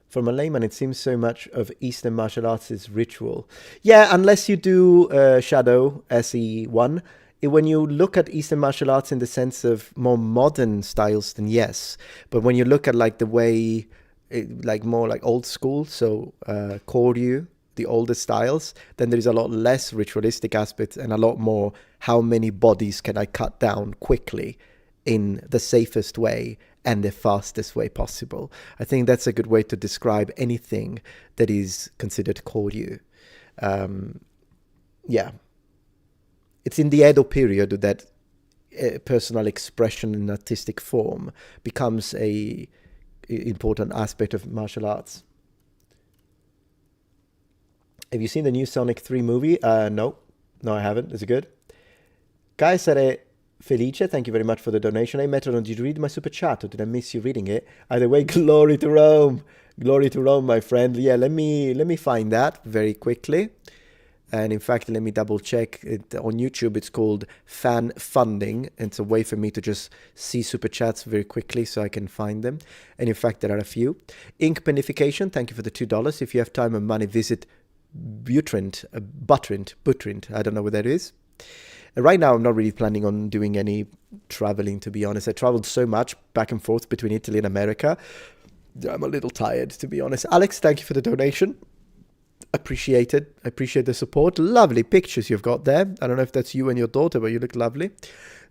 From a layman, it seems so much of Eastern martial arts is ritual. Yeah, unless you do Shadow SE1. When you look at Eastern martial arts in the sense of more modern styles, then yes. But when you look at like the way, like more like old school, so Koryu, the older styles, then there is a lot less ritualistic aspects and a lot more how many bodies can I cut down quickly in the safest way and the fastest way possible. I think that's a good way to describe anything that is considered Koryu. Yeah. It's in the Edo period that personal expression in artistic form becomes a important aspect of martial arts. Have you seen the new Sonic 3 movie? No, I haven't. Is it good? Caesare Felice, thank you very much for the donation. Hey, Metatron, did you read my super chat or did I miss you reading it? Either way, glory to Rome. Glory to Rome, my friend. Yeah, let me find that very quickly. And in fact, let me double check it on YouTube. It's called Fan Funding. It's a way for me to just see super chats very quickly so I can find them. And in fact, there are a few. Ink Panification, thank you for the $2. If you have time and money, visit Butrint. I don't know what that is. Right now, I'm not really planning on doing any traveling, to be honest. I traveled so much back and forth between Italy and America. I'm a little tired, to be honest. Alex, thank you for the donation. Appreciate it. I appreciate the support. Lovely pictures you've got there. I don't know if that's you and your daughter, but you look lovely.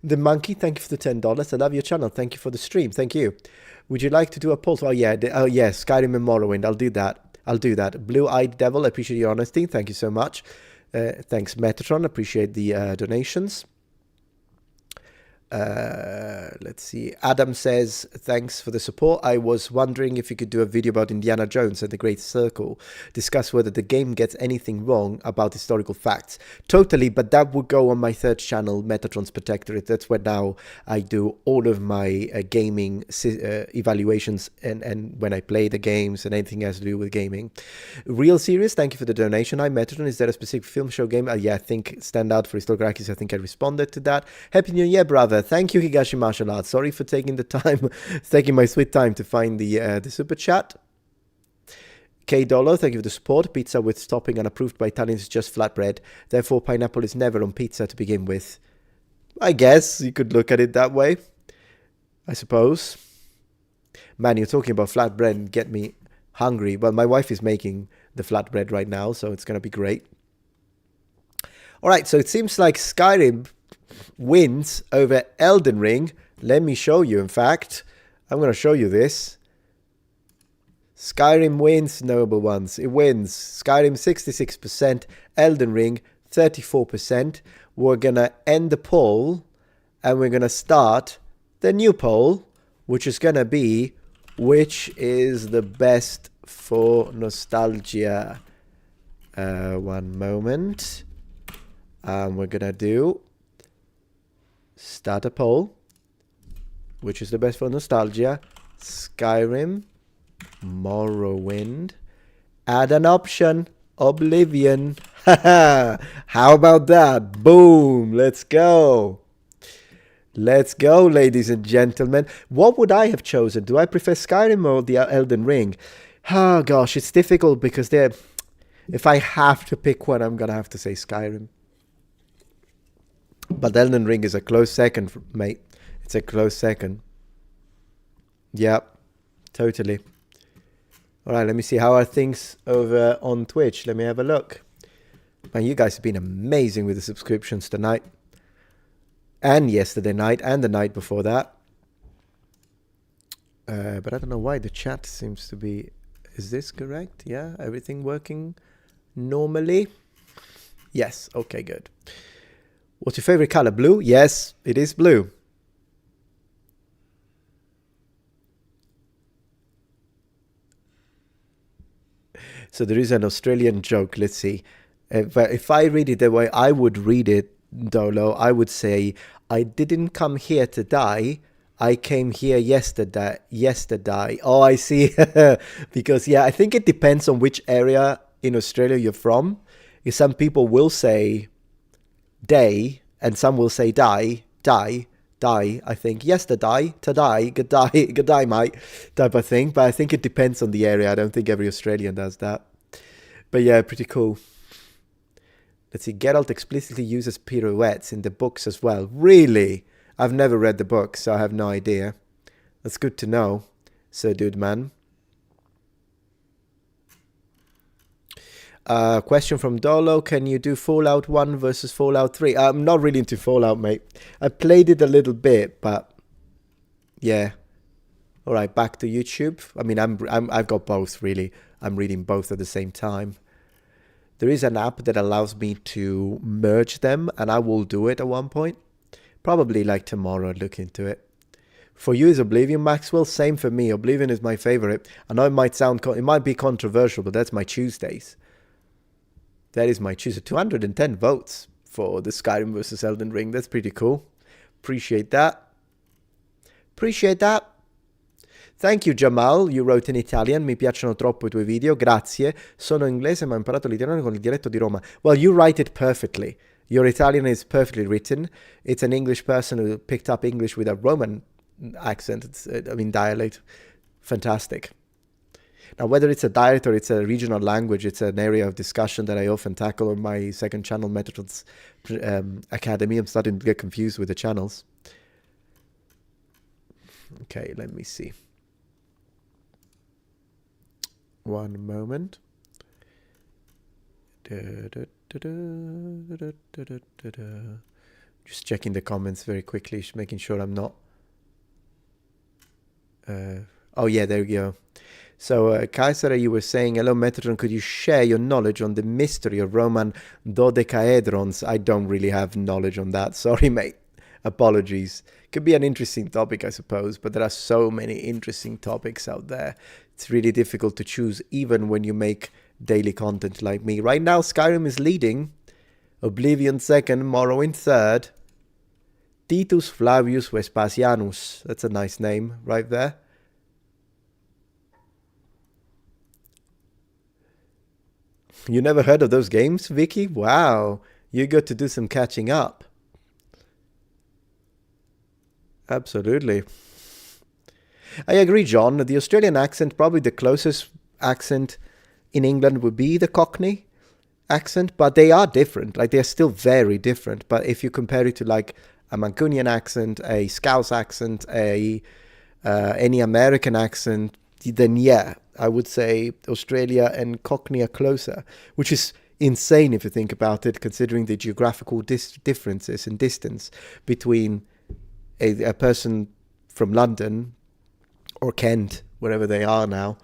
The Monkey, thank you for the $10. I love your channel. Thank you for the stream. Thank you. Would you like to do a poll? Oh, yeah. Yes. Skyrim and Morrowind. I'll do that. Blue-Eyed Devil, I appreciate your honesty. Thank you so much. Thanks, Metatron. Appreciate the donations. Let's see. Adam says, thanks for the support. I was wondering if you could do a video about Indiana Jones and the Great Circle. Discuss whether the game gets anything wrong about historical facts. Totally, but that would go on my third channel, Metatron's Protectorate. That's where now I do all of my gaming evaluations and when I play the games and anything has to do with gaming. Real serious, thank you for the donation. Hi, Metatron. Is there a specific film show game? Yeah, I think Stand Out for Historical Accuracy. I think I responded to that. Happy New Year, brother. Thank you, Higashi Martial Arts. Sorry for taking the time, taking my sweet time to find the super chat. K Dollar, thank you for the support. Pizza with topping unapproved by Italians is just flatbread. Therefore, pineapple is never on pizza to begin with. I guess you could look at it that way. I suppose. Man, you're talking about flatbread and get me hungry. Well, my wife is making the flatbread right now, so it's going to be great. All right, so it seems like Skyrim wins over Elden Ring. Let me show you, in fact. I'm going to show you this. Skyrim wins, noble ones. It wins. Skyrim 66%, Elden Ring 34%. We're going to end the poll and we're going to start the new poll, which is going to be which is the best for nostalgia. One moment. We're going to do start a poll. Which is the best for nostalgia? Skyrim, Morrowind. Add an option. Oblivion. How about that? Boom. Let's go. Let's go, ladies and gentlemen. What would I have chosen? Do I prefer Skyrim or the Elden Ring? Oh, gosh. It's difficult because they're... If I have to pick one, I'm going to have to say Skyrim. But Elden Ring is a close second, mate. It's a close second. Yep, totally. All right, let me see. How are things over on Twitch? Let me have a look. Man, you guys have been amazing with the subscriptions tonight. And yesterday night and the night before that. But I don't know why the chat seems to be... Is this correct? Yeah, everything working normally? Yes, okay, good. What's your favorite color? Blue? Yes, it is blue. So there is an Australian joke. Let's see. If I read it the way I would read it, Dolo, I would say, I didn't come here to die. I came here yesterday. Oh, I see. Because, yeah, I think it depends on which area in Australia you're from. Some people will say day, and some will say die, I think. Yesterday, today, good day, mate, type of thing. But I think it depends on the area. I don't think every Australian does that. But yeah, pretty cool. Let's see, Geralt explicitly uses pirouettes in the books as well. Really? I've never read the book, so I have no idea. That's good to know, Sir Dude Man. Question from Dolo, can you do Fallout 1 versus Fallout 3? I'm not really into Fallout, mate. I played it a little bit, but yeah. All right, back to YouTube. I mean, I've got both, really. I'm reading both at the same time. There is an app that allows me to merge them, and I will do it at one point. Probably like tomorrow, look into it. For you is Oblivion, Maxwell? Same for me. Oblivion is my favorite. I know it might be controversial, but that's my Tuesdays. That is my Tuesday. 210 votes for the Skyrim versus Elden Ring. That's pretty cool. Appreciate that. Appreciate that. Thank you, Jamal. You wrote in Italian. Mi piacciono troppo I tuoi video. Grazie. Sono inglese ma ho imparato l'italiano con il dialetto di Roma. Well, you write it perfectly. Your Italian is perfectly written. It's an English person who picked up English with a Roman accent. It's, dialect. Fantastic. Now, whether it's a dialect or it's a regional language, it's an area of discussion that I often tackle on my second channel, Metatron's Academy. I'm starting to get confused with the channels. Okay, let me see. One moment. Just checking the comments very quickly, making sure I'm not... oh yeah, there we go. So, Kaisara, you were saying, hello Metatron, could you share your knowledge on the mystery of Roman dodecahedrons? I don't really have knowledge on that, sorry mate. Apologies. Could be an interesting topic, I suppose, but there are so many interesting topics out there. It's really difficult to choose, even when you make daily content like me. Right now, Skyrim is leading, Oblivion second, Morrowind third, Titus Flavius Vespasianus. That's a nice name right there. You never heard of those games, Vicky? Wow, you got to do some catching up. Absolutely. I agree, John. The Australian accent, probably the closest accent in England would be the Cockney accent, but they are different. Like, they're still very different. But if you compare it to like a Mancunian accent, a Scouse accent, any American accent, then yeah, I would say Australia and Cockney are closer, which is insane if you think about it, considering the geographical differences and distance between a person from London or Kent, wherever they are now,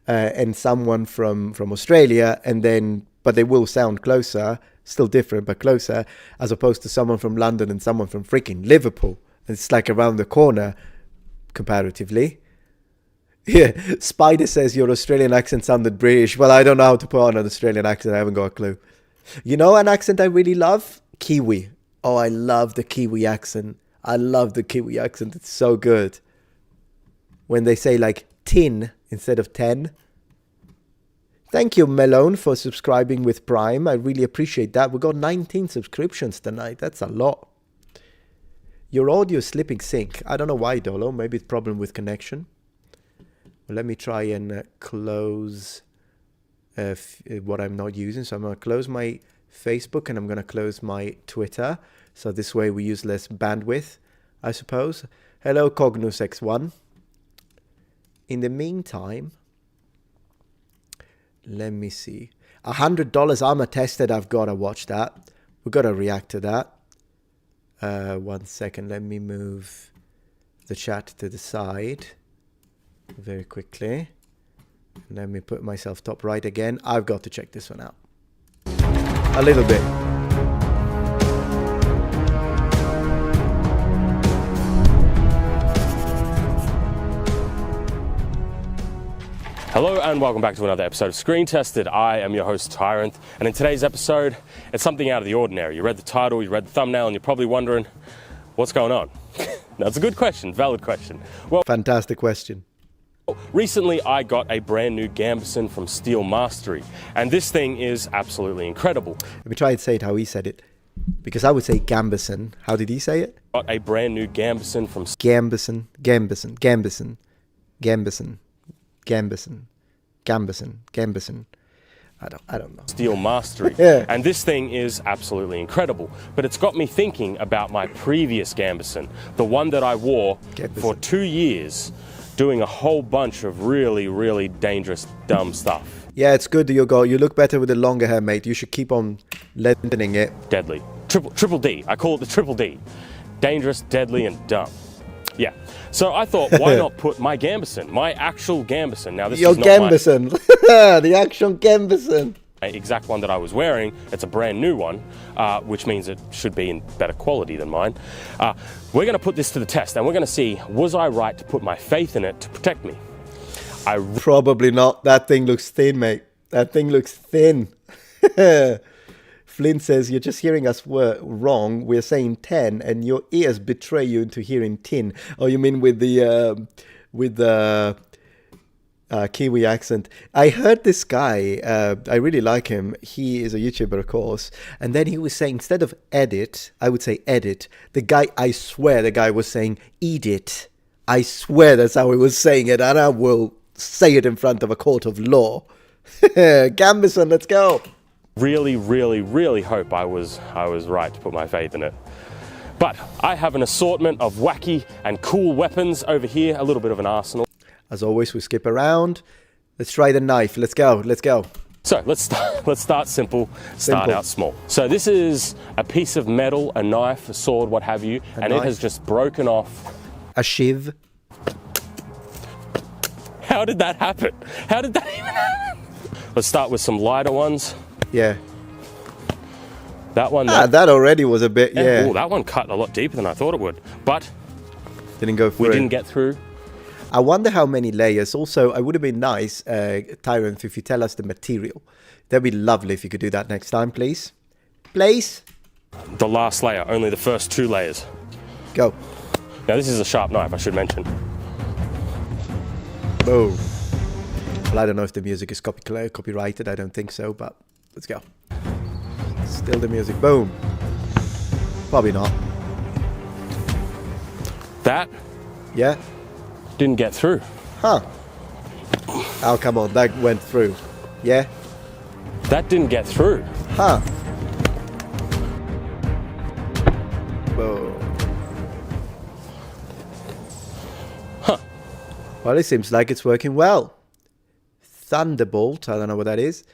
and someone from Australia, and then, but they will sound closer, still different, but closer, as opposed to someone from London and someone from freaking Liverpool. It's like around the corner, comparatively. Yeah, Spider says your Australian accent sounded British. Well, I don't know how to put on an Australian accent. I haven't got a clue. You know an accent I really love? Kiwi. Oh, I love the Kiwi accent. I love the Kiwi accent. It's so good. When they say like tin instead of 10. Thank you, Melone, for subscribing with Prime. I really appreciate that. We got 19 subscriptions tonight. That's a lot. Your audio is slipping sync. I don't know why, Dolo. Maybe it's a problem with connection. Well, let me try and close what I'm not using. So I'm going to close my Facebook and I'm going to close my Twitter. So this way we use less bandwidth, I suppose. Hello, CognusX1. In the meantime, let me see. $100 Armor Tested. I've got to watch that. We've got to react to that. 1 second. Let me move the chat to the side very quickly. Let me put myself top right again. I've got to check this one out. A little bit. Hello and welcome back to another episode of Screen Tested. I am your host Tyrant, and in today's episode, it's something out of the ordinary. You read the title, you read the thumbnail, and you're probably wondering, what's going on? That's a good question, valid question. Well, fantastic question. Recently, I got a brand new Gambison from Steel Mastery, and this thing is absolutely incredible. Let me try and say it how he said it, because I would say Gambison. How did he say it? Got a brand new Gambison from Gambison, Gambison, Gambison, Gambison, Gambison, Gambison, Gambison. I don't know. Steel Mastery. Yeah. And this thing is absolutely incredible. But it's got me thinking about my previous Gambison, the one that I wore for 2 years, doing a whole bunch of really, really dangerous, dumb stuff. Yeah, it's good that you look better with the longer hair, mate. You should keep on lengthening it. Deadly. Triple D. I call it the triple D. Dangerous, deadly, and dumb. Yeah. So I thought, why not put my Gambison, my actual Gambison. Now this is not Gambison. The actual Gambison. My exact one that I was wearing. It's a brand new one, which means it should be in better quality than mine. We're going to put this to the test, and we're going to see, was I right to put my faith in it to protect me? Probably not. That thing looks thin, mate. That thing looks thin. Flynn says, you're just hearing us wrong. We're saying 10, and your ears betray you into hearing tin. Oh, you mean with the Kiwi accent? I heard this guy. I really like him. He is a YouTuber, of course. And then he was saying, instead of edit, I would say edit. I swear the guy was saying eat it. I swear that's how he was saying it. And I will say it in front of a court of law. Gambison, let's go. Really, really, really hope I was right to put my faith in it. But I have an assortment of wacky and cool weapons over here, a little bit of an arsenal. As always, we skip around. Let's try the knife. Let's go. Let's go. So let's start simple, start out small. So this is a piece of metal, a knife, a sword, what have you, and it has just broken off. A shiv. How did that happen? How did that even happen? Let's start with some lighter ones. Yeah. That one, that already was a bit, yeah. Ooh, that one cut a lot deeper than I thought it would. But didn't go through. we didn't get through. I wonder how many layers. Also, it would have been nice, Tyrant, if you tell us the material. That'd be lovely if you could do that next time, please. Please. The last layer, only the first 2 layers. Go. Now this is a sharp knife, I should mention. Boom. Well, I don't know if the music is copyrighted. I don't think so, but let's go. Still the music. Boom. Probably not. That Yeah? didn't get through. Huh. Oh, come on. That went through. Yeah? That didn't get through. Huh. Boom. Huh. Well, it seems like it's working well. Thunderbolt. I don't know what that is.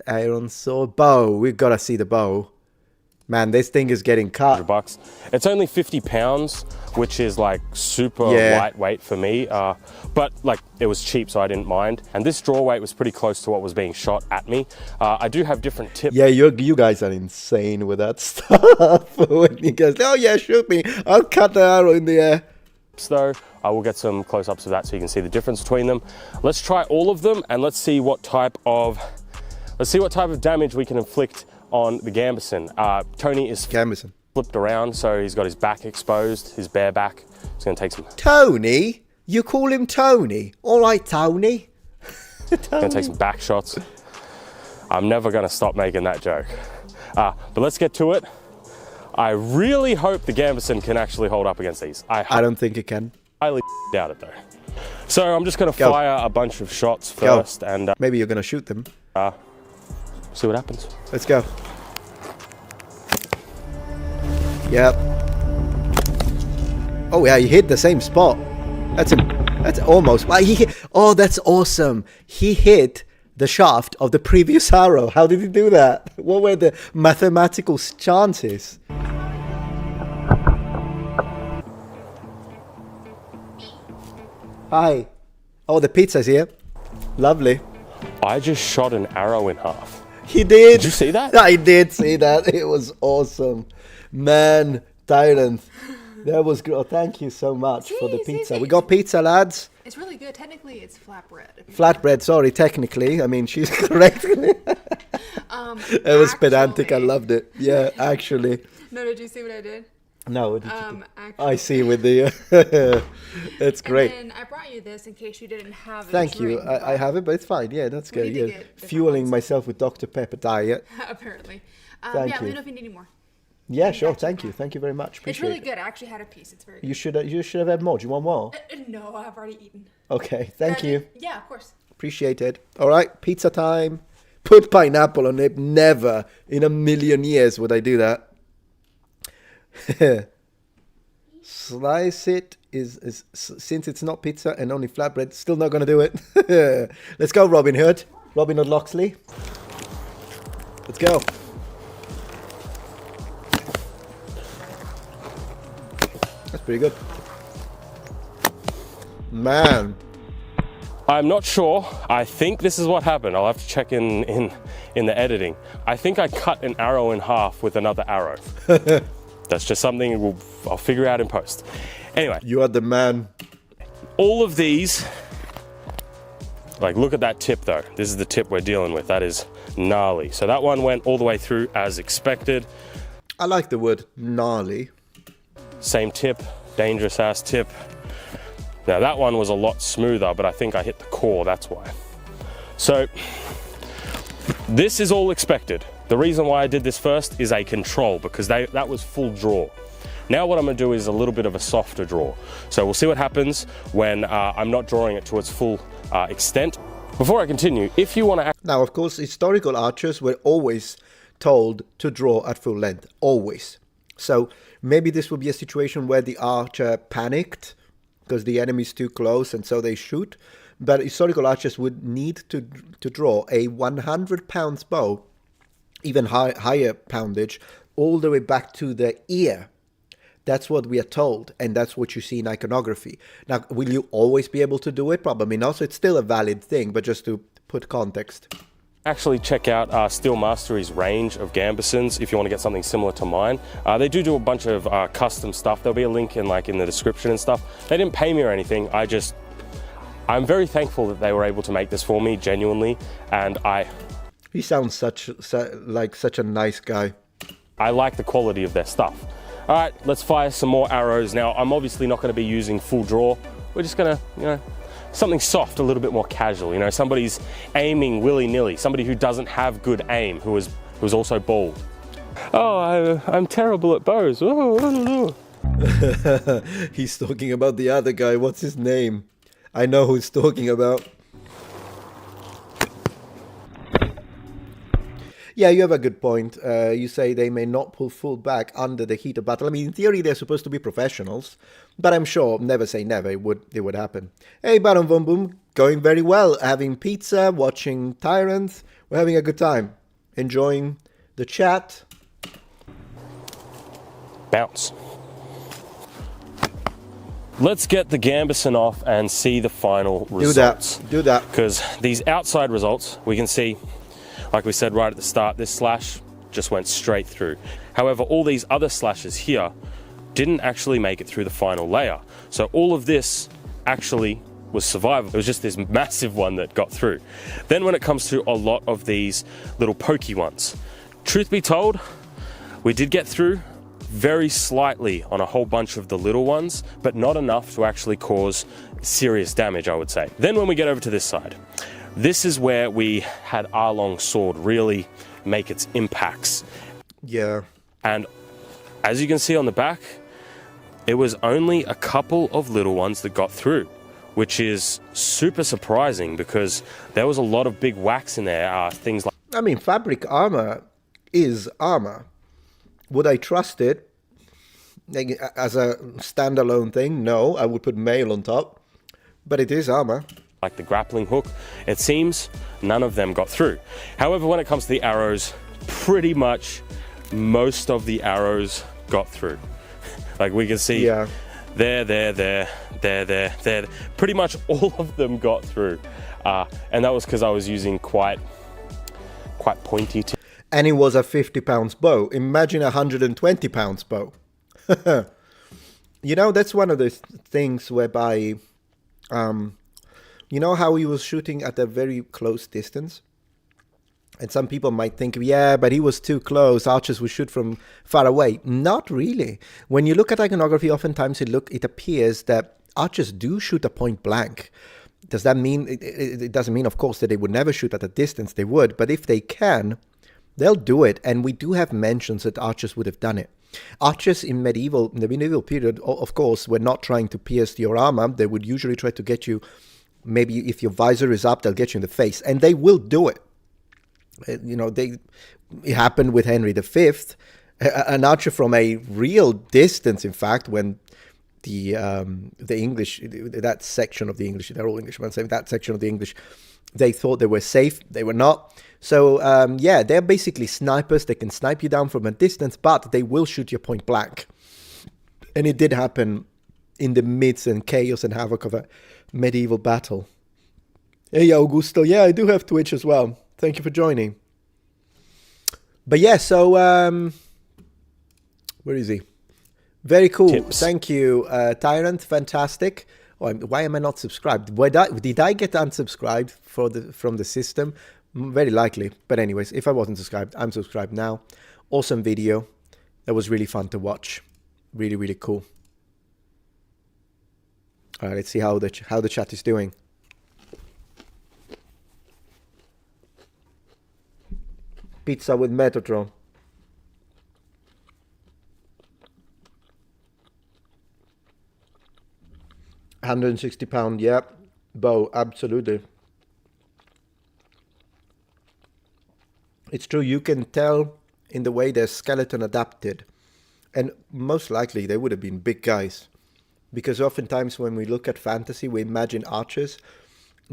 Iron sword. Bow. We've got to see the bow. Man, this thing is getting cut. $100. It's only 50 pounds, which is like super lightweight for me. But like it was cheap, so I didn't mind. And this draw weight was pretty close to what was being shot at me. I do have different tips. Yeah, you guys are insane with that stuff. When you guys, oh yeah, shoot me. I'll cut the arrow in the air. Though I will get some close-ups of that so you can see the difference between them. Let's try all of them and let's see what type of damage we can inflict on the Gambison. Tony is Gambison. flipped around, so he's got his back exposed, his bare back. It's going to take some. Tony? You call him Tony? All right, Tony. Going to take some back shots. I'm never going to stop making that joke. But let's get to it. I really hope the Gambison can actually hold up against these. I don't think it can. Highly doubt it though. So I'm just going to fire a bunch of shots first and maybe you're going to shoot them. see what happens. Let's go. Yep. Oh yeah, he hit the same spot. That's almost. Well, oh, that's awesome. He hit the shaft of the previous arrow. How did he do that? What were the mathematical chances? Hi. Oh, the pizza's here. Lovely. I just shot an arrow in half. He did. Did you see that? I did see that. It was awesome. Man, Tyrant. That was good. Oh, thank you so much for the pizza. We got pizza, lads. It's really good. Technically, it's flatbread. Flatbread, sorry, technically. I mean, she's correct. It was pedantic. I loved it. Yeah, actually. No, did you see what I did? No, what did you do? Actually. I see with the... It's great. And I brought you this in case you didn't have it. Thank you. I have it, but it's fine. Yeah, that's good. need to Yeah. get different Fueling ones. myself with Dr. Pepper diet. Apparently. Thank yeah, you. let me know if you need any more. Yeah, sure. Thank you. Thank you very much. It's Appreciate really it. good. I actually had a piece. It's very good. You should have had more. Do you want more? No, I've already eaten. Okay, thank you. Yeah, of course. Appreciate it. All right, pizza time. Put pineapple on it. Never in a million years would I do that. Slice it is since it's not pizza and only flatbread, still not going to do it. Let's go, Robin Hood. Robin Hood Loxley. Let's go. That's pretty good. Man. I'm not sure. I think this is what happened. I'll have to check in the editing. I think I cut an arrow in half with another arrow. That's just something I'll figure out in post. Anyway. You are the man. All of these, like look at that tip though. This is the tip we're dealing with. That is gnarly. So that one went all the way through as expected. I like the word gnarly. Same tip, dangerous ass tip. Now that one was a lot smoother, but I think I hit the core, that's why. So this is all expected. The reason why I did this first is a control because that was full draw. Now what I'm gonna do is a little bit of a softer draw. So we'll see what happens when I'm not drawing it to its full extent. Before I continue, if you wanna... Now, of course, historical archers were always told to draw at full length, always. So maybe this will be a situation where the archer panicked because the enemy's too close and so they shoot. But historical archers would need to draw a 100 pounds bow, even higher poundage, all the way back to the ear. That's what we are told, and that's what you see in iconography. Now, will you always be able to do it? Probably not. So it's still a valid thing, but just to put context. Actually check out Steel Mastery's range of gambesons if you want to get something similar to mine. They do a bunch of custom stuff. There'll be a link in the description and stuff. They didn't pay me or anything. I'm very thankful that they were able to make this for me, genuinely, and He sounds like such a nice guy. I like the quality of their stuff. All right, let's fire some more arrows. Now, I'm obviously not going to be using full draw. We're just going to, something soft, a little bit more casual. Somebody's aiming willy-nilly, somebody who doesn't have good aim, who's also bald. Oh, I'm terrible at bows. Oh. He's talking about the other guy. What's his name? I know who he's talking about. Yeah, you have a good point. You say they may not pull full back under the heat of battle. I mean, in theory, they're supposed to be professionals, but I'm sure, never say never, it would happen. Hey, Baron Von Boom, going very well. Having pizza, watching Tyrant. We're having a good time. Enjoying the chat. Bounce. Let's get the gambeson off and see the final results. Do that. Because these outside results, we can see, like we said right at the start, this slash just went straight through. However, all these other slashes here didn't actually make it through the final layer. So all of this actually was survivable. It was just this massive one that got through. Then when it comes to a lot of these little pokey ones, truth be told, we did get through very slightly on a whole bunch of the little ones, but not enough to actually cause serious damage, I would say. Then when we get over to this side, this is where we had Arlong's sword really make its impacts. Yeah. And as you can see on the back, it was only a couple of little ones that got through, which is super surprising because there was a lot of big whacks in there. Things like... I mean, fabric armor is armor. Would I trust it as a standalone thing? No, I would put mail on top, but it is armor. Like the grappling hook, it seems none of them got through. However, when it comes to the arrows, pretty much most of the arrows got through. Like we can see, yeah. there. Pretty much all of them got through. And that was because I was using quite pointy tips. And it was a 50 pounds bow. Imagine a 120 pounds bow. That's one of those things whereby, you know how he was shooting at a very close distance? And some people might think, yeah, but he was too close. Archers would shoot from far away. Not really. When you look at iconography, oftentimes it appears that archers do shoot at point blank. Does that mean, it doesn't mean, of course, that they would never shoot at a distance. They would. But if they can, they'll do it, and we do have mentions that archers would have done it. Archers in the medieval period, of course, were not trying to pierce your armor. They would usually try to get you, maybe if your visor is up, they'll get you in the face, and they will do it. It happened with Henry V, an archer from a real distance, in fact, when the English, that section of the English, they're all English, but I'm saying that section of the English, they thought they were safe. They were not. So, yeah, they're basically snipers. They can snipe you down from a distance, but they will shoot you point blank. And it did happen in the midst and chaos and havoc of a medieval battle. Hey, Augusto. Yeah, I do have Twitch as well. Thank you for joining. But yeah, so, where is he? Very cool. Tips. Thank you, Tyrant. Fantastic. Oh, why am I not subscribed? Did I get unsubscribed from the system? Very likely. But anyways, if I wasn't subscribed, I'm subscribed now. Awesome video. That was really fun to watch. Really, really cool. All right, let's see how the chat is doing. Pizza with Metatron. £160, yeah. Bow, absolutely. It's true, you can tell in the way their skeleton adapted. And most likely they would have been big guys. Because oftentimes when we look at fantasy, we imagine archers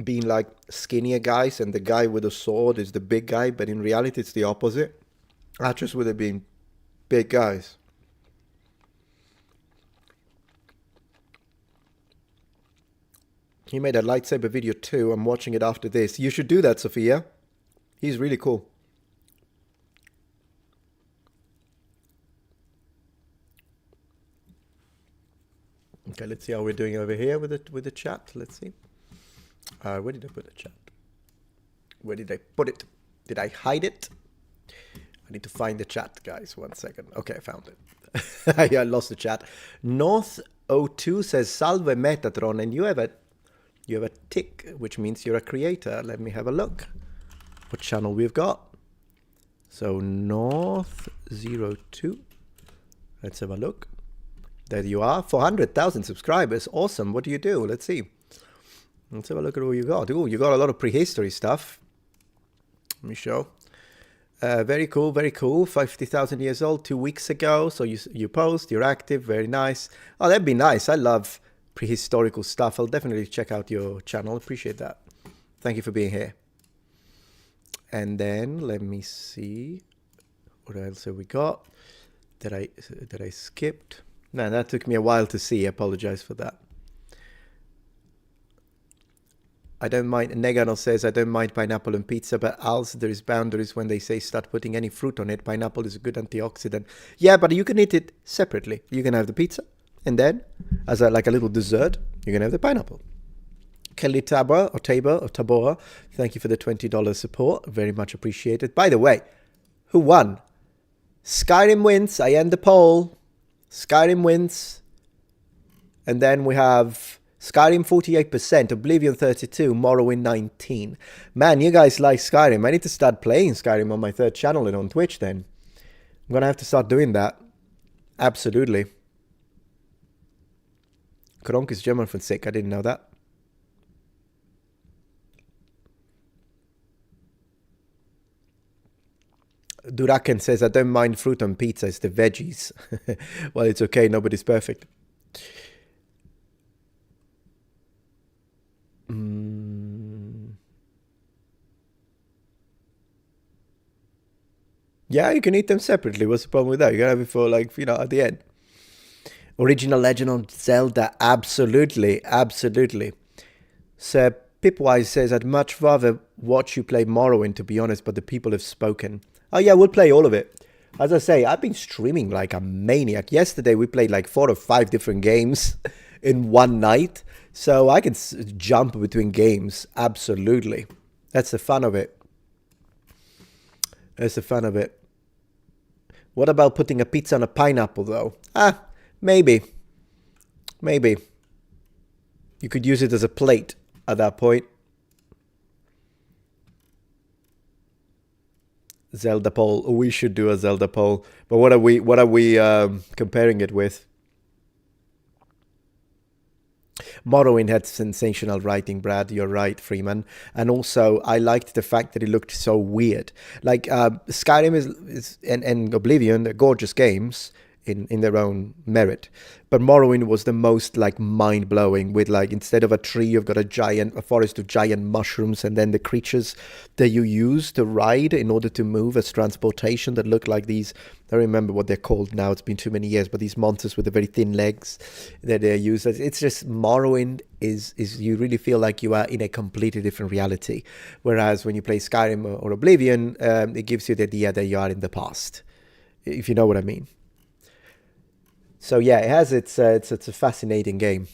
being like skinnier guys and the guy with a sword is the big guy. But in reality, it's the opposite. Archers would have been big guys. He made a lightsaber video too. I'm watching it after this. You should do that, Sophia. He's really cool. Okay, let's see how we're doing over here with the chat. Let's see. Where did I put the chat? Where did I put it? Did I hide it? I need to find the chat, guys. 1 second. Okay, I found it. I lost the chat. North02 says Salve Metatron, and you have a tick, which means you're a creator. Let me have a look. What channel we've got? So North02. Let's have a look. There you are. 400,000 subscribers. Awesome. What do you do? Let's see. Let's have a look at what you got. Oh, you got a lot of prehistory stuff. Let me show. Very cool, very cool. 50,000 years old, 2 weeks ago. So you post, you're active, very nice. Oh, that'd be nice. I love prehistorical stuff. I'll definitely check out your channel. Appreciate that. Thank you for being here. And then let me see. What else have we got? That I skipped? Man, that took me a while to see. I apologize for that. I don't mind, Negano says, I don't mind pineapple on pizza, but also there is boundaries when they say start putting any fruit on it. Pineapple is a good antioxidant. Yeah, but you can eat it separately. You can have the pizza, and then, as like a little dessert, you can have the pineapple. Kelly Tabor, thank you for the $20 support. Very much appreciated. By the way, who won? Skyrim wins. I end the poll. Skyrim wins. And then we have Skyrim 48%, Oblivion 32%, Morrowind 19%. Man, you guys like Skyrim. I need to start playing Skyrim on my third channel and on Twitch then. I'm going to have to start doing that. Absolutely. Kronk is German for sick. I didn't know that. Duraken says, I don't mind fruit on pizza. It's the veggies. Well, it's okay. Nobody's perfect. Yeah, you can eat them separately. What's the problem with that? You can have it for, like, you know, at the end. Original Legend of Zelda. Absolutely. Absolutely. Sir Pipwise says, I'd much rather watch you play Morrowind, to be honest, but the people have spoken. Oh, yeah, we'll play all of it. As I say, I've been streaming like a maniac. Yesterday, we played like 4 or 5 different games in one night. So I can jump between games. Absolutely. That's the fun of it. That's the fun of it. What about putting a pizza on a pineapple, though? Maybe. Maybe. You could use it as a plate at that point. Zelda poll. We should do a Zelda poll. But what are we comparing it with? Morrowind had sensational writing, Brad. You're right, Freeman. And also, I liked the fact that it looked so weird. Like, Skyrim is and Oblivion, they're gorgeous games in their own merit. But Morrowind was the most, like, mind-blowing with, like, instead of a tree, you've got a forest of giant mushrooms, and then the creatures that you use to ride in order to move as transportation that look like these, I don't remember what they're called now, it's been too many years, but these monsters with the very thin legs that they're used as. It's just, Morrowind is you really feel like you are in a completely different reality. Whereas when you play Skyrim or Oblivion, it gives you the idea that you are in the past, if you know what I mean. So yeah, it has it's a fascinating game.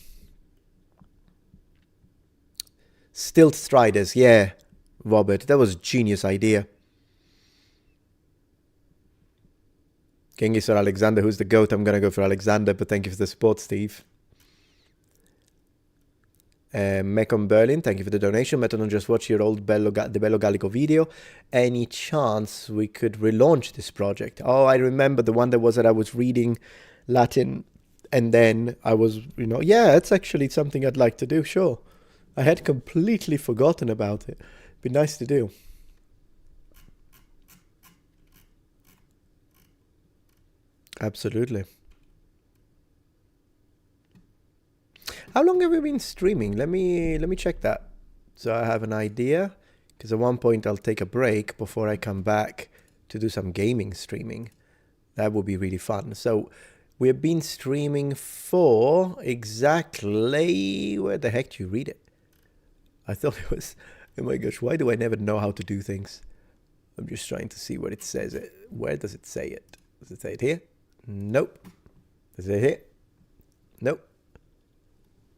Stilt Striders, yeah, Robert, that was a genius idea. Genghis or Alexander, who's the GOAT? I'm gonna go for Alexander, but thank you for the support, Steve. Mecon Berlin, thank you for the donation. Metatron just watched your old the Bello Gallico video. Any chance we could relaunch this project? Oh, I remember the one that I was reading Latin, and then I was, yeah, it's actually something I'd like to do, sure. I had completely forgotten about it. It'd be nice to do. Absolutely. How long have we been streaming? Let me check that. So I have an idea, because at one point I'll take a break before I come back to do some gaming streaming. That would be really fun. So we have been streaming for exactly, where the heck do you read it? I thought it was, oh my gosh, why do I never know how to do things? I'm just trying to see where it says it. Where does it say it? Does it say it here? Nope. Does it say it here? Nope.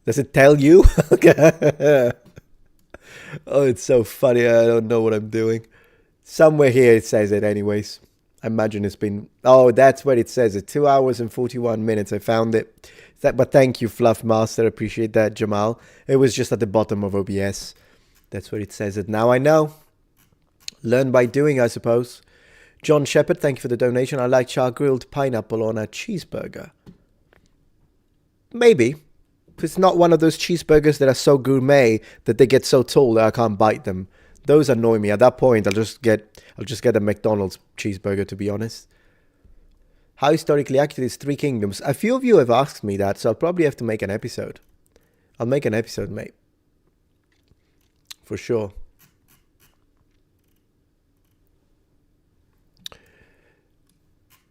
Does it tell you? Okay. Oh, it's so funny. I don't know what I'm doing. Somewhere here it says it anyways. I imagine it's been... Oh, that's where it says it. 2 hours and 41 minutes. I found it. But thank you, Fluff Master. Appreciate that, Jamal. It was just at the bottom of OBS. That's where it says it. Now I know. Learn by doing, I suppose. John Shepherd, thank you for the donation. I like char-grilled pineapple on a cheeseburger. Maybe. It's not one of those cheeseburgers that are so gourmet that they get so tall that I can't bite them. Those annoy me. At that point, I'll just get a McDonald's cheeseburger, to be honest. How historically accurate is Three Kingdoms? A few of you have asked me that, so I'll probably have to make an episode. I'll make an episode, mate. For sure.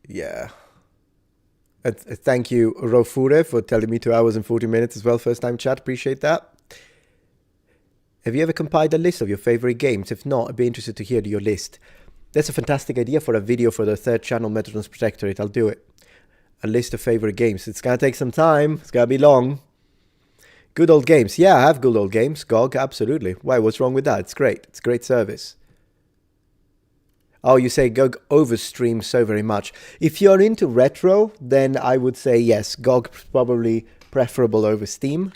Yeah. Thank you, Rofure, for telling me 2 hours and 40 minutes as well. First time chat. Appreciate that. Have you ever compiled a list of your favorite games? If not, I'd be interested to hear your list. That's a fantastic idea for a video for the third channel, Metatron's Protectorate. I'll do it. A list of favorite games. It's going to take some time. It's going to be long. Good old games. Yeah, I have good old games. GOG, absolutely. Why? What's wrong with that? It's great. It's great service. Oh, you say GOG overstreams so very much. If you're into retro, then I would say yes. GOG's probably preferable over Steam.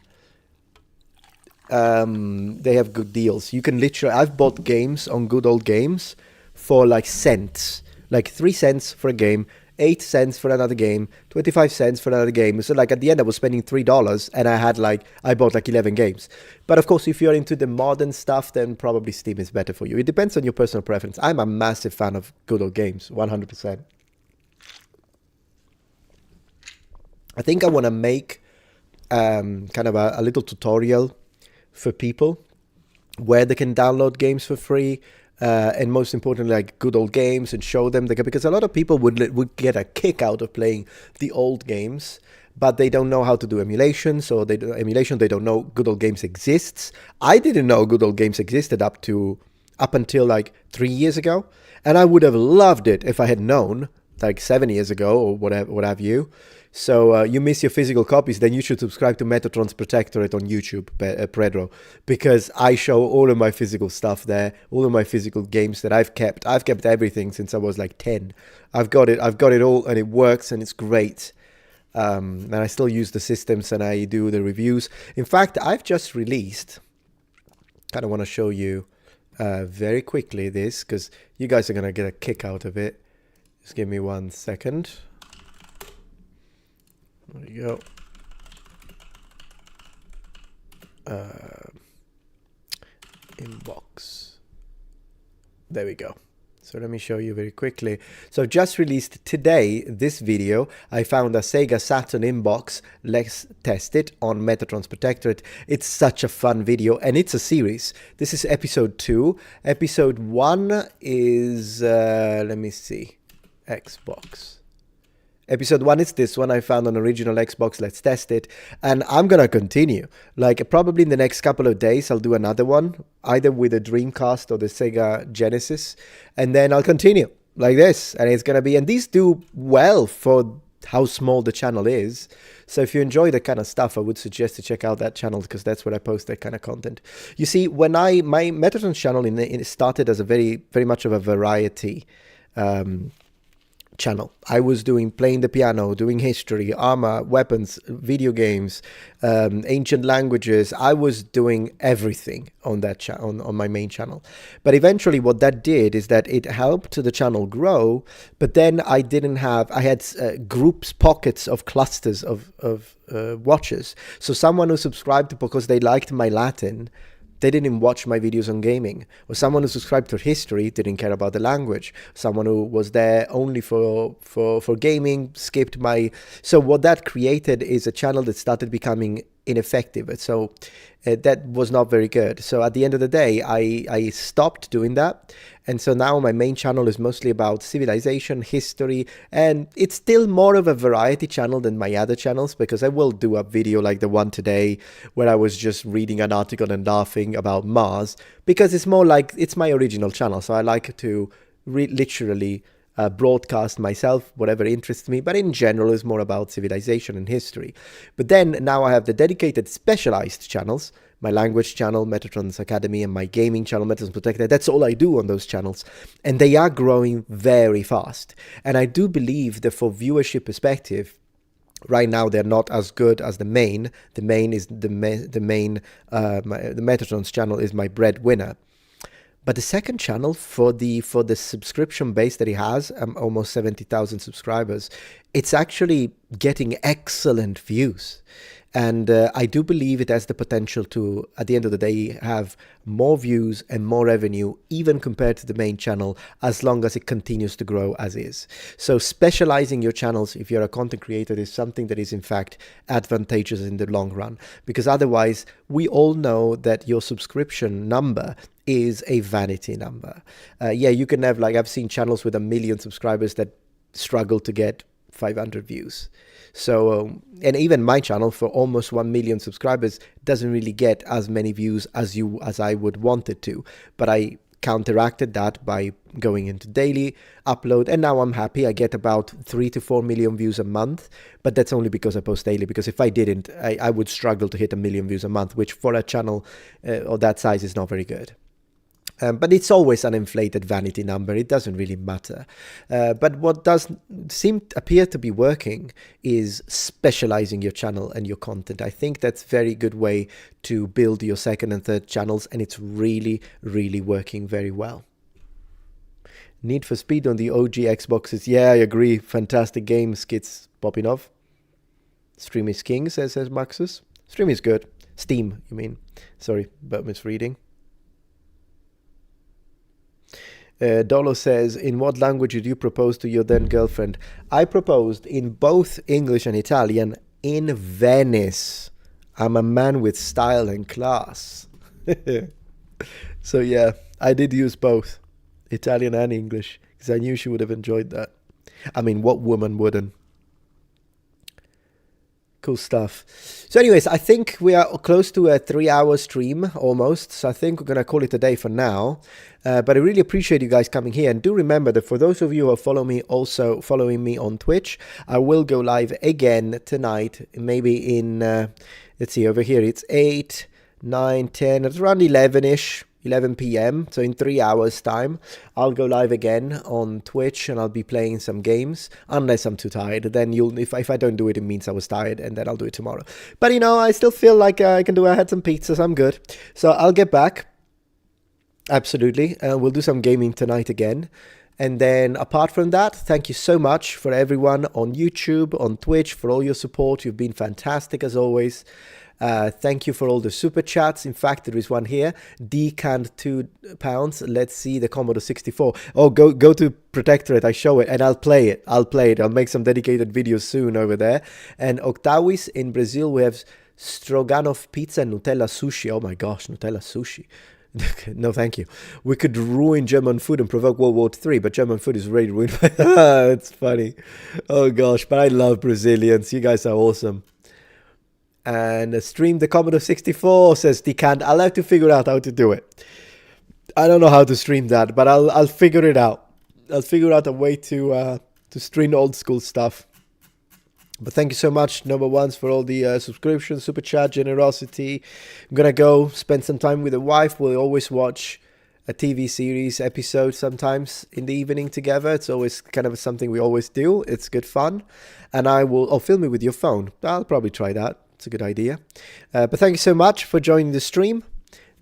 They have good deals. You can literally... I've bought games on good old games for like cents. Like 3 cents for a game, 8 cents for another game, 25 cents for another game. So like at the end I was spending $3 and I bought like 11 games. But of course, if you're into the modern stuff, then probably Steam is better for you. It depends on your personal preference. I'm a massive fan of good old games, 100%. I think I want to make kind of a little tutorial for people where they can download games for free. And most importantly, like good old games, and show them because a lot of people would get a kick out of playing the old games, but they don't know how to do emulation. So they don't know good old games exists. I didn't know good old games existed up until like 3 years ago, and I would have loved it if I had known like 7 years ago or whatever, what have you. So you miss your physical copies, then you should subscribe to Metatron's Protectorate on YouTube, Pedro, because I show all of my physical stuff there, all of my physical games that I've kept. I've kept everything since I was like 10. I've got it all, and it works, and it's great. And I still use the systems, and I do the reviews. In fact, I've just released, kind of want to show you very quickly this, because you guys are going to get a kick out of it. Just give me 1 second. There you go. Inbox. There we go. So let me show you very quickly. So I've just released today this video. I found a Sega Saturn inbox. Let's test it on Metatron's Protectorate. It's such a fun video, and it's a series. This is episode 2. Episode 1 is, let me see, Xbox. Episode 1 is this one. I found an original Xbox. Let's test it. And I'm going to continue. Like probably in the next couple of days, I'll do another one, either with the Dreamcast or the Sega Genesis. And then I'll continue like this. And it's going to be, and these do well for how small the channel is. So if you enjoy that kind of stuff, I would suggest to check out that channel, because that's where I post that kind of content. You see, when my Metatron channel started as a very, very much of a variety channel. I was playing the piano, doing history, armor, weapons, video games, ancient languages. I was doing everything on that on my main channel. But eventually what that did is that it helped the channel grow, but then I had groups, pockets of clusters of watchers. So someone who subscribed because they liked my Latin, they didn't watch my videos on gaming. Or someone who subscribed to history didn't care about the language. Someone who was there only for gaming skipped my... So what that created is a channel that started becoming ineffective. So that was not very good. So at the end of the day, I stopped doing that. And so now my main channel is mostly about civilization, history, and it's still more of a variety channel than my other channels, because I will do a video like the one today where I was just reading an article and laughing about Mars, because it's more like, it's my original channel. So I like to literally broadcast myself, whatever interests me, but in general it's more about civilization and history. But then now I have the dedicated specialized channels, my language channel, Metatron's Academy, and my gaming channel, Metatron's Protected. That's all I do on those channels. And they are growing very fast. And I do believe that for viewership perspective, right now they're not as good as the main. The main is the Metatron's channel is my breadwinner. But the second channel, for the subscription base that it has, almost 70,000 subscribers, it's actually getting excellent views. And I do believe it has the potential to, at the end of the day, have more views and more revenue, even compared to the main channel, as long as it continues to grow as is. So specializing your channels, if you're a content creator, is something that is in fact advantageous in the long run. Because otherwise, we all know that your subscription number is a vanity number. Yeah, you can have, like, I've seen channels with 1 million subscribers that struggle to get 500 views. So, and even my channel for almost 1 million subscribers doesn't really get as many views as I would want it to. But I counteracted that by going into daily upload, and now I'm happy. I get about 3 to 4 million views a month, but that's only because I post daily, because if I didn't, I would struggle to hit 1 million views a month, which for a channel of that size is not very good. But it's always an inflated vanity number. It doesn't really matter. But what does appear to be working is specializing your channel and your content. I think that's a very good way to build your second and third channels, and it's really, really working very well. Need for Speed on the OG Xboxes. Yeah, I agree. Fantastic game skits popping off. Stream is king, says Maxus. Stream is good. Steam, you mean. Sorry, but misreading. Dolo says, in what language did you propose to your then girlfriend? I proposed in both English and Italian in Venice. I'm a man with style and class. So yeah, I did use both Italian and English because I knew she would have enjoyed that. I mean, what woman wouldn't? Cool stuff. So anyways, I think we are close to a 3-hour stream almost. So I think we're going to call it a day for now. But I really appreciate you guys coming here. And do remember that for those of you who are following me on Twitch, I will go live again tonight. Maybe in, let's see, over here it's 8, 9, 10, it's around 11-ish. 11 p.m. So in 3 hours time, I'll go live again on Twitch and I'll be playing some games, unless I'm too tired. Then if I don't do it, it means I was tired, and then I'll do it tomorrow. But you know, I still feel like I can do. I had some pizzas, I'm good. So I'll get back. Absolutely. We'll do some gaming tonight again. And then apart from that, thank you so much for everyone on YouTube, on Twitch, for all your support. You've been fantastic as always. Thank you for all the super chats. In fact, there is one here. Decanned £2. Let's see the Commodore 64. Oh, go to Protectorate. I show it and I'll play it. I'll make some dedicated videos soon over there. And Octawis in Brazil, we have Stroganoff pizza and Nutella sushi. Oh my gosh, Nutella sushi. No, thank you. We could ruin German food and provoke World War III, but German food is already ruined. It's funny. Oh gosh, but I love Brazilians. You guys are awesome. And stream the Commodore 64, says Decant. I'll have to figure out how to do it. I don't know how to stream that, but I'll figure it out. I'll figure out a way to stream old school stuff. But thank you so much, number ones, for all the subscriptions, super chat, generosity. I'm gonna go spend some time with the wife. We'll always watch a TV series episode sometimes in the evening together. It's always kind of something we always do. It's good fun. And I'll film it with your phone. I'll probably try that. It's a good idea. But thank you so much for joining the stream.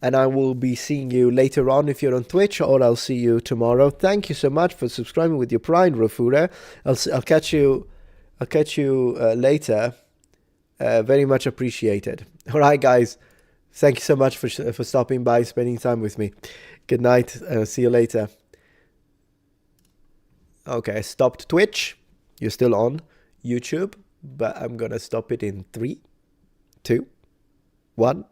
And I will be seeing you later on if you're on Twitch, or I'll see you tomorrow. Thank you so much for subscribing with your Prime, Rofura. I'll catch you later. Very much appreciated. All right, guys. Thank you so much for stopping by, spending time with me. Good night. See you later. Okay, I stopped Twitch. You're still on YouTube, but I'm gonna stop it in 3, 2, 1.